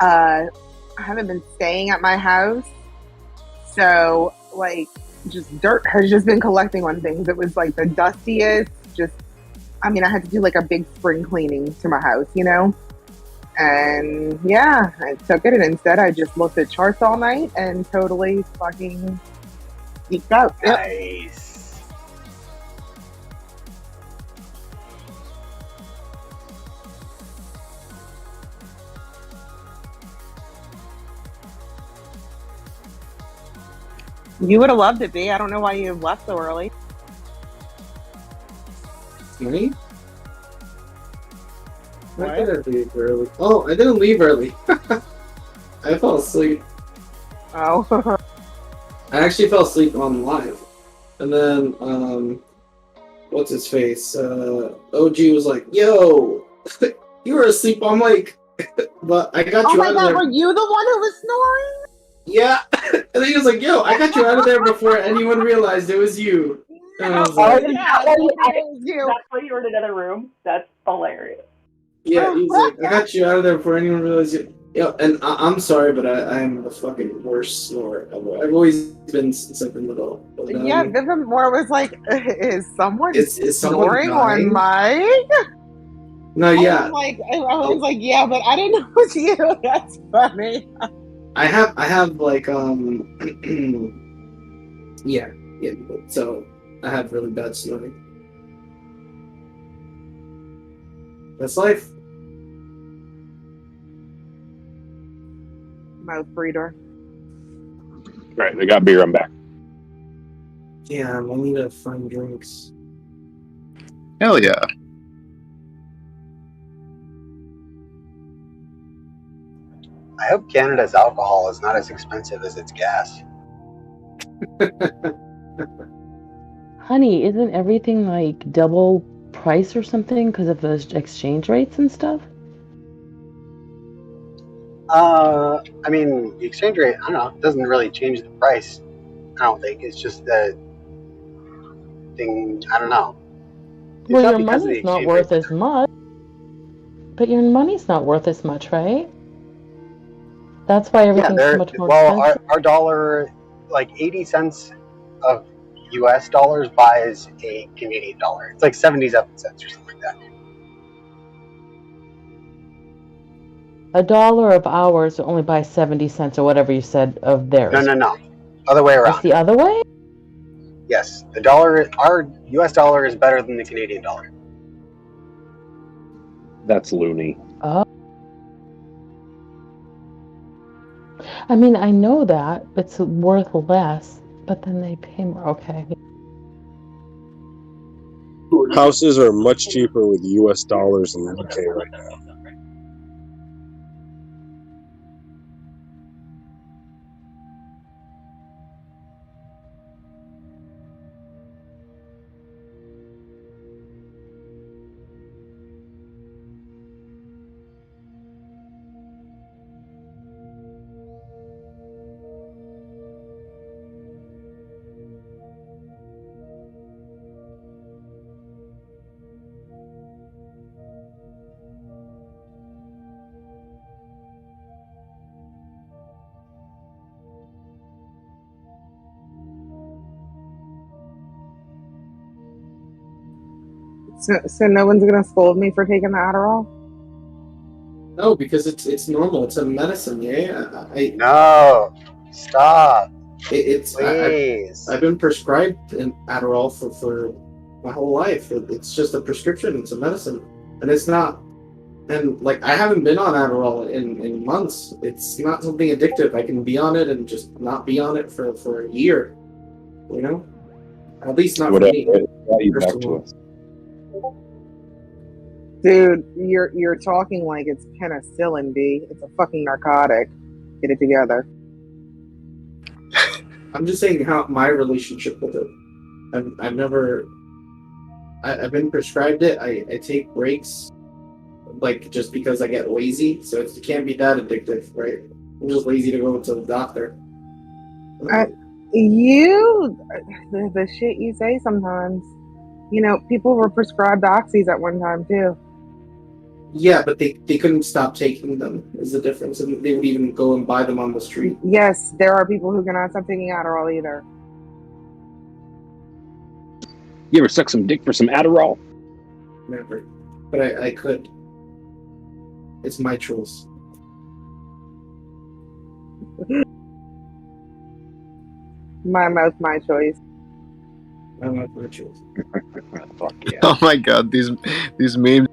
I haven't been staying at my house, so like just dirt has just been collecting on things. It was like the dustiest. I had to do like a big spring cleaning to my house, you know. And yeah, I took it, and instead I just looked at charts all night and totally fucking geeked out. Yep. Nice. You would have loved it, B. I don't know why you left so early. Me? I didn't leave early. Oh, I didn't leave early. I fell asleep. Oh. I actually fell asleep on live. And then, what's his face? OG was like, yo, you were asleep. I'm like, but I got you out of there. Oh my god, were you the one who was snoring? Yeah. And then he was like, yo, I got you out of there before anyone realized it was you. And I was like, That's why you were in another room. That's hilarious. yeah, he's like, I got you out of there before anyone realized you. Yeah, and I'm sorry, but I'm the fucking worst snorer ever. I've always been since I've been little. But, Yeah, Vivian Moore was like, is someone Is someone snoring on dying? mic? No, yeah. I was like, yeah, but I didn't know it was you. That's funny. I have like yeah, so I have really bad snoring. That's life. Mouth breeder. Right, they got beer. I'm back. Yeah, I need to find drinks. Hell yeah. I hope Canada's alcohol is not as expensive as its gas. Honey, isn't everything like double price or something because of the exchange rates and stuff? The exchange rate, I don't know, it doesn't really change the price. I don't think. It's just the thing, I don't know. It's Well, not your because of the money's not exchange worth rate. as much. But your money's not worth as much, right? That's why everything's so much more expensive. Our dollar, like 80 cents of US dollars buys a Canadian dollar. It's like 77 cents or something like that. $1 of ours will only buy 70 cents or whatever you said of theirs. No. Other way around. It's the other way? Yes. The dollar, our US dollar is better than the Canadian dollar. That's loony. Oh. I mean, I know that it's worth less, but then they pay more. Okay. Houses are much cheaper with US dollars in the UK right now. So no one's gonna scold me for taking the Adderall? No, because it's normal. It's a medicine. Yeah. No. Stop. Please. I've been prescribed an Adderall for my whole life. It's just a prescription. It's a medicine, and it's not. And like I haven't been on Adderall in months. It's not something addictive. I can be on it and just not be on it for a year. You know, at least not for me. Brought you back to us. Dude, you're talking like it's penicillin, B. It's a fucking narcotic. Get it together. I'm just saying how my relationship with it. I've never. I've been prescribed it. I take breaks, like just because I get lazy. So it can't be that addictive, right? I'm just lazy to go to the doctor. The shit you say sometimes. You know, people were prescribed oxys at one time too. Yeah, but they couldn't stop taking them. Is the difference, and they would even go and buy them on the street. Yes, there are people who cannot stop taking Adderall either. You ever suck some dick for some Adderall? Never, but I could. It's my choice. My mouth, my choice. My mouth, my choice. Fuck yeah. Oh my god, these memes.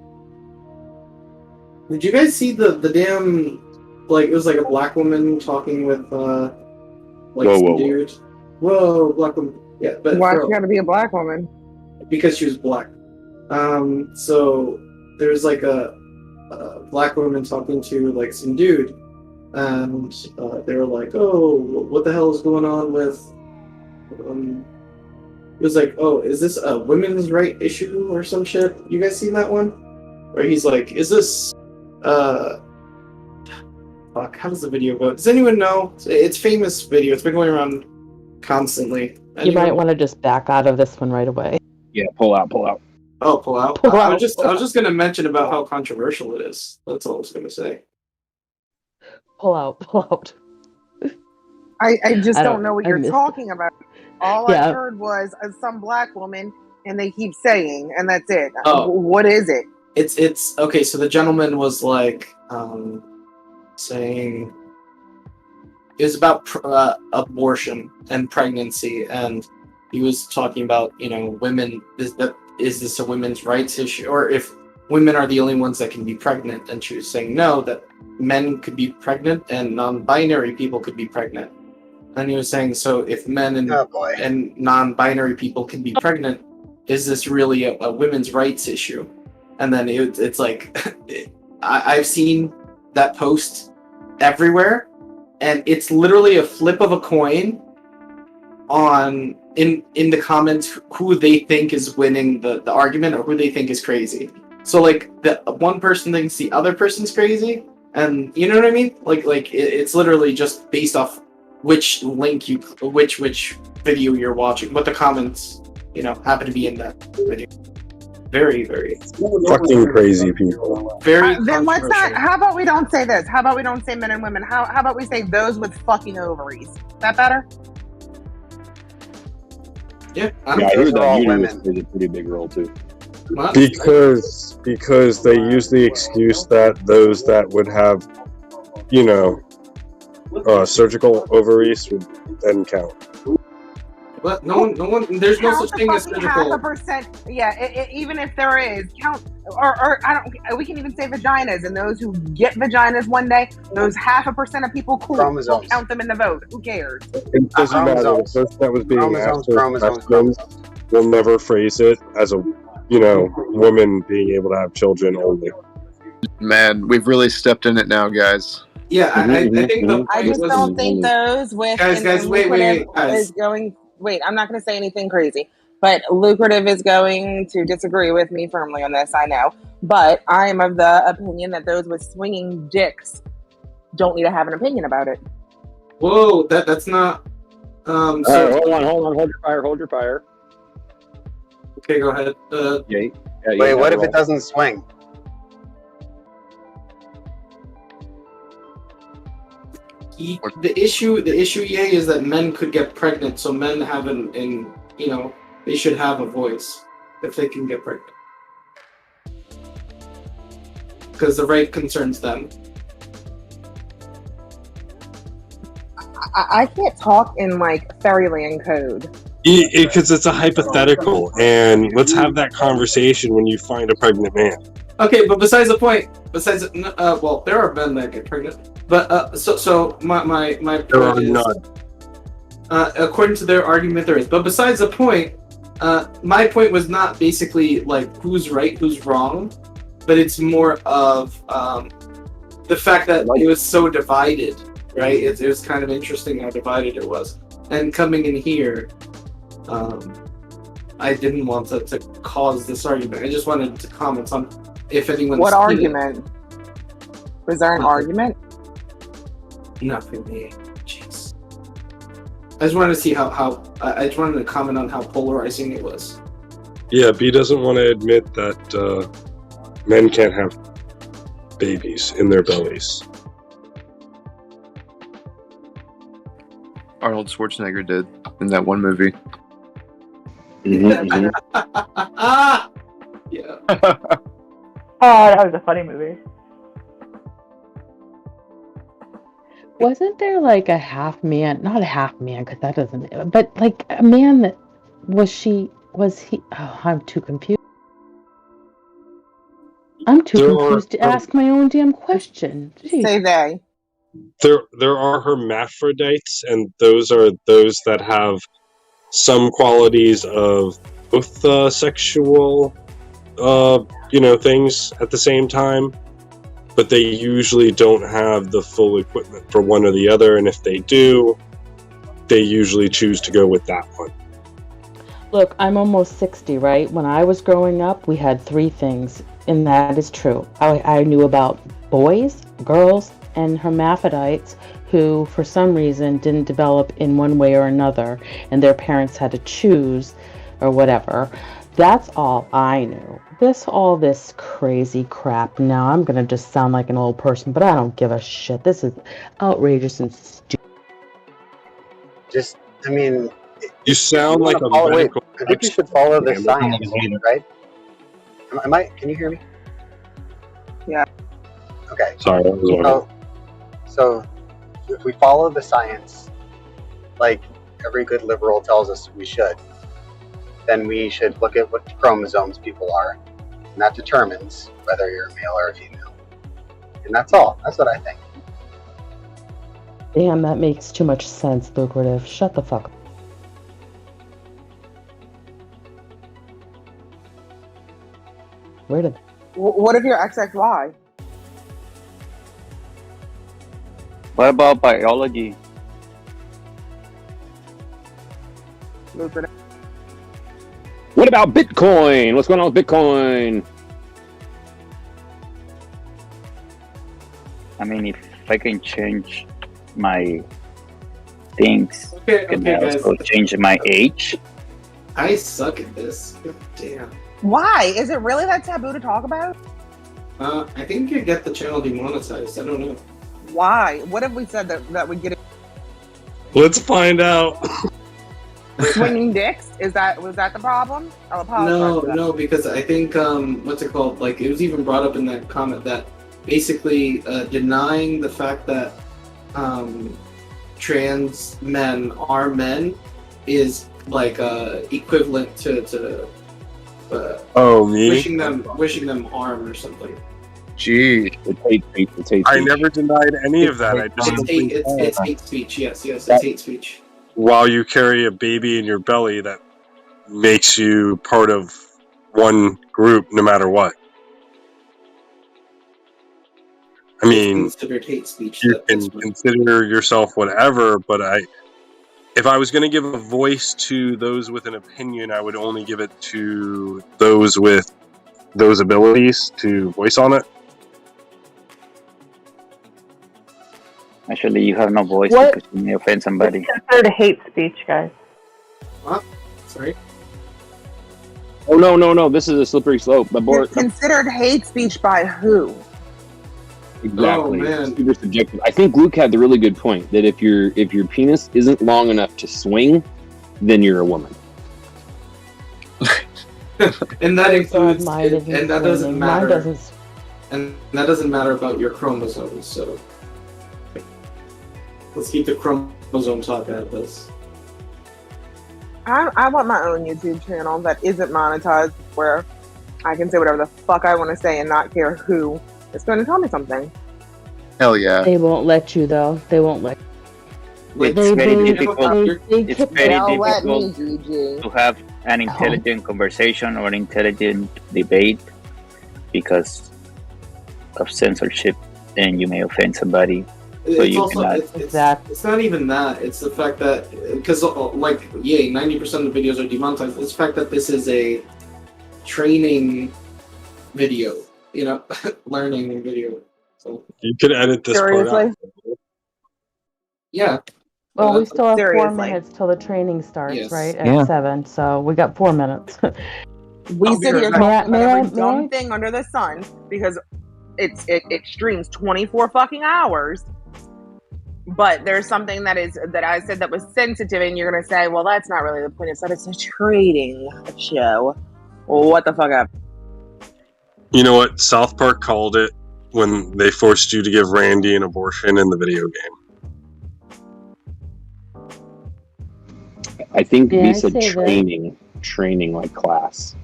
Did you guys see the damn, like, it was like a black woman talking with some dude? Whoa, black woman. Yeah, but why she gotta be a black woman? Because she was black. So there's like a black woman talking to like some dude, and they were like, "Oh, what the hell is going on with?" It was like, "Oh, is this a women's right issue or some shit?" You guys seen that one? Where he's like, "Is this fuck? How does the video go? Does anyone know? It's famous video. It's been going around constantly." You might want to just back out of this one right away. Yeah, pull out. Oh, pull out. Pull I out. was just gonna mention about how controversial it is. That's all I was gonna say. Pull out. I just I don't know what you're missed talking about. All I heard was some black woman, and they keep saying, and that's it. Oh. What is it? It's okay. So the gentleman was like saying it was about abortion and pregnancy, and he was talking about, you know, women. Is this a women's rights issue, or if women are the only ones that can be pregnant? And she was saying no, that men could be pregnant and non-binary people could be pregnant. And he was saying, so if men and non-binary people can be pregnant, is this really a women's rights issue? And then it's like, I've seen that post everywhere, and it's literally a flip of a coin on in the comments who they think is winning the argument or who they think is crazy. So like the one person thinks the other person's crazy, and you know what I mean? Like it's literally just based off which link which video you're watching, what the comments, you know, happen to be in that video. Very, very fucking crazy people. Very. Then let's not. How about we don't say this? How about we don't say men and women? How about we say those with fucking ovaries? Is that better? Yeah, I heard that uterus plays a pretty big role too. Because they use the excuse that those that would have, you know, surgical ovaries would then count. But no one. There's no such thing as surgical. 0.5%. Yeah, even if there is, count or I don't. We can even say vaginas, and those who get vaginas one day, those 0.5% of people, cool. We'll count them in the vote. Who cares? It doesn't matter. The person that was being asked questions will never phrase it as a, you know, woman being able to have children only. Man, we've really stepped in it now, guys. Yeah, I think I just don't think those with guys, wait, guys. is going. Wait, I'm not going to say anything crazy, but lucrative is going to disagree with me firmly on this. I know, but I am of the opinion that those with swinging dicks don't need to have an opinion about it. Whoa, that's not. So hold on, hold your fire. Okay, go ahead. Wait, what if it doesn't swing? The issue, yay, is that men could get pregnant, so men have you know, they should have a voice if they can get pregnant, because the right concerns them. I can't talk in like fairyland code. Because it's a hypothetical, and let's have that conversation when you find a pregnant man. Okay, but besides the point, well, there are men that get pregnant, but so my point is, according to their argument, there is. But besides the point, my point was not basically like who's right, who's wrong. but it's more of the fact that it was so divided, right? It was kind of interesting how divided it was. And coming in here, I didn't want to cause this argument. I just wanted to comment on if anyone's... What argument? Was there an argument? Nothing. Jeez. I just wanted to see how I just wanted to comment on how polarizing it was. Yeah, B doesn't want to admit that men can't have babies in their bellies. Arnold Schwarzenegger did in that one movie. Mm-hmm. Yeah. Oh, that was a funny movie. Wasn't there like a half man, not a half man, because that doesn't, but like a man that was he, oh, I'm too confused. I'm too confused to ask my own damn question. Jeez. Say they. There are hermaphrodites, and those are those that have some qualities of both sexual, things at the same time, but they usually don't have the full equipment for one or the other, and if they do, they usually choose to go with that one. Look, I'm almost 60, right? When I was growing up, we had 3 things, and that is true. I knew about boys, girls, and hermaphrodites who, for some reason, didn't develop in one way or another, and their parents had to choose, or whatever. That's all I knew. All this crazy crap. Now, I'm gonna just sound like an old person, but I don't give a shit. This is outrageous and stupid. You sound like a medical... I think you should follow the science, right? Can you hear me? Yeah. Okay. Sorry, that was wrong. So, if we follow the science, like every good liberal tells us we should, then we should look at what chromosomes people are, and that determines whether you're a male or a female. And that's all. That's what I think. Damn, that makes too much sense, Lucrative. Shut the fuck up. Where did... What if you're XXY? What about biology? Lucrative. What about Bitcoin? What's going on with Bitcoin? I mean, if I can change my things, can I also change my age? I suck at this. Damn. Why? Is it really that taboo to talk about? I think you get the channel demonetized. I don't know. Why? What if we said that would get it? Let's find out. Swinging dicks? Was that the problem? I'll apologize. No, because I think what's it called? Like, it was even brought up in that comment that basically denying the fact that trans men are men is like equivalent to wishing them harm or something. Gee, I never denied any of that. It's hate speech. Yes, it's hate speech. While you carry a baby in your belly, that makes you part of one group, no matter what. I mean, considered hate speech. You can consider yourself whatever, but if I was going to give a voice to those with an opinion, I would only give it to those with those abilities to voice on it. Actually, you have no voice because you may offend somebody. It's considered hate speech, guys. What? Sorry? Oh, no. This is a slippery slope. It's considered hate speech by who? Exactly. Oh, man. It's super subjective. I think Luke had the really good point that if your penis isn't long enough to swing, then you're a woman. And that includes, mine and isn't that doesn't swinging. matter. Mine doesn't. And that doesn't matter about your chromosomes. So let's keep the chromosome talk out of this. I want my own YouTube channel that isn't monetized, where I can say whatever the fuck I want to say and not care who is going to tell me something. Hell yeah. They won't let you, though. They won't let you. It's very difficult. It's very They'll let me, difficult GG. to have an intelligent conversation or intelligent debate because of censorship, then you may offend somebody. So It's you also cannot. it's not even that. It's the fact that because 90% of the videos are demonetized. It's the fact that this is a training video, learning video. So You could edit this part out. Yeah. Well, we still have 4 Seriously. minutes till the training starts, Yes. right? At Yeah. 7, so we got 4 minutes. We sit here talking about every may dumb I? thing under the sun because it streams 24 fucking hours. But there's something that I said that was sensitive, and you're gonna say, well, that's not really the point. It's a trading show. Well, what the fuck up? You know what? South Park called it when they forced you to give Randy an abortion in the video game. I think May we I said say that- training like class.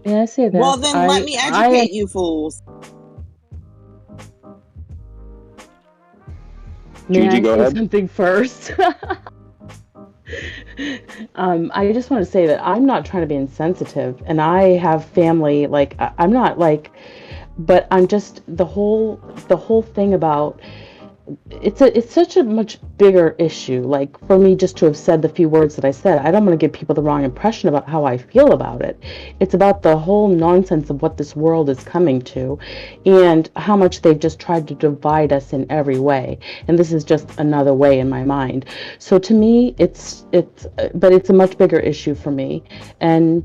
May I say that? Well, then let me educate you fools. May Gigi, I go say ahead. something first? I just want to say that I'm not trying to be insensitive, and I have family. Like I'm not like, but I'm just the whole thing about. It's such a much bigger issue. Like for me, just to have said the few words that I said, I don't want to give people the wrong impression about how I feel about it. It's about the whole nonsense of what this world is coming to, and how much they've just tried to divide us in every way. And this is just another way in my mind. So to me, but it's a much bigger issue for me. And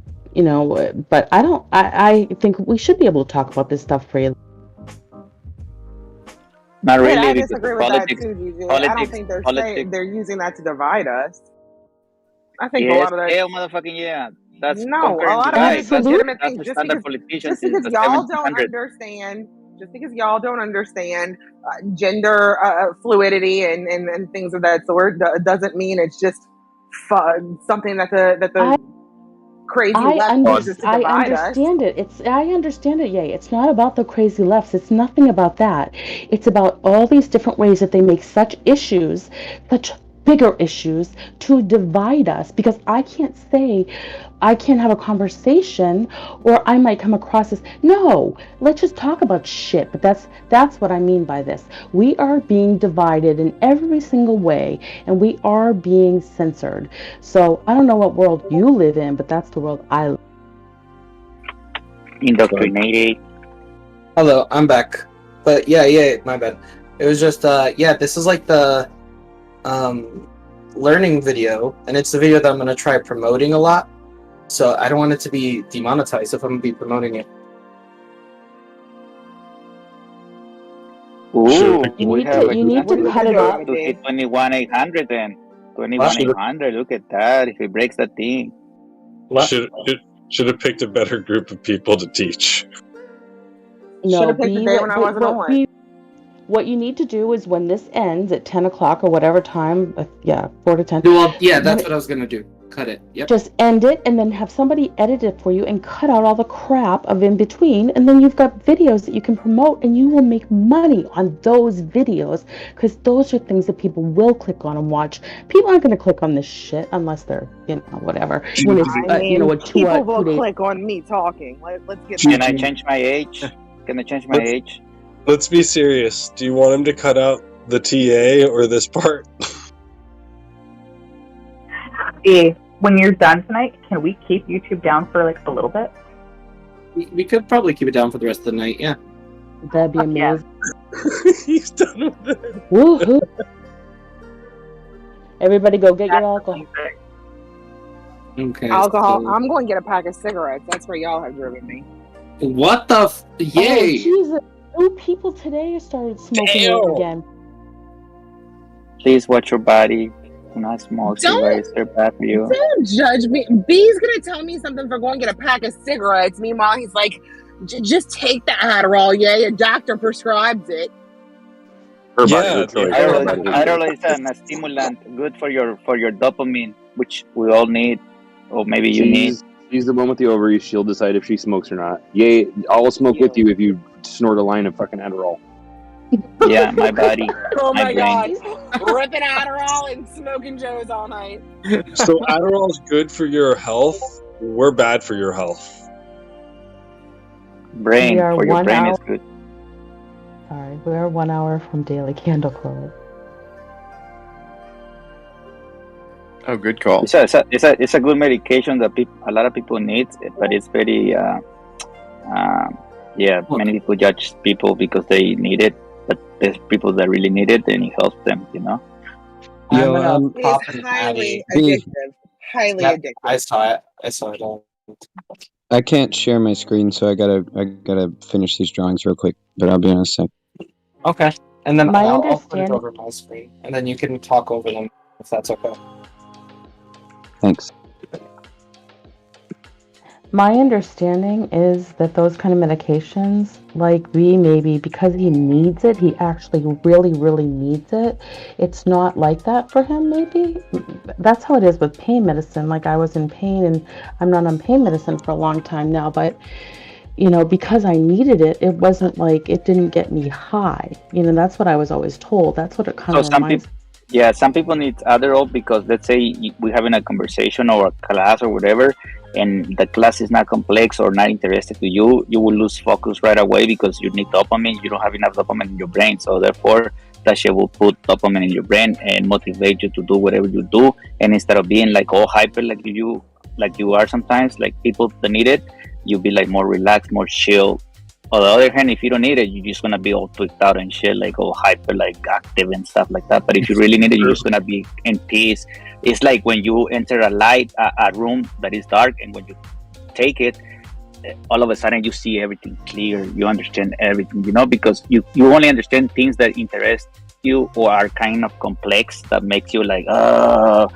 but I think we should be able to talk about this stuff freely. Not really. I because disagree with politics, that too, Gigi. I politics, don't think politics. they're using that to divide us. I think a Yes, lot of that. hell, motherfucking yeah. That's No, a conquering lot of divide. that is legitimate That's things. the Just standard because politicians in the y'all don't 1700s. understand, gender fluidity and things of that sort, doesn't mean it's just something that the crazy left uses to divide I understand it. I understand it, Yay. It's not about the crazy lefts. It's nothing about that. It's about all these different ways that they make such bigger issues to divide us, because I can't have a conversation, or I might come across as, no, let's just talk about shit. But that's what I mean by this. We are being divided in every single way, and we are being censored. So I don't know what world you live in, but that's the world I live in. Indoctrinated. Hello, I'm back. But yeah, my bad. It was just this is like the learning video, and it's the video that I'm gonna try promoting a lot. So I don't want it to be demonetized if I'm gonna be promoting it. Ooh, You need to cut it up. 21,800 then. 21,800. Look at that. If it breaks that thing. Should have picked a better group of people to teach. No, Should have picked the day when I wasn't on. What you need to do is when this ends at 10 o'clock or whatever time, 4 to 10. Well, yeah, that's what I was gonna do. Cut it. Yep. Just end it and then have somebody edit it for you and cut out all the crap of in between, and then you've got videos that you can promote, and you will make money on those videos, because those are things that people will click on and watch. People aren't going to click on this shit unless they're, whatever. When it's, people will click on me talking. Let's get. Can I change my age? Can I change my age? Let's be serious. Do you want him to cut out the TA or this part? When you're done tonight, can we keep YouTube down for like a little bit? We could probably keep it down for the rest of the night, yeah. That'd be amazing. He's done with it. Woohoo! Everybody go get your alcohol. Okay. Alcohol. so- I'm going to get a pack of cigarettes. That's where y'all have driven me. What the yay! Oh, Jesus. New people today started smoking it again. Please watch your body. Do not smoke Don't- cigarettes. They're bad for you. Don't judge me. B's gonna tell me something for going to get a pack of cigarettes. Meanwhile, he's like, just take the Adderall. Yeah, your doctor prescribes it. Adderall is a stimulant, good for your dopamine, which we all need, or maybe you need. She's the one with the ovaries. She'll decide if she smokes or not. Yay! I'll smoke with you if you snort a line of fucking Adderall. Yeah, my body. Oh my brain. god, ripping Adderall and smoking Joes all night. So Adderall's good for your health. We're bad for your health. Brain We are for your 1 brain hour. is good. Sorry, we are 1 hour from daily candle club. Oh, good call. It's a good medication that a lot of people need, but it's very many people judge people because they need it, but there's people that really need it and it helps them, you know. Yo, It's highly addictive. Highly addictive. I saw it all. I can't share my screen, so I gotta finish these drawings real quick. But I'll be in a sec. Okay, and then My I'll put it understanding- over my screen, and then you can talk over them if that's okay. Thanks. My understanding is that those kind of medications, like B, maybe because he needs it, he actually really, really needs it. It's not like that for him, maybe. That's how it is with pain medicine. Like I was in pain and I'm not on pain medicine for a long time now, but because I needed it, it wasn't like it didn't get me high. That's what I was always told. That's what it kind of reminds me. Yeah, some people need Adderall because let's say we're having a conversation or a class or whatever, and the class is not complex or not interested to you, you will lose focus right away because you need dopamine. You don't have enough dopamine in your brain, so therefore that shit will put dopamine in your brain and motivate you to do whatever you do. And instead of being like all hyper like you are sometimes, like people that need it, you'll be like more relaxed, more chill. On the other hand, if you don't need it, you're just gonna be all tweaked out and shit, like all hyper, like active and stuff like that. But if you really need it, you're just gonna be in peace. It's like when you enter a room that is dark, and when you take it, all of a sudden you see everything clear. You understand everything, because you only understand things that interest you or are kind of complex that makes you like, Yeah.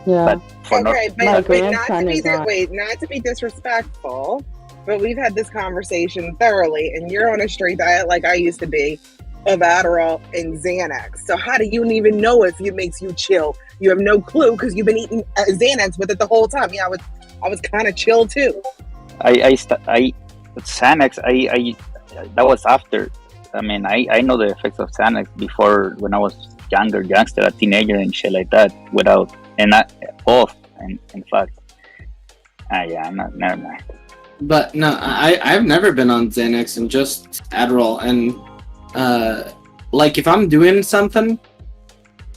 But for Okay, My but not grandson is on. not to be disrespectful, but we've had this conversation thoroughly, and you're on a straight diet like I used to be of Adderall and Xanax. So how do you even know if it makes you chill? You have no clue because you've been eating Xanax with it the whole time. Yeah, I was kind of chill too. Xanax, that was after. I mean, I know the effects of Xanax before when I was youngster, a teenager and shit like that, both, in fact. Never mind. But no, I've never been on Xanax and just Adderall, and like if I'm doing something,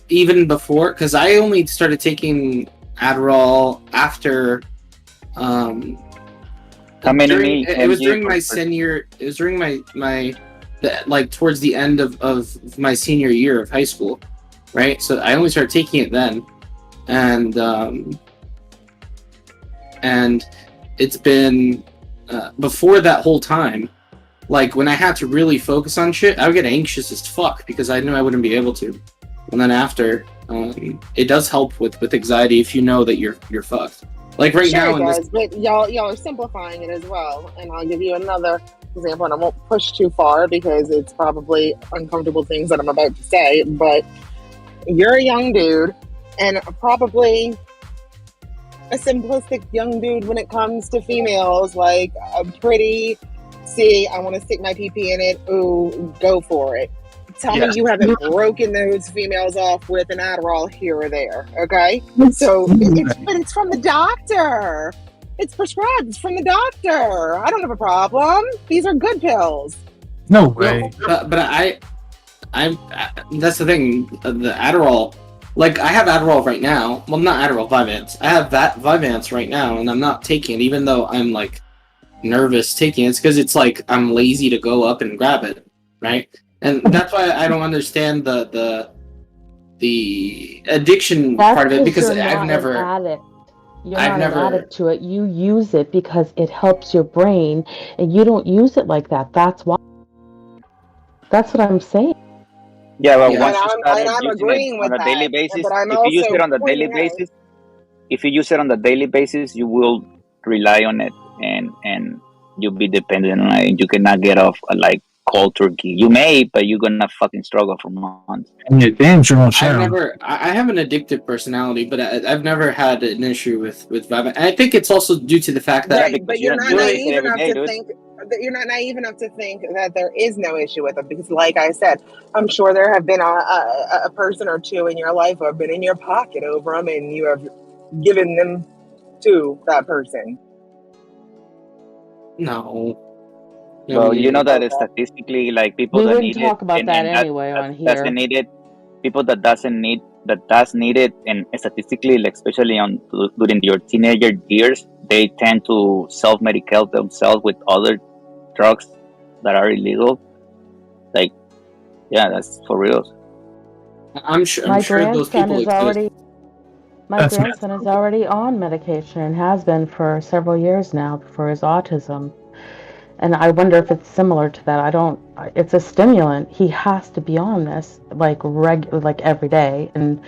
even before, because I only started taking Adderall after. It was during my senior. It was during my like towards the end of my senior year of high school, right? So I only started taking it then, and it's been before that whole time. Like when I had to really focus on shit, I would get anxious as fuck because I knew I wouldn't be able to. And then after, it does help with anxiety if you know that you're fucked. Like right Sure now, it in does, this, but y'all are simplifying it as well. And I'll give you another example, and I won't push too far because it's probably uncomfortable things that I'm about to say. But you're a young dude, and probably a simplistic young dude when it comes to females. Like I'm pretty. See, I want to stick my PP in it. Ooh, go for it. Tell me you haven't broken those females off with an Adderall here or there, okay? So, but it's from the doctor. It's prescribed. It's from the doctor. I don't have a problem. These are good pills. No way. But I'm that's the thing. The Adderall, like I have Adderall right now. Well, not Adderall, Vyvanse. I have that Vyvanse right now, and I'm not taking it, even though I'm like nervous taking it. It's because it's like I'm lazy to go up and grab it, right? And that's why I don't understand the addiction part of it, because I've never. You're not an addict to it. You use it because it helps your brain, and you don't use it like that. That's why. That's what I'm saying. Yeah, but Yeah. once you And start I'm using agreeing it with on a daily that, basis, but I'm if you use also it on the daily pointing out- basis, if you use it on the daily basis, you will rely on it, and you'll be dependent on it. You cannot get off like cold turkey. You may, but you're gonna fucking struggle for months. And you damn sure won't share I've 'em. never. I have an addictive personality, but I've never had an issue with Vyvanse. And I think it's also due to the fact that. Right, but you're not naive enough to think that you're not naive enough to think that there is no issue with it, because, like I said, I'm sure there have been a person or two in your life who have been in your pocket over them, and you have given them to that person. No. Well, you know that statistically, like people We that wouldn't need talk it about that and anyway on doesn't here. need it, people that does need it, and statistically, like especially during your teenager years, they tend to self-medicate themselves with other drugs that are illegal. Like, yeah, that's for real. I'm sure. My I'm sure those grandson people is exist. already. My grandson is already on medication and has been for several years now for his autism. And I wonder if it's similar to that. It's a stimulant. He has to be on this like every day and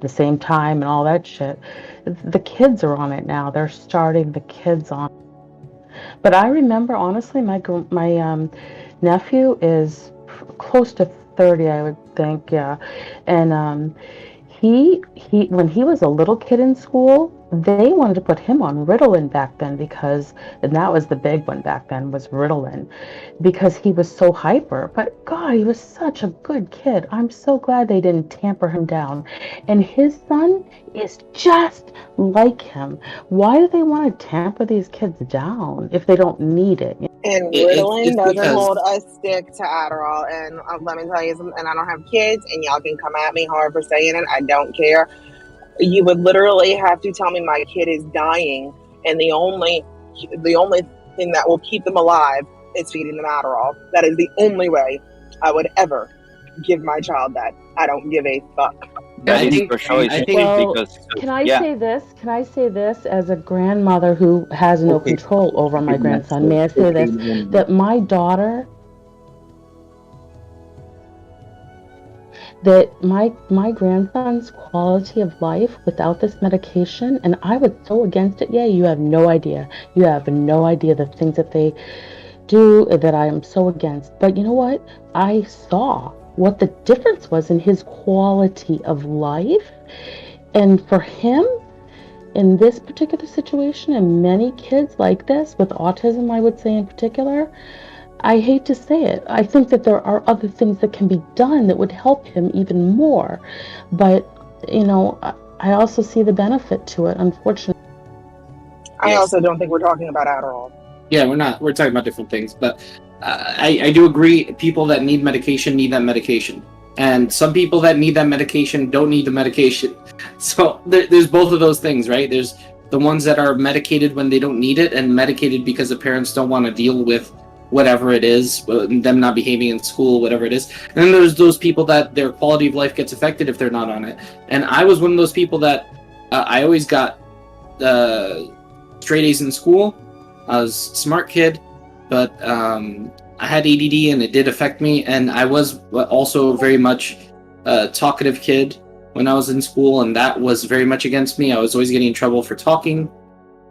the same time and all that shit. The kids are on it now. They're starting the kids on. But I remember honestly, my nephew is close to 30, I would think, yeah. And he when he was a little kid in school, they wanted to put him on Ritalin back then and that was the big one back then, was Ritalin, because he was so hyper. But God, he was such a good kid. I'm so glad they didn't tamper him down. And his son is just like him. Why do they want to tamper these kids down if they don't need it? And Ritalin doesn't hold a stick to Adderall. And let me tell you something, and I don't have kids, and y'all can come at me hard for saying it. I don't care. You would literally have to tell me my kid is dying, and the only thing that will keep them alive is feeding them Adderall. That is the only way I would ever give my child that. I don't give a fuck. That is for sure. Can I say this? Can I say this as a grandmother who has no control over my grandson? May I say this? That my daughter, that my grandson's quality of life without this medication, and I was so against it. Yeah, you have no idea. You have no idea the things that they do that I am so against. But you know what? I saw what the difference was in his quality of life. And for him, in this particular situation, and many kids like this with autism, I would say in particular, I hate to say it, I think that there are other things that can be done that would help him even more. But, you know, I also see the benefit to it, unfortunately. I also don't think we're talking about Adderall. Yeah, we're not. We're talking about different things. But I do agree, people that need medication need that medication. And some people that need that medication don't need the medication. So there's both of those things, right? There's the ones that are medicated when they don't need it, and medicated because the parents don't want to deal with whatever it is, them not behaving in school, whatever it is. And then there's those people that their quality of life gets affected if they're not on it. And I was one of those people that I always got straight A's in school. I was a smart kid, but I had ADD and it did affect me. And I was also very much a talkative kid when I was in school, and that was very much against me. I was always getting in trouble for talking.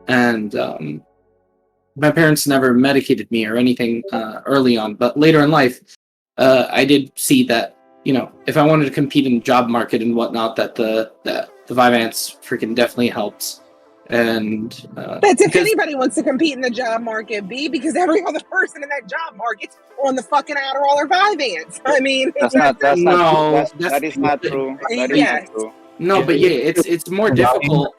And my parents never medicated me or anything early on, but later in life, I did see that, you know, if I wanted to compete in the job market and whatnot, that the Vyvanse freaking definitely helps. And That's if anybody wants to compete in the job market, B, because every other person in that job market's on the fucking Adderall or Vyvanse. I mean, that is not true. That is not true. No, but yeah, it's more difficult.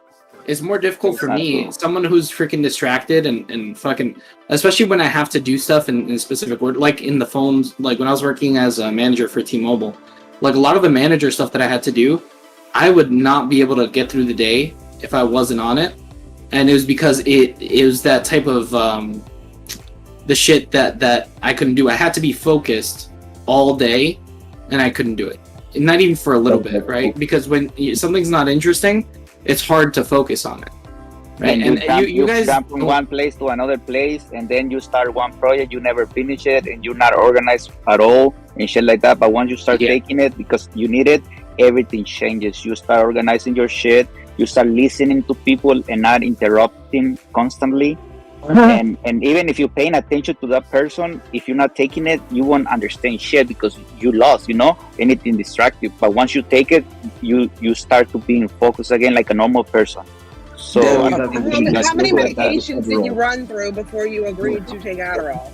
It's more difficult for me, someone who's freaking distracted and fucking, especially when I have to do stuff in specific word, like in the phones, like when I was working as a manager for T-Mobile, like a lot of the manager stuff that I had to do, I would not be able to get through the day if I wasn't on it. And it was because it was that type of the shit that I couldn't do. I had to be focused all day, and I couldn't do it. And not even for a little bit, right? Because when something's not interesting, it's hard to focus on it, right? And you guys jump from one place to another place, and then you start one project, you never finish it, and you're not organized at all and shit like that. But once you start taking it because you need it, everything changes. You start organizing your shit. You start listening to people and not interrupting constantly. And even if you're paying attention to that person, if you're not taking it, you won't understand shit because you lost, you know, anything distractive. But once you take it, you start to be in focus again like a normal person. So how many medications did you run through before you agreed to take Adderall?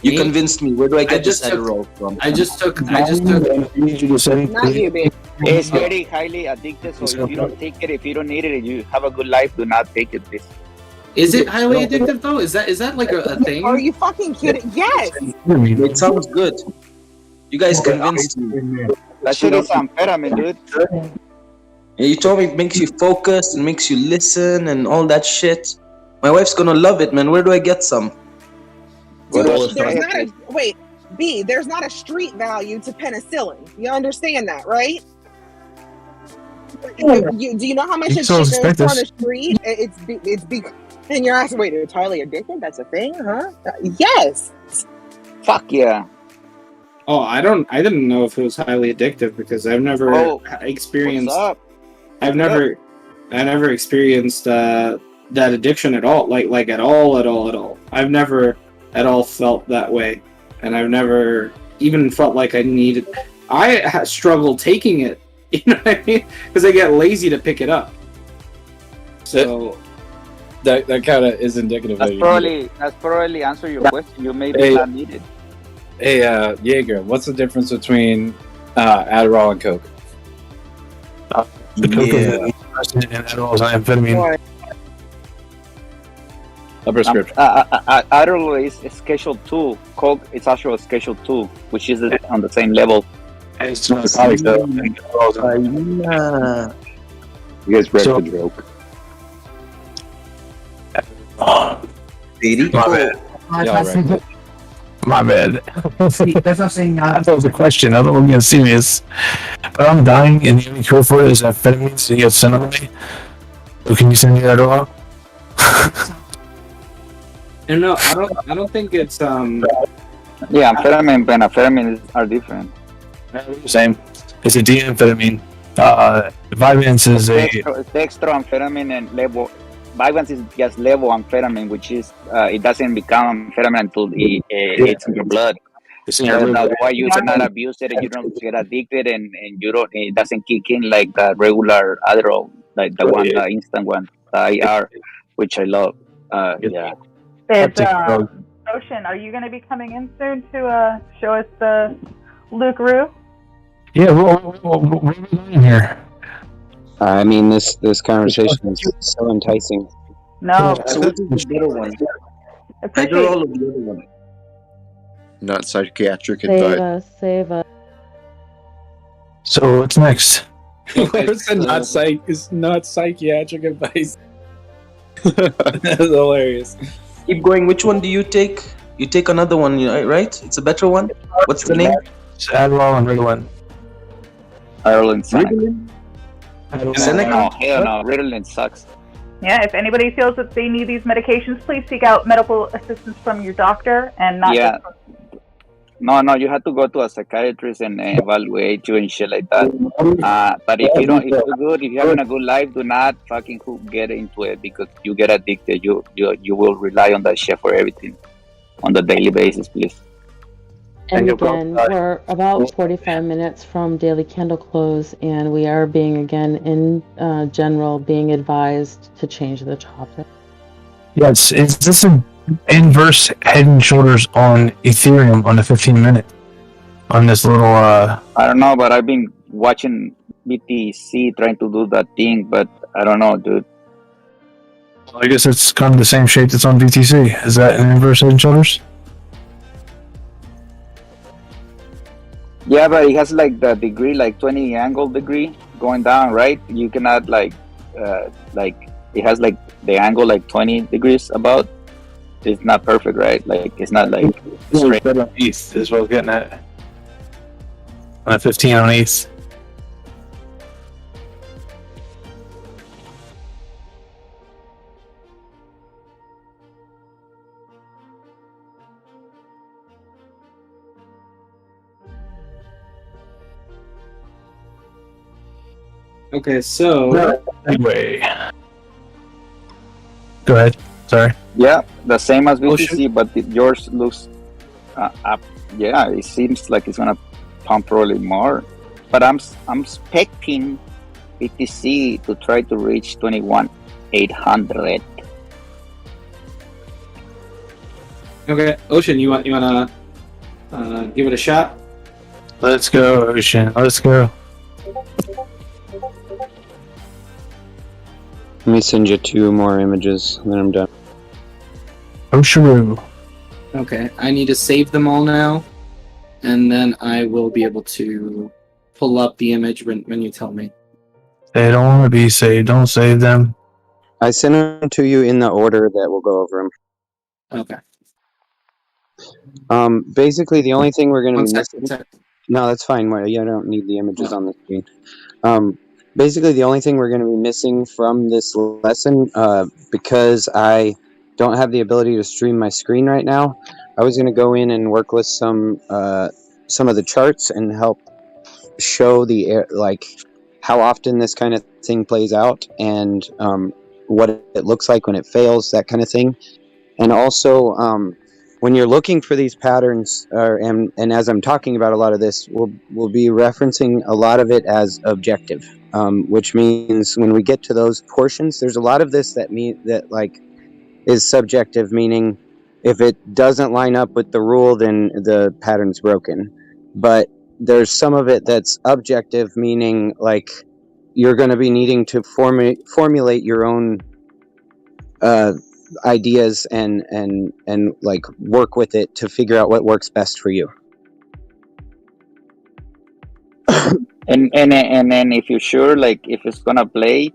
You convinced me. Where do I get this Adderall from? I just took. Not you, babe. It's very highly addictive. So if you don't take it, if you don't need it, and you have a good life, do not take it, please. Is it highly addictive though? Is that like a thing? Are you fucking kidding? Yes. It sounds good. You guys convinced me. That shit is amphetamine, dude. Yeah, you told me it makes you focus and makes you listen and all that shit. My wife's gonna love it, man. Where do I get some? Dude, there's not a wait, B. There's not a street value to penicillin. You understand that, right? Do you know how much it goes on the street? And you're asking, wait, it's highly addictive? That's a thing, huh? Yes. Fuck yeah. Oh, I didn't know if it was highly addictive because I've never experienced. I never experienced that addiction at all. Like at all. I've never at all felt that way, and I've never even felt like I needed. I struggle taking it. You know what I mean? Because I get lazy to pick it up. So that kind of is indicative. That's probably answer your question. You may be not needed. Hey, Jaeger, what's the difference between Adderall and Coke? The Coke is and Adderall is amphetamine. A prescription. Adderall is Schedule 2. Coke is actually Schedule 2, which is on the same level. It's narcotic though. Yeah. You guys read the joke. My bad. See, that's not saying that was a question. I don't want to get serious. But I'm dying, and the only cure for it is amphetamine, so you have sent on me. So can you send me that all? No, I don't think it's Yeah, amphetamine and amphetamine are different. Same. It's a D-amphetamine. Vyvanse is a Dextroamphetamine and levo. Vyvanse is just levoamphetamine, which is it doesn't become amphetamine until it's in your blood. It's in your That's why you cannot abuse it, and you don't get addicted, and it doesn't kick in like the regular Adderall, like the instant one, the IR, which I love. Yeah. Ocean, are you going to be coming in soon to show us the Luke Roo? Yeah, what are we doing here? I mean, this conversation is so enticing. No. So what is the other one? Adderall or the other one? Not psychiatric advice. Save us. So what's next? Where's the not psychiatric advice? That's hilarious. Keep going. Which one do you take? You take another one, right? It's a better one. What's the name? It's Adderall and Ritalin. Ritalin sucks. Seneca? No, hell no. Ritalin sucks. Yeah, if anybody feels that they need these medications, please seek out medical assistance from your doctor and not. Yeah. No, you have to go to a psychiatrist and evaluate you and shit like that. But if you're good, if you're having a good life, do not fucking get into it because you get addicted. You will rely on that shit for everything on the daily basis, please. And again, we're about 45 minutes from daily candle close, and we are being in general being advised to change the topic. Yes, is this an inverse head and shoulders on Ethereum on the 15-minute? On this little I don't know, but I've been watching BTC trying to do that thing, but I don't know, dude. I guess it's kind of the same shape that's on BTC. Is that an inverse head and shoulders? Yeah, but it has like the degree, like 20 angle degree going down, right? You cannot like it has like the angle like 20 degrees about. It's not perfect, right? Like it's not like straight. On ETH is what I was getting at. On 15 on ETH. Okay, so anyway, go ahead. Sorry. Yeah, the same as BTC, but yours looks up. Yeah, it seems like it's gonna pump probably more. But I'm expecting BTC to try to reach 21,800. Okay, Ocean, you wanna give it a shot? Let's go, Ocean. Let's go. Let me send you 2 more images, and then I'm done. Osharu. Okay, I need to save them all now, and then I will be able to pull up the image when you tell me. They don't want to be saved. Don't save them. I sent them to you in the order that we'll go over them. Okay. Basically, the only thing we're going to be One missing. sec. No, that's fine. You don't need the images on the screen. Basically, the only thing we're going to be missing from this lesson, because I don't have the ability to stream my screen right now, I was going to go in and work with some of the charts and help show how often this kind of thing plays out and what it looks like when it fails, that kind of thing. And also, when you're looking for these patterns, and as I'm talking about a lot of this, we'll be referencing a lot of it as objective, which means when we get to those portions, there's a lot of this that is subjective, meaning if it doesn't line up with the rule, then the pattern's broken. But there's some of it that's objective, meaning like you're going to be needing to formulate your own ideas and like work with it to figure out what works best for you. And then if you're sure, like if it's gonna play,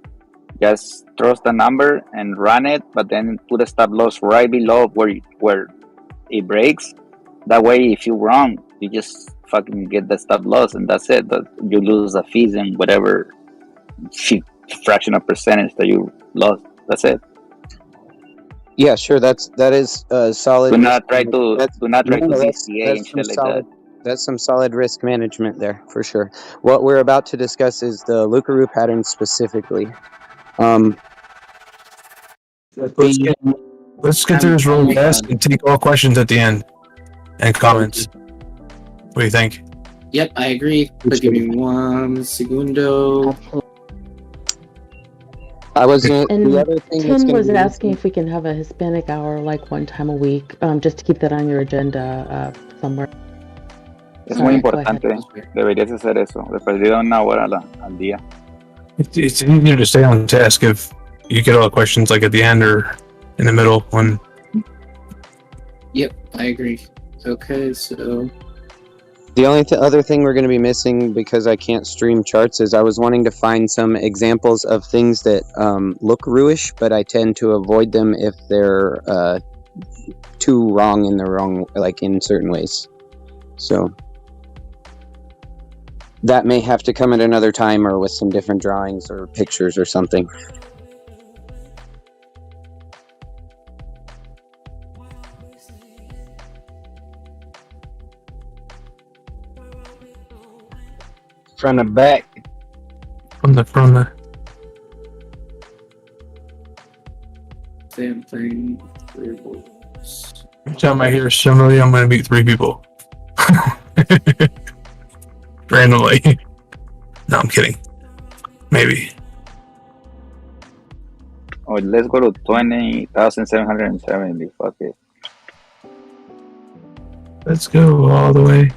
just trust the number and run it, but then put a stop loss right below where it breaks. That way, if you're wrong, you just fucking get the stop loss, and that's it. But you lose the fees and whatever fraction of percentage that you lost. That's it. Yeah, sure. That is solid. Do not try to DCA and shit like that. That's some solid risk management there for sure. What we're about to discuss is the Lukaroo pattern specifically. Let's get through this real fast and take all questions at the end and comments. What do you think? Yep, I agree. But give me 1 segundo. And the other thing Tim was asking if we can have a Hispanic hour like one time a week, just to keep that on your agenda somewhere. Es muy importante. Deberías hacer eso. De perdida 1 hora al día. It's easier to stay on task if you get all the questions like at the end or in the middle when. Yep, I agree. Okay, so the only other thing we're going to be missing, because I can't stream charts, is I was wanting to find some examples of things that look Rooish, but I tend to avoid them if they're too wrong in certain ways. So that may have to come at another time or with some different drawings or pictures or something. From the back. From the. Same thing. Every time I hear simile, I'm going to meet 3 people. Randomly. No, I'm kidding. Maybe. Oh, let's go to 20,770. Fuck it. Let's go all the way.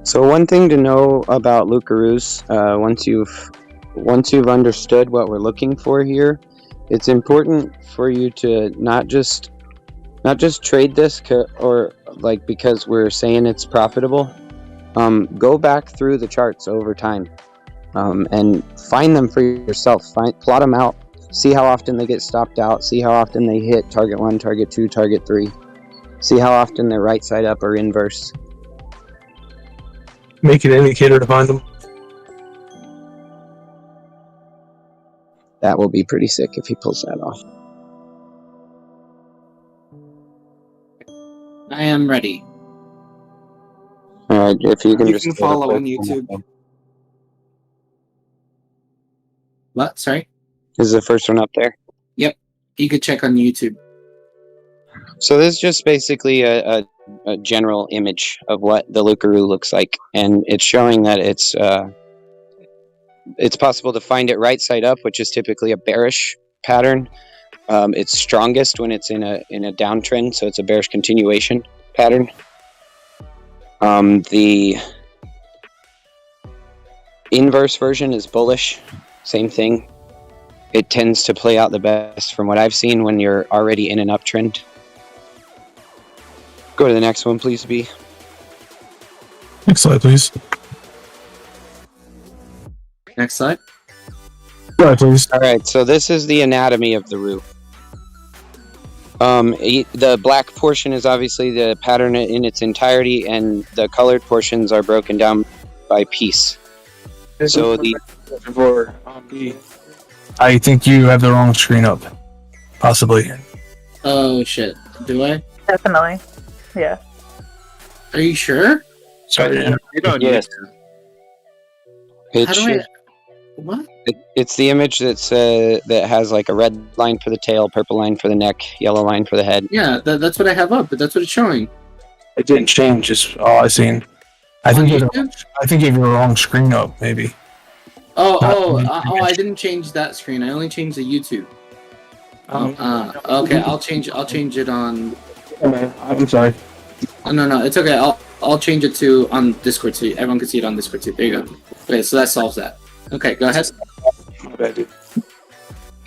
So one thing to know about Lukaroos, once you've understood what we're looking for here, it's important for you to not just trade this or like because we're saying it's profitable. Go back through the charts over time and find them for yourself. Plot them out. See how often they get stopped out. See how often they hit target 1, target 2, target 3. See how often they're right side up or inverse. Make an indicator to find them. That will be pretty sick if he pulls that off. I am ready. Alright, if you can You can follow on YouTube. What? Sorry? Is the first one up there? Yep. You could check on YouTube. So this is just basically a general image of what the Lukaroo looks like, and it's showing that it's possible to find it right side up, which is typically a bearish pattern. It's strongest when it's in a downtrend, so it's a bearish continuation pattern. The inverse version is bullish, same thing. it tends to play out the best from what I've seen when you're already in an uptrend. Go to the next one, please, B. Next slide, please. Next slide. Slide, please. All right, so this is the anatomy of the roux. The black portion is obviously the pattern in its entirety, and the colored portions are broken down by piece. So I think you have the wrong screen up. Possibly. Oh shit. Do I? Definitely. Yeah. Are you sure? Sorry. You don't Yes. How do I? What? It's the image that has like a red line for the tail, purple line for the neck, yellow line for the head. Yeah, that's what I have up, but that's what it's showing. It didn't change. Is all I seen. I think you have the wrong screen up. Maybe. I didn't change that screen. I only changed the YouTube. Okay, I'll change it on. I'm sorry. No, it's okay. I'll change it to on Discord so everyone can see it on Discord too. There you go. Okay, so that solves that. Okay, go ahead.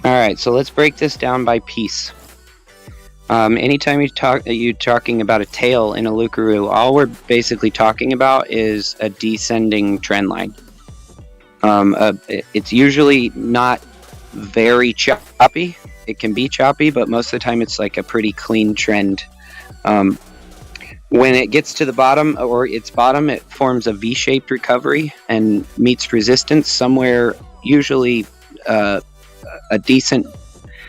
All right, so let's break this down by piece. Anytime you're talking about a tail in a Lucaru, all we're basically talking about is a descending trend line. It's usually not very choppy. It can be choppy, but most of the time it's like a pretty clean trend. When it gets to the bottom, or its bottom, it forms a V-shaped recovery and meets resistance somewhere, usually a decent,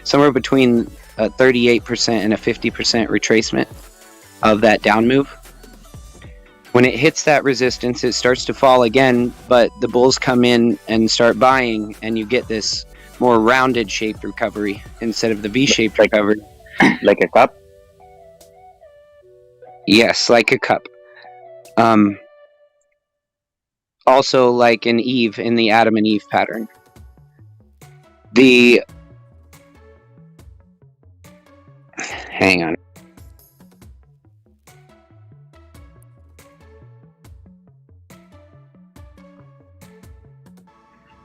somewhere between a 38% and a 50% retracement of that down move. When it hits that resistance, it starts to fall again, but the bulls come in and start buying, and you get this more rounded shaped recovery instead of the V-shaped recovery. Like a cup? Yes, like a cup. Also like an Eve in the Adam and Eve pattern. Hang on.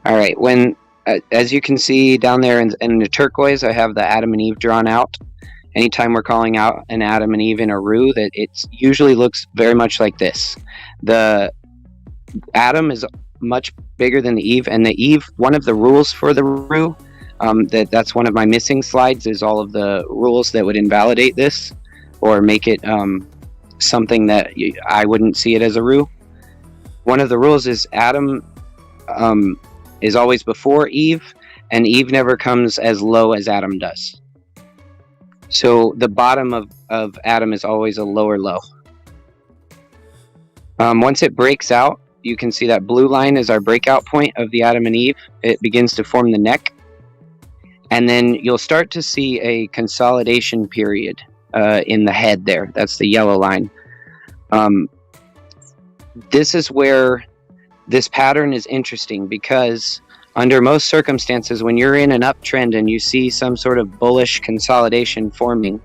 All right, when as you can see down there in the turquoise, I have the Adam and Eve drawn out. Anytime we're calling out an Adam and Eve in a roux, that it usually looks very much like this. The Adam is much bigger than the Eve, and the Eve, one of the rules for the roux, that's one of my missing slides, is all of the rules that would invalidate this or make it something that I wouldn't see it as a roux. One of the rules is Adam is always before Eve, and Eve never comes as low as Adam does. So the bottom of Adam is always a lower low. Once it breaks out, you can see that blue line is our breakout point of the Adam and Eve. It begins to form the neck. And then you'll start to see a consolidation period in the head there. That's the yellow line. This is where this pattern is interesting, because under most circumstances, when you're in an uptrend and you see some sort of bullish consolidation forming,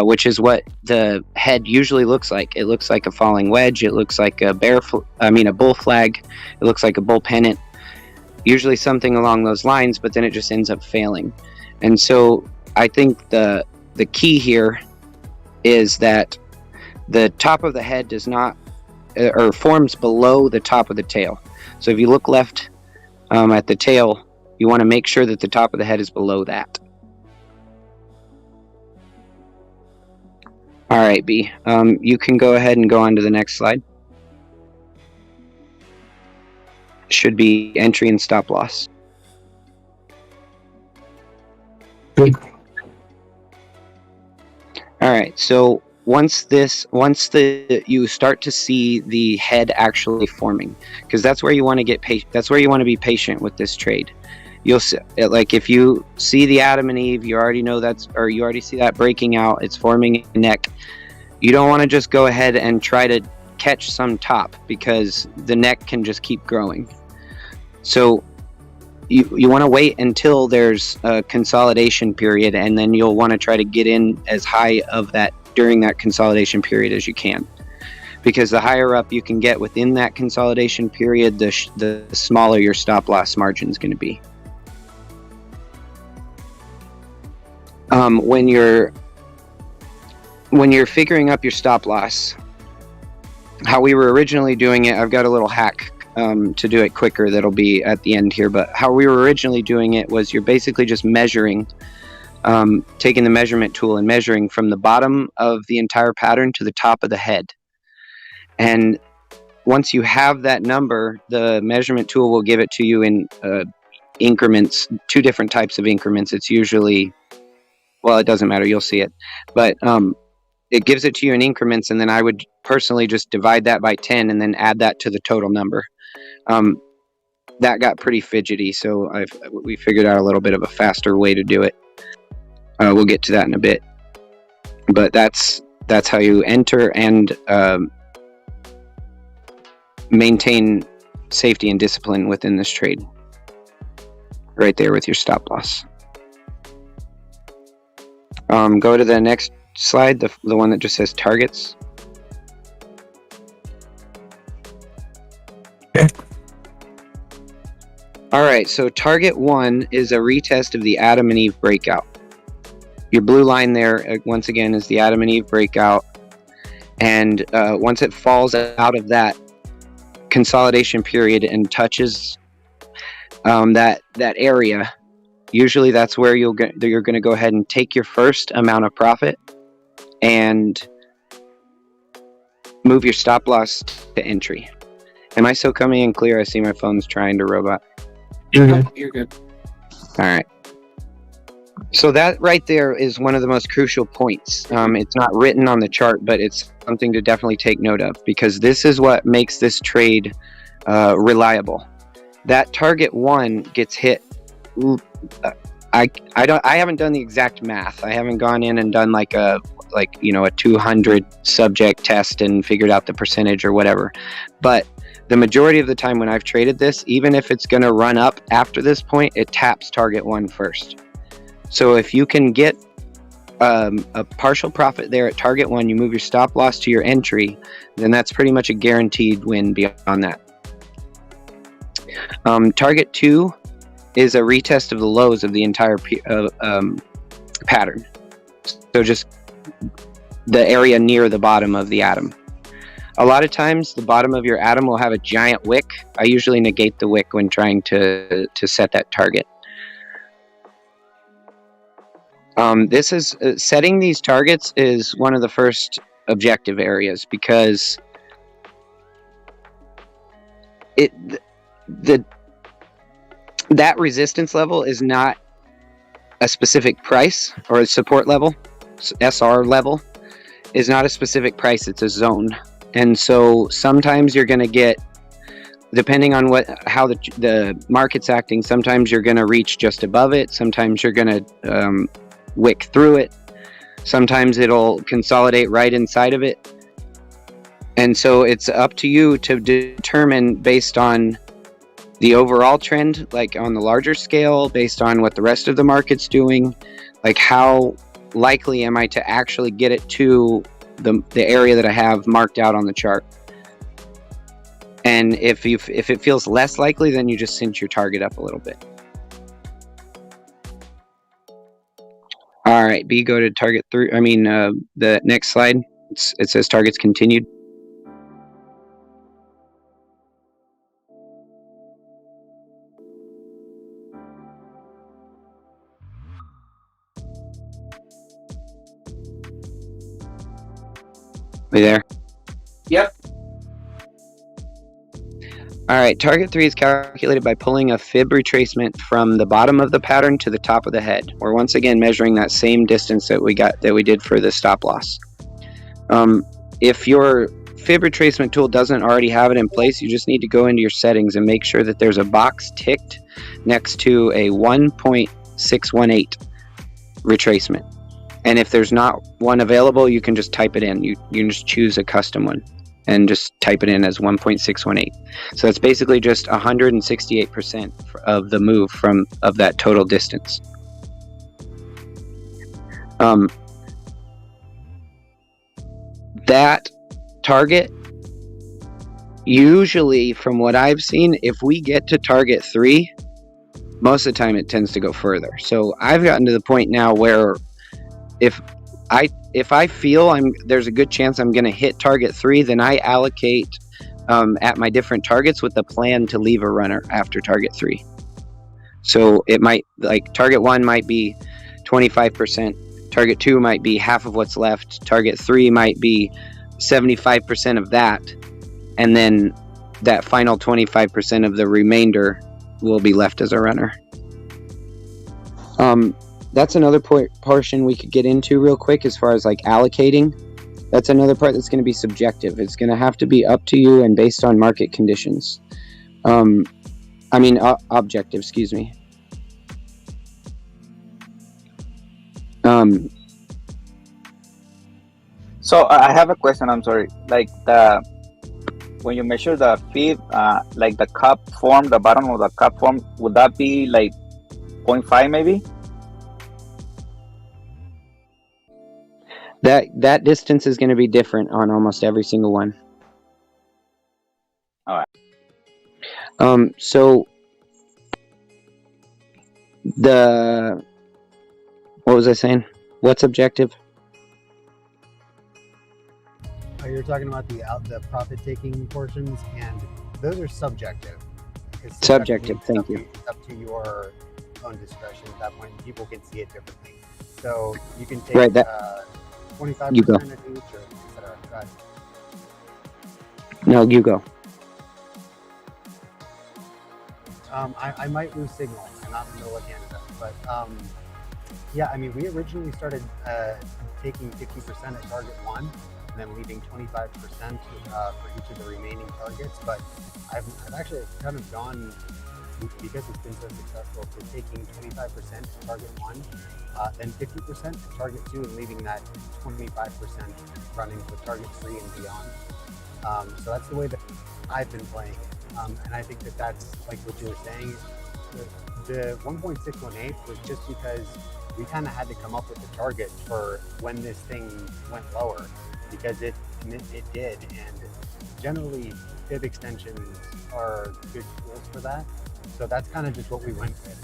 which is what the head usually looks like. It looks like a falling wedge. It looks like a bull flag. It looks like a bull pennant. Usually something along those lines, but then it just ends up failing. And so I think the key here is that the top of the head does not, or forms below the top of the tail. So if you look left at the tail, you want to make sure that the top of the head is below that. All right, B. You can go ahead and go on to the next slide. Should be entry and stop loss. Good. All right, so once you start to see the head actually forming, because that's where you want to get patient. That's where you want to be patient with this trade. You'll see, like if you see the Adam and Eve, you already know you already see that breaking out. It's forming a neck. You don't want to just go ahead and try to catch some top, because the neck can just keep growing. So you want to wait until there's a consolidation period, and then you'll want to try to get in as high of that during that consolidation period as you can, because the higher up you can get within that consolidation period, the smaller your stop loss margin is going to be. when you're figuring up your stop loss, how we were originally doing it, I've got a little hack to do it quicker that'll be at the end here, but how we were originally doing it was you're basically just measuring, taking the measurement tool and measuring from the bottom of the entire pattern to the top of the head. And once you have that number, the measurement tool will give it to you in increments, 2 different types of increments. It's usually, well, it doesn't matter, you'll see it, but it gives it to you in increments, and then I would personally just divide that by 10 and then add that to the total number. That got pretty fidgety, so we figured out a little bit of a faster way to do it. We'll get to that in a bit, but that's how you enter and maintain safety and discipline within this trade. Right there with your stop loss. Go to the next slide, the one that just says targets. Okay. All right, so target 1 is a retest of the Adam and Eve breakout. Your blue line there, once again, is the Adam and Eve breakout. And once it falls out of that consolidation period and touches that area, usually that's where you're going to go ahead and take your first amount of profit and move your stop loss to entry. Am I still coming in clear? I see my phone's trying to robot. You're good. You're good. All right. So that right there is one of the most crucial points. It's not written on the chart, but it's something to definitely take note of, because this is what makes this trade reliable. That target 1 gets hit. I haven't done the exact math. I haven't gone in and done like a 200 subject test and figured out the percentage or whatever. But the majority of the time when I've traded this, even if it's going to run up after this point, it taps target 1 first. So if you can get a partial profit there at target 1, you move your stop loss to your entry, then that's pretty much a guaranteed win beyond that. Target 2 is a retest of the lows of the entire pattern. So just the area near the bottom of the atom. A lot of times the bottom of your atom will have a giant wick. I usually negate the wick when trying to set that target. This is setting these targets is one of the first objective areas, because that resistance level is not a specific price or a support level. SR level is not a specific price, it's a zone. And so sometimes you're going to get, depending on how the market's acting, sometimes you're going to reach just above it, sometimes you're going to wick through it, sometimes it'll consolidate right inside of it. And so it's up to you to determine, based on the overall trend, like on the larger scale, based on what the rest of the market's doing, like how likely am I to actually get it to the area that I have marked out on the chart. And if it feels less likely, then you just cinch your target up a little bit. All right, B, go to target 3. The next slide. It says targets continued. Are you there? Yep. All right, target 3 is calculated by pulling a fib retracement from the bottom of the pattern to the top of the head. We're once again measuring that same distance that we did for the stop loss. If your fib retracement tool doesn't already have it in place, you just need to go into your settings and make sure that there's a box ticked next to a 1.618 retracement. And if there's not one available, you can just type it in. You can just choose a custom one and just type it in as 1.618. So it's basically just 168% of the move of that total distance. That target, usually from what I've seen, if we get to target 3, most of the time it tends to go further. So I've gotten to the point now where if I feel there's a good chance I'm going to hit target 3, then I allocate at my different targets with the plan to leave a runner after target 3. So it might, like, target 1 might be 25%, target 2 might be half of what's left, target 3 might be 75% of that, and then that final 25% of the remainder will be left as a runner. That's another portion we could get into real quick as far as like allocating. That's another part that's going to be subjective. It's going to have to be up to you and based on market conditions. Objective, excuse me. So I have a question. I'm sorry. Like when you measure the fib, like the cup form, the bottom of the cup form, would that be like 0.5 maybe? That distance is going to be different on almost every single one. All right. So what was I saying? What's objective? You're talking about the profit-taking portions, and those are subjective. Subjective, thank you. It's up to your own discretion at that point. People can see it differently. So you can take 25% you go. of each, or etc. Go ahead. No, you go. I might lose signal. I'm not in the middle of Canada, but yeah, I mean, we originally started taking 50% at target 1, and then leaving 25% for each of the remaining targets. But I've actually kind of gone, because it's been so successful, to taking 25% at target 1, then 50% at target 2, and leaving that 25% running for target 3 and beyond. So that's the way that I've been playing it. And I think that that's like what you were saying. The 1.618 was just because we kind of had to come up with a target for when this thing went lower, because it did. And generally, fib extensions are good tools for that. So that's kind of just what we went with.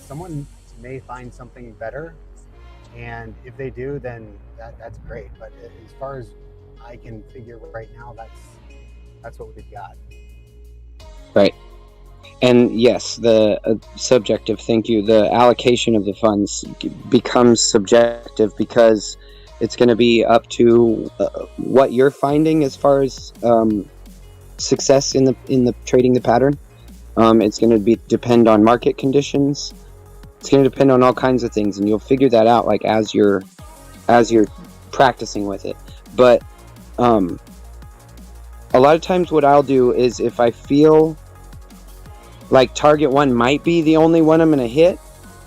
Someone may find something better, and if they do, then that's great. But as far as I can figure right now, that's what we've got. Right. And yes, the subjective, thank you, the allocation of the funds becomes subjective because it's going to be up to what you're finding as far as success in the trading the pattern. It's going to depend on market conditions. It's going to depend on all kinds of things, and you'll figure that out like as you're practicing with it. But a lot of times what I'll do is, if I feel like target 1 might be the only one I'm going to hit,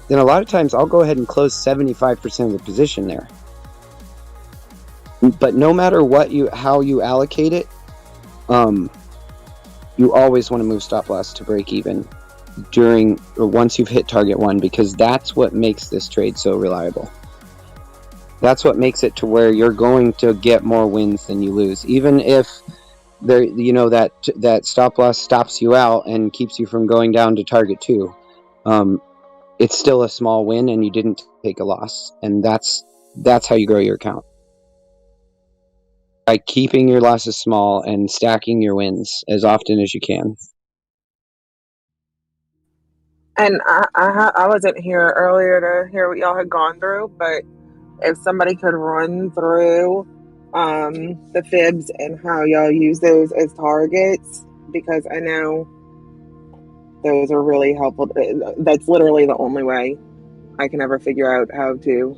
then a lot of times I'll go ahead and close 75% of the position there. But no matter how you allocate it, you always want to move stop loss to break even once you've hit target 1, because that's what makes this trade so reliable. That's what makes it to where you're going to get more wins than you lose, even if that stop loss stops you out and keeps you from going down to target 2. It's still a small win, and you didn't take a loss, and that's how you grow your account, by keeping your losses small and stacking your wins as often as you can. And I wasn't here earlier to hear what y'all had gone through, but if somebody could run through the fibs and how y'all use those as targets, because I know those are really helpful. That's literally the only way I can ever figure out how to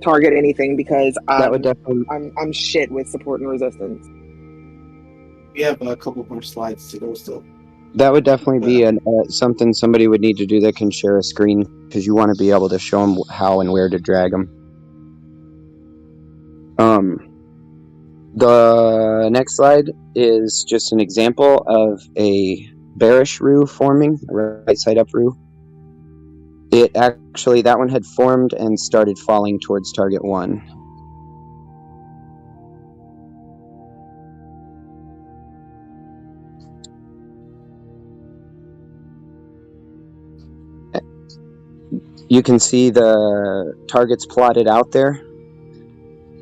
target anything, because I'm shit with support and resistance. We have a couple more slides to go still. That would definitely be something somebody would need to do that can share a screen, because you want to be able to show them how and where to drag them. The next slide is just an example of a bearish roux forming, a right side up roux. That one had formed and started falling towards target 1. You can see the targets plotted out there.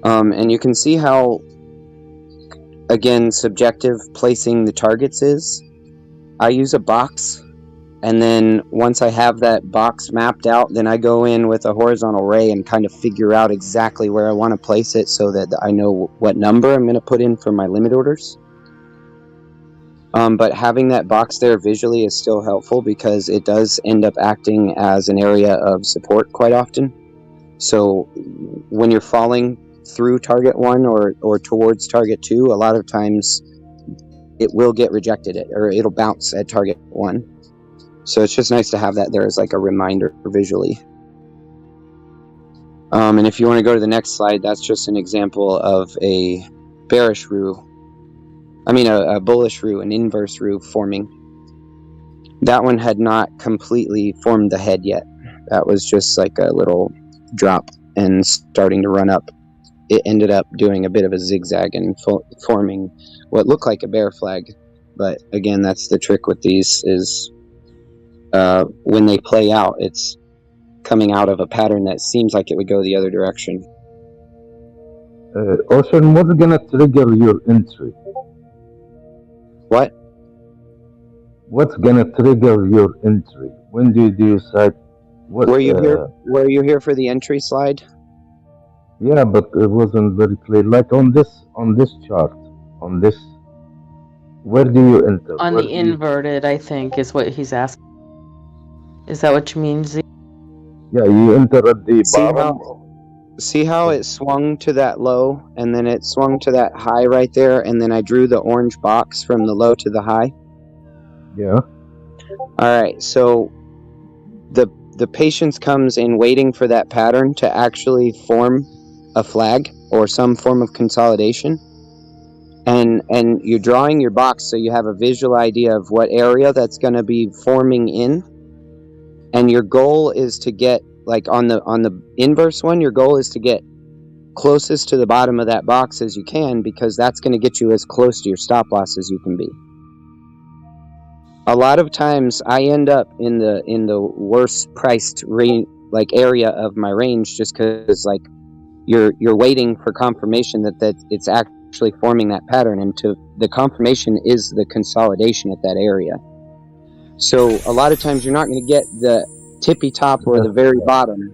And you can see how, again, subjective placing the targets is. I use a box, and then once I have that box mapped out, then I go in with a horizontal ray and kind of figure out exactly where I want to place it so that I know what number I'm going to put in for my limit orders. But having that box there visually is still helpful because it does end up acting as an area of support quite often. So when you're falling through target 1 or towards target 2, a lot of times it will get rejected or it'll bounce at target 1. So it's just nice to have that there as like a reminder visually. And if you want to go to the next slide, that's just an example of a bearish roux. I mean a bullish roux, an inverse roux forming. That one had not completely formed the head yet. That was just like a little drop and starting to run up. It ended up doing a bit of a zigzag and forming what looked like a bear flag. But again, that's the trick with these is when they play out, it's coming out of a pattern that seems like it would go the other direction. Ocean, what's gonna trigger your entry? What? What's gonna trigger your entry? When do you decide? What, were you here for the entry slide? Yeah, but it wasn't very clear. Like on this chart, on this, where do you enter? On the inverted, I think, is what he's asking. Is that what you mean, Z? Yeah, you enter at the bottom. See how it swung to that low, and then it swung to that high right there, and then I drew the orange box from the low to the high? Yeah. All right, so the patience comes in waiting for that pattern to actually form a flag or some form of consolidation. And you're drawing your box so you have a visual idea of what area that's going to be forming in. And your goal is to get, like on the inverse one, your goal is to get closest to the bottom of that box as you can, because that's going to get you as close to your stop loss as you can be. A lot of times I end up in the worst priced area of my range just because like you're waiting for confirmation that it's actually forming that pattern, and the confirmation is the consolidation at that area. So a lot of times you're not going to get the tippy top or the very bottom,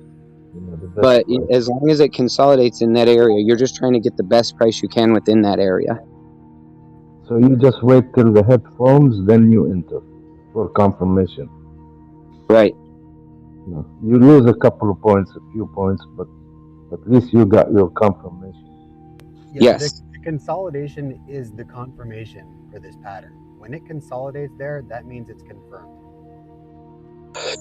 but as long as it consolidates in that area, you're just trying to get the best price you can within that area. So you just wait till the head forms, then you enter for confirmation. Right. You lose a couple of points, a few points, but at least you got your confirmation. Yes. The consolidation is the confirmation for this pattern. When it consolidates there, that means it's confirmed.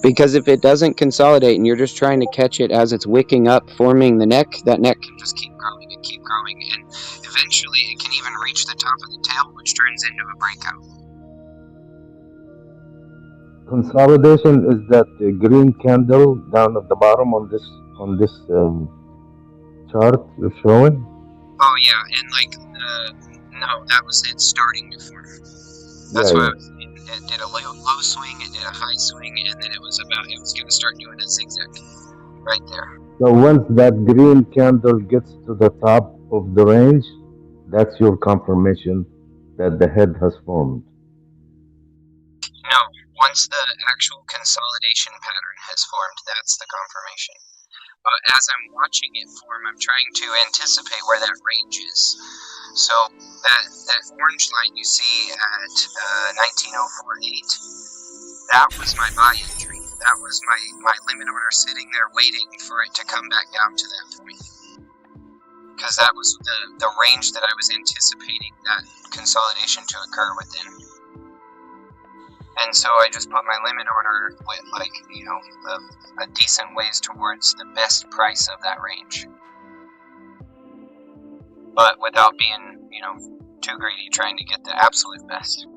Because if it doesn't consolidate and you're just trying to catch it as it's wicking up, forming the neck, that neck can just keep growing and keep growing, and eventually it can even reach the top of the tail, which turns into a breakout. Consolidation is that green candle down at the bottom on this chart you're showing? Oh yeah, and like no, that was it starting to form. That's why it did a low swing, it did a high swing, and then it was going to start doing a zigzag right there. So once that green candle gets to the top of the range, that's your confirmation that the head has formed. No, once the actual consolidation pattern has formed, that's the confirmation. But as I'm watching it form, I'm trying to anticipate where that range is. So that orange line you see at 19.048, that was my buy entry. That was my limit order sitting there waiting for it to come back down to that point. Because that was the range that I was anticipating that consolidation to occur within. And so I just put my limit order with a decent ways towards the best price of that range. But without being, too greedy, trying to get the absolute best.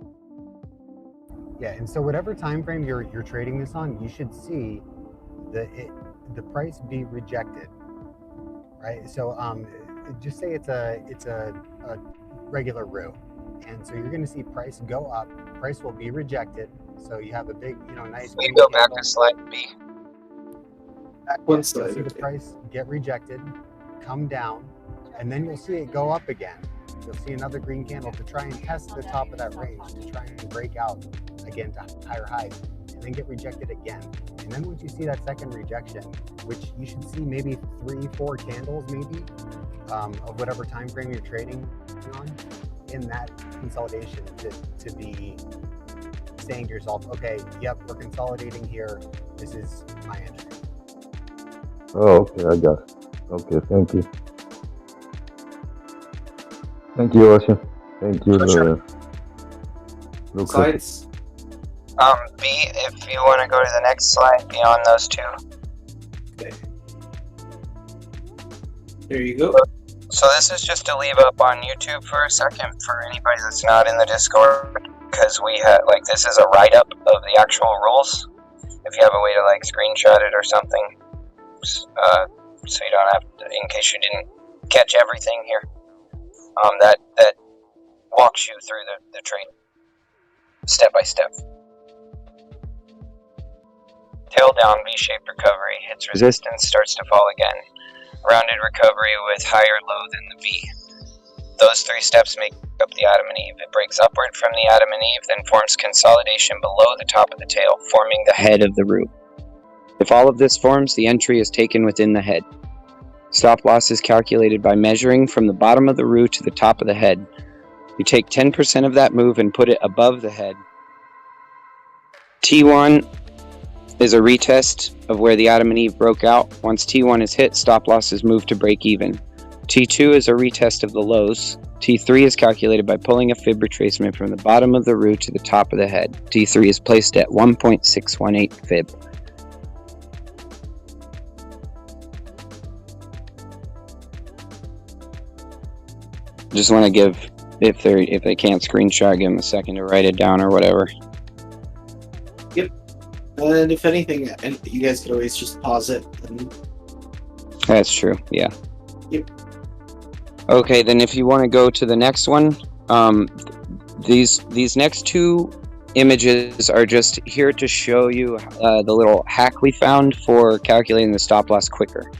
Yeah, and so whatever time frame you're trading this on, you should see the price be rejected, right? So just say it's a regular roux, and so you're going to see price go up. Price will be rejected, so you have a big, nice. We go back a slide B. One slide. See the price get rejected, come down, and then you'll see it go up again. You'll see another green candle to try and test the top of that range, to try and break out again to higher highs, and then get rejected again. And then once you see that second rejection, which you should see maybe 3-4 candles maybe of whatever time frame you're trading on in that consolidation, to be saying to yourself, okay, yep, we're consolidating here. This is my entry. Oh, okay, I got it. Okay, thank you. Thank you, Ocean. Thank you, Lucas. Slides. B, if you want to go to the next slide beyond those two. Okay. There you go. So this is just to leave up on YouTube for a second for anybody that's not in the Discord, because we have, like, this is a write-up of the actual rules. If you have a way to, like, screenshot it or something, so you don't have to, in case you didn't catch everything here, that walks you through the trade step by step. Tail down, V-shaped recovery, hits resistance, starts to fall again. Rounded recovery with higher low than the V. Those three steps make up the Adam and Eve. It breaks upward from the Adam and Eve, then forms consolidation below the top of the tail, forming the head of the root. If all of this forms, the entry is taken within the head. Stop loss is calculated by measuring from the bottom of the root to the top of the head. You take 10% of that move and put it above the head. T1 is a retest of where the Adam and Eve broke out. Once T1 is hit, stop loss is moved to break even. T2 is a retest of the lows. T3 is calculated by pulling a fib retracement from the bottom of the root to the top of the head. T3 is placed at 1.618 fib. Just want to give, if they can't screenshot, give them a second to write it down or whatever. Yep. And if anything, and you guys could always just pause it. That's true, yeah. Yep. Okay, then if you want to go to the next one, these next two images are just here to show you the little hack we found for calculating the stop loss quicker.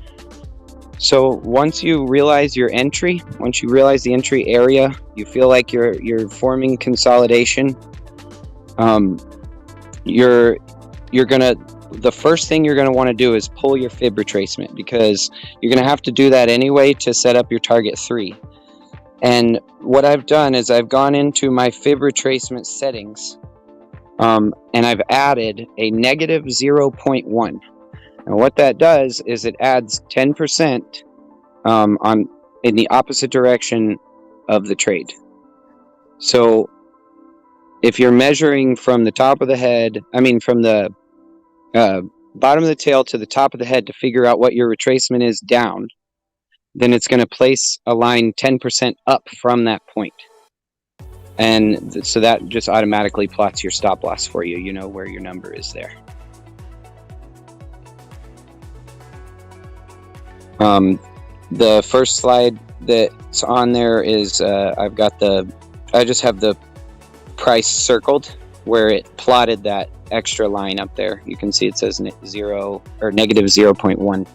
So once you realize your entry, once you realize the entry area, you feel like you're forming consolidation. The first thing you're gonna want to do is pull your fib retracement, because you're gonna have to do that anyway to set up your target 3. And what I've done is I've gone into my fib retracement settings, and I've added a negative 0.1. And what that does is it adds 10% in the opposite direction of the trade. So if you're measuring from the top of the head, from the bottom of the tail to the top of the head to figure out what your retracement is down, then it's going to place a line 10% up from that point. And so that just automatically plots your stop loss for you. You know where your number is there. The first slide that's on there is I just have the price circled where it plotted that extra line up there. You can see it says negative 0.1.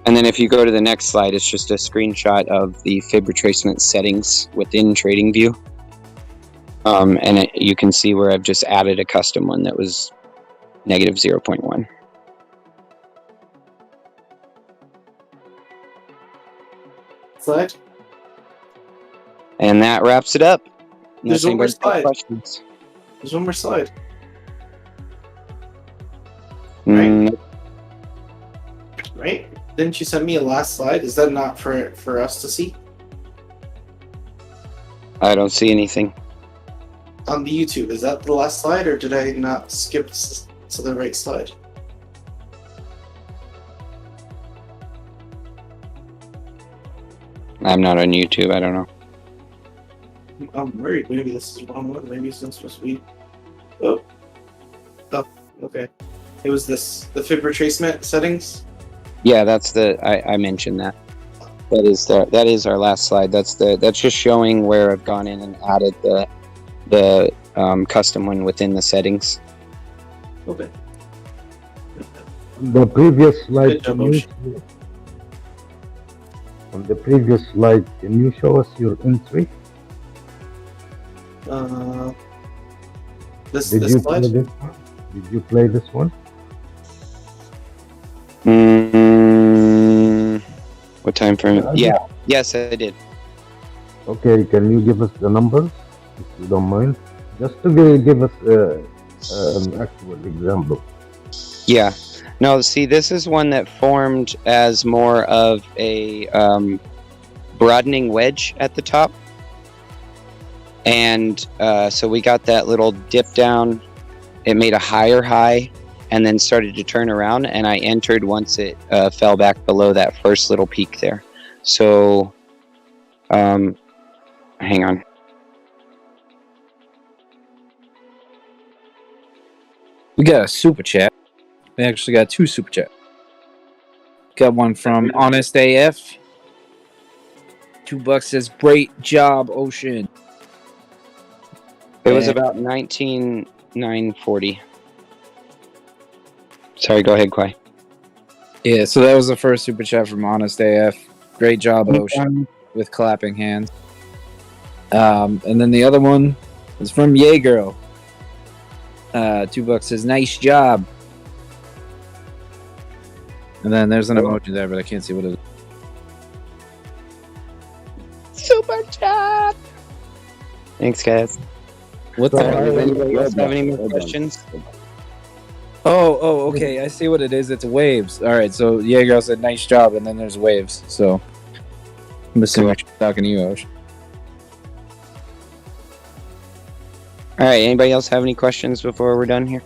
And then if you go to the next slide, it's just a screenshot of the fib retracement settings within TradingView. And you can see where I've just added a custom one that was negative 0.1. Slide. And that wraps it up. There's one more slide. Questions. There's one more slide. Right? Right? Didn't you send me a last slide? Is that not for us to see? I don't see anything. On the YouTube, is that the last slide, or did I not skip to the right slide? I'm not on YouTube, I don't know. I'm worried. Maybe this is wrong one. Maybe it's not supposed to be. Oh, okay. It was this, the fib retracement settings. Yeah, that's I mentioned that. That is our last slide. That's just showing where I've gone in and added the custom one within the settings. Okay. The previous slide. On the previous slide, can you show us your entry? This Did this you slide? play this one? Did you play this one? What time frame? Yeah. Yes, I did. Okay, can you give us the numbers, if you don't mind? Just to give us an actual example. Yeah. No, see, this is one that formed as more of a broadening wedge at the top. And so we got that little dip down. It made a higher high and then started to turn around. And I entered once it fell back below that first little peak there. So, hang on. We got a super chat. We actually got 2 super chats. Got one from Honest AF. $2 says, "Great job, Ocean." It was about 19,940. Sorry, go ahead, Quay. Yeah, so that was the first super chat from Honest AF. Great job, Ocean, with clapping hands. And then the other one is from Yay Girl. $2 says, "Nice job." And then there's an emoji there, but I can't see what it is. Super chat. Thanks, guys. What the hell? Anybody else have any more questions? Oh, okay. I see what it is. It's waves. All right, so Yay Girl said, "Nice job," and then there's waves. So I'm assuming she's talking to you, Osh. All right, anybody else have any questions before we're done here?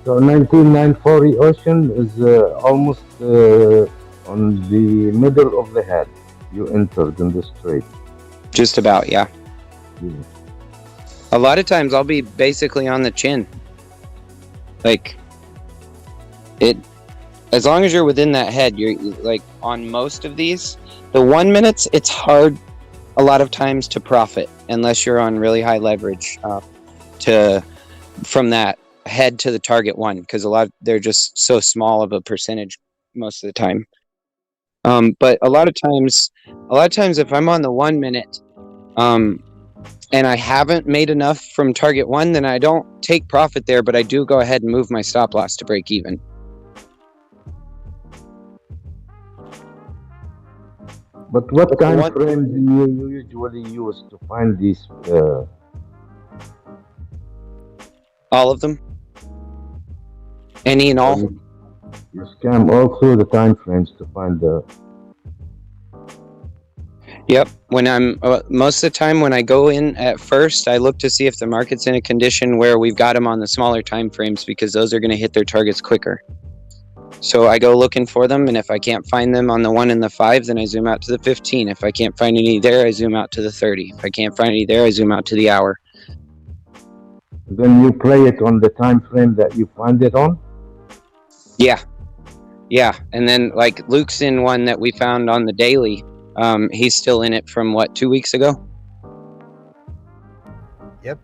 So 19940 Ocean is almost on the middle of the head. You entered in this trade. Just about, yeah. Yeah. A lot of times I'll be basically on the chin. Like, as long as you're within that head, you're like on most of these. The 1 minutes, it's hard a lot of times to profit unless you're on really high leverage from that head to the target one, because they're just so small of a percentage most of the time. But a lot of times if I'm on the 1 minute, and I haven't made enough from target one, then I don't take profit there, but I do go ahead and move my stop loss to break even. But what time frame do you usually use to find these? All of them. Any and all. You scan all through the time frames to find the. Yep. When I'm most of the time when I go in at first, I look to see if the market's in a condition where we've got them on the smaller time frames, because those are going to hit their targets quicker. So I go looking for them, and if I can't find them on the 1 and the 5, then I zoom out to the 15. If I can't find any there, I zoom out to the 30. If I can't find any there, I zoom out to the hour. Then you play it on the time frame that you find it on? Yeah. Yeah. And then like Luke's in one that we found on the daily. He's still in it from 2 weeks ago? Yep.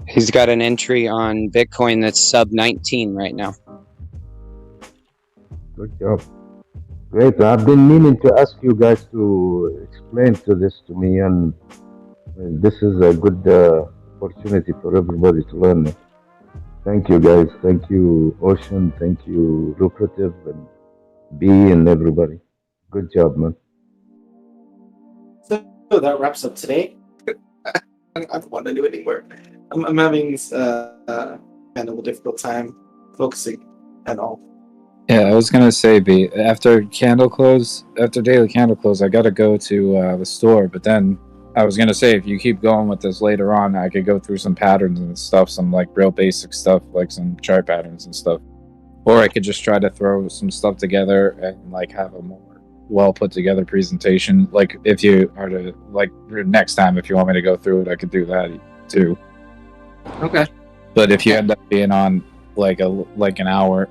He's got an entry on Bitcoin that's sub 19 right now. Good job. Great. I've been meaning to ask you guys to explain this to me, and this is a good opportunity for everybody to learn it. Thank you, guys. Thank you, Ocean. Thank you, Lucrative, and B, and everybody. Good job, man. So that wraps up today. I don't want to do it anymore. I'm having kind of a difficult time focusing at all. Yeah, I was gonna say, B, after daily candle close, I gotta go to the store. But then I was gonna say, if you keep going with this later on, I could go through some patterns and stuff, some like real basic stuff, like some chart patterns and stuff. Or I could just try to throw some stuff together and like have a more well put together presentation. Like if you are to like next time, if you want me to go through it, I could do that too. Okay. But if you end up being on like an hour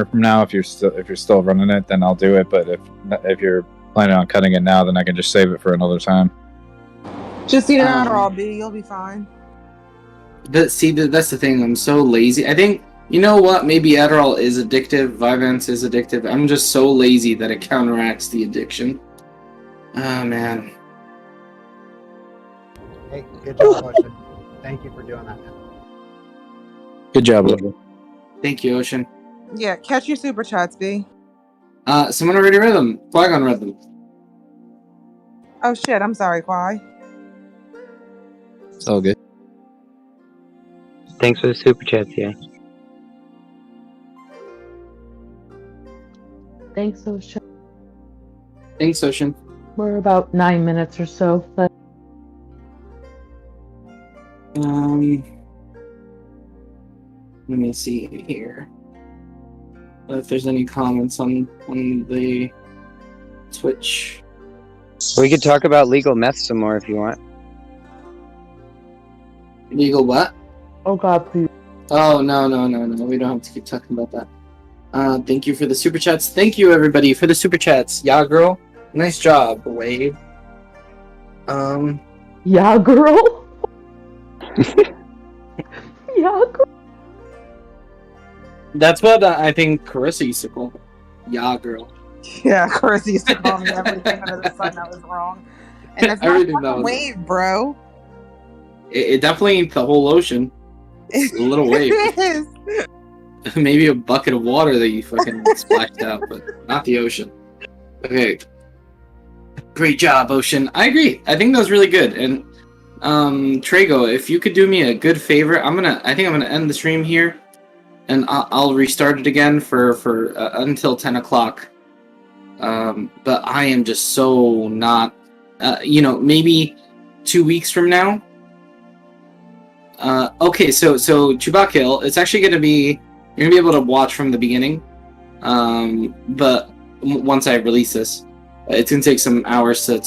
from now, if you're still running it, then I'll do it. But if you're planning on cutting it now, then I can just save it for another time. Just eat an Adderall, B. You'll be fine. That's the thing. I'm so lazy. I think You know what? Maybe Adderall is addictive. Vyvanse is addictive. I'm just so lazy that it counteracts the addiction. Oh, man. Hey, good job, Ocean. Thank you for doing that. Good job, Ocean. Thank you, Ocean. Yeah, catch your super chats, B. Someone already read them. Qui-Gon read them. Oh shit, I'm sorry, Quai. It's all good. Thanks for the super chats, yeah. Thanks, Ocean. Thanks, Ocean. We're about 9 minutes or so. But let me see here. If there's any comments on the Twitch. We could talk about legal meth some more if you want. Legal what? oh god, please. Oh, no. We don't have to keep talking about that. Thank you for the super chats. Thank you, everybody, for the super chats. Yeah, girl. Nice job, Wade. Yeah, girl. Yeah, girl. That's what I think Carissa used to call me. Yeah, girl. Yeah, Chris used to call me everything under the sun that was wrong. And it's not Everything that fucking was- wave, bro. It definitely ain't the whole ocean. It's a little wave. It is. Maybe a bucket of water that you fucking splashed out, but not the ocean. Okay. Great job, Ocean. I agree. I think that was really good. And Trago, if you could do me a good favor, I think I'm gonna end the stream here, and I'll restart it again for until 10 o'clock. But I am just so not, maybe 2 weeks from now. Okay, so Chewbacca, it's actually gonna be, you're gonna be able to watch from the beginning. But once I release this, it's gonna take some hours to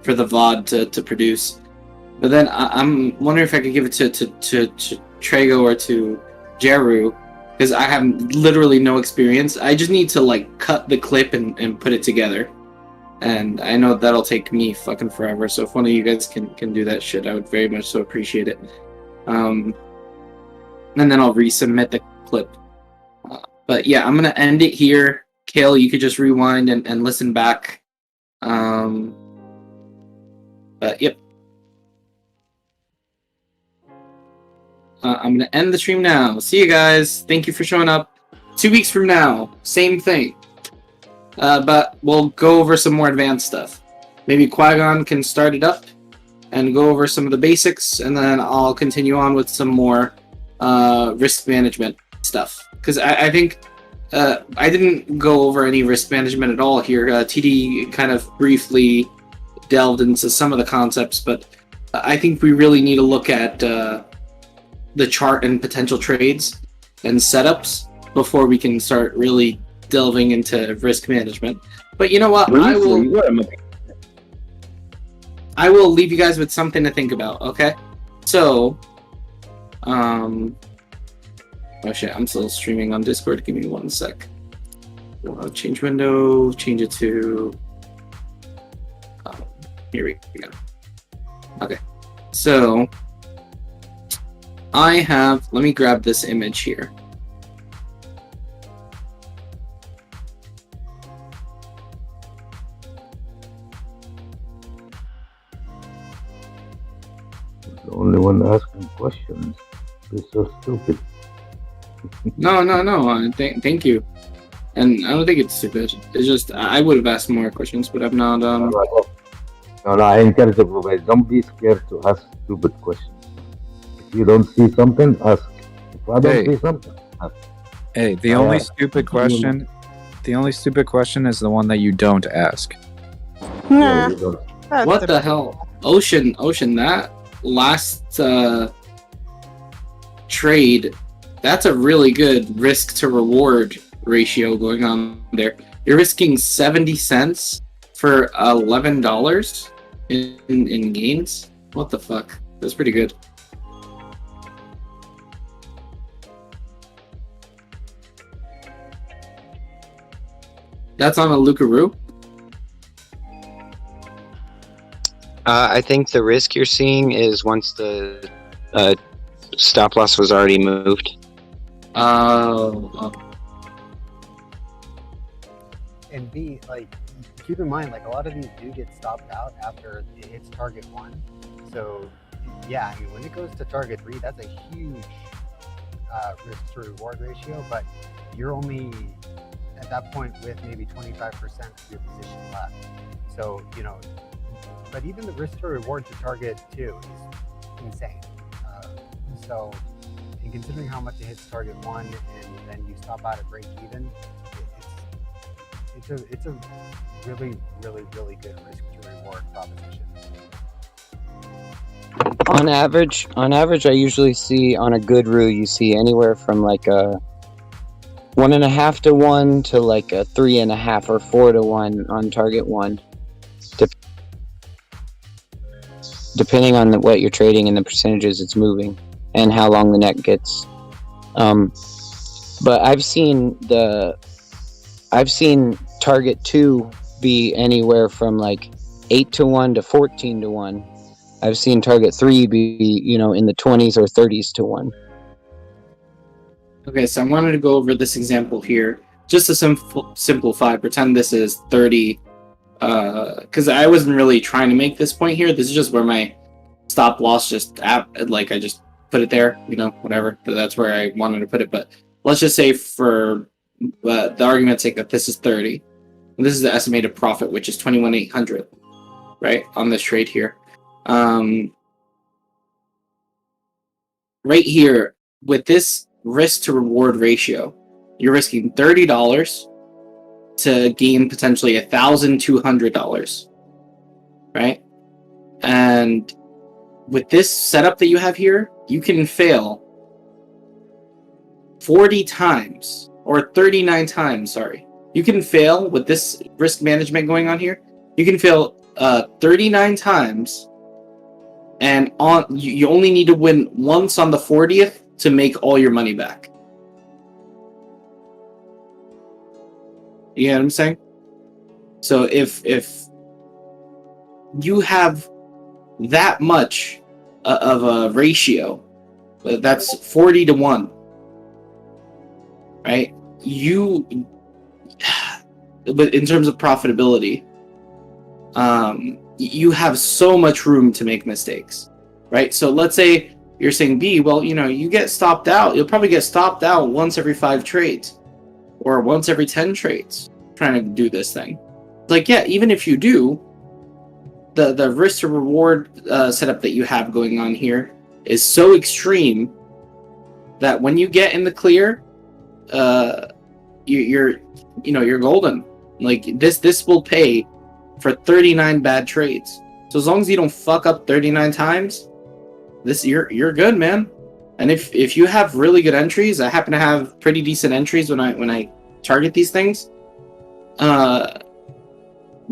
for the VOD to produce. But then I'm wondering if I could give it to Trago or to Jeru, because I have literally no experience. I just need to cut the clip and put it together. And I know that'll take me fucking forever. So if one of you guys can do that shit, I would very much so appreciate it. And then I'll resubmit the clip. But yeah, I'm gonna end it here. Kale, you could just rewind and listen back. But yep. I'm gonna end the stream now. See you guys. Thank you for showing up. 2 weeks from now, same thing. But we'll go over some more advanced stuff. Maybe Qui-Gon can start it up and go over some of the basics, and then I'll continue on with some more risk management stuff. Because I think I didn't go over any risk management at all here. TD kind of briefly delved into some of the concepts, but I think we really need to look at the chart and potential trades and setups before we can start really delving into risk management. But you know what? I will leave you guys with something to think about, okay? So, oh shit, I'm still streaming on Discord. Give me 1 sec. Change window, change it to... here we go. Okay, so I have... Let me grab this image here. The only one asking questions. You're so stupid. No. Thank you. And I don't think it's stupid. It's just I would have asked more questions, but I'm not. No, I encourage everybody. Don't be scared to ask stupid questions. If you don't see something, ask. If I don't see something, ask. Hey, the only stupid question is the one that you don't ask. Nah, What the hell? Ocean, that last trade, that's a really good risk to reward ratio going on there. You're risking 70 cents for $11 in gains? What the fuck? That's pretty good. That's on a Lucaroo? I think the risk you're seeing is once the stop loss was already moved. And B, like, keep in mind, like, a lot of these do get stopped out after it hits target 1. So, yeah, I mean, when it goes to target 3, that's a huge risk to reward ratio, but you're only at that point with maybe 25% of your position left. So, you know, but even the risk to reward to target 2 is insane. So, and considering how much it hits target 1 and then you stop out at break even, it's a really, really, really good risk to reward proposition. On average, I usually see on a good rule, you see anywhere from like a 1.5 to 1 to like a 3.5 or 4 to 1 on target 1, depending on what you're trading and the percentages it's moving and how long the neck gets. But I've seen target 2 be anywhere from like 8 to 1 to 14 to 1. I've seen target 3 be, you know, in the 20s or 30s to 1. Okay, so I wanted to go over this example here, just to simplify. Pretend this is 30, because I wasn't really trying to make this point here. This is just where my stop loss I just put it there, you know, whatever. That's where I wanted to put it. But let's just say for the argument's sake that this is 30. And this is the estimated profit, which is 21,800, right, on this trade here. Right here, with this risk to reward ratio, you're risking $30 to gain potentially $1,200, right? And with this setup that you have here, you can fail 40 times, or 39 times, sorry. You can fail with this risk management going on here. You can fail 39 times, and you only need to win once on the 40th to make all your money back. You know what I'm saying? So if you have that much of a ratio, that's 40 to 1, right? But in terms of profitability, you have so much room to make mistakes, right? So let's say you're saying, B, well, you know, you get stopped out. You'll probably get stopped out once every 5 trades or once every 10 trades trying to do this thing. Like, yeah, even if you do, the risk to reward setup that you have going on here is so extreme that when you get in the clear, you're golden. Like this will pay for 39 bad trades. So as long as you don't fuck up 39 times, you're good, man. And if you have really good entries, I happen to have pretty decent entries when I target these things.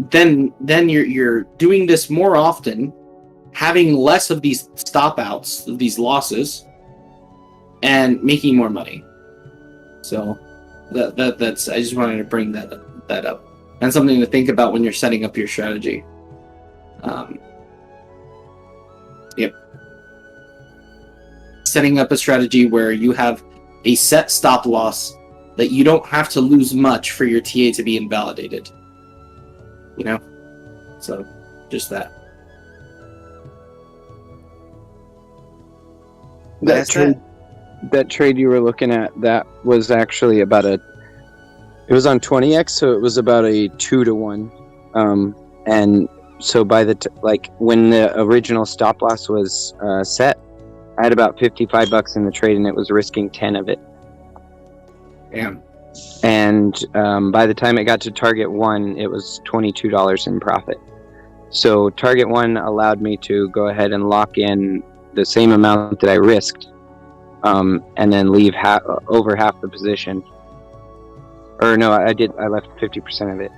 Then you're doing this more often, having less of these stop outs, of these losses, and making more money. So that's I just wanted to bring that up, and something to think about when you're setting up your strategy. Yep. Setting up a strategy where you have a set stop loss that you don't have to lose much for your TA to be invalidated. You know? So, just that. That trade you were looking at, that was actually about it was on 20x, so it was about a 2 to 1. And so by when the original stop loss was set, I had about $55 in the trade, and it was risking 10 of it. Damn. And by the time it got to target 1, it was $22 in profit. So target 1 allowed me to go ahead and lock in the same amount that I risked, and then leave over half the position. Or no, I left 50% of it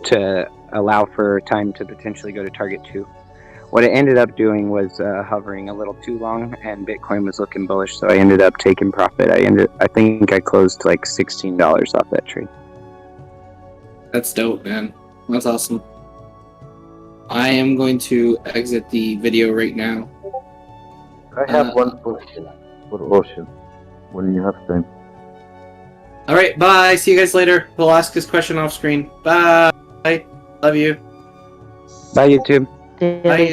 to allow for time to potentially go to target 2. What it ended up doing was hovering a little too long, and Bitcoin was looking bullish, so I ended up taking profit. I think I closed like $16 off that trade. That's dope, man. That's awesome. I am going to exit the video right now. I have one question for Ocean when you have time. All right, bye. See you guys later. We'll ask this question off screen. Bye. Love you. Bye, YouTube. Bye.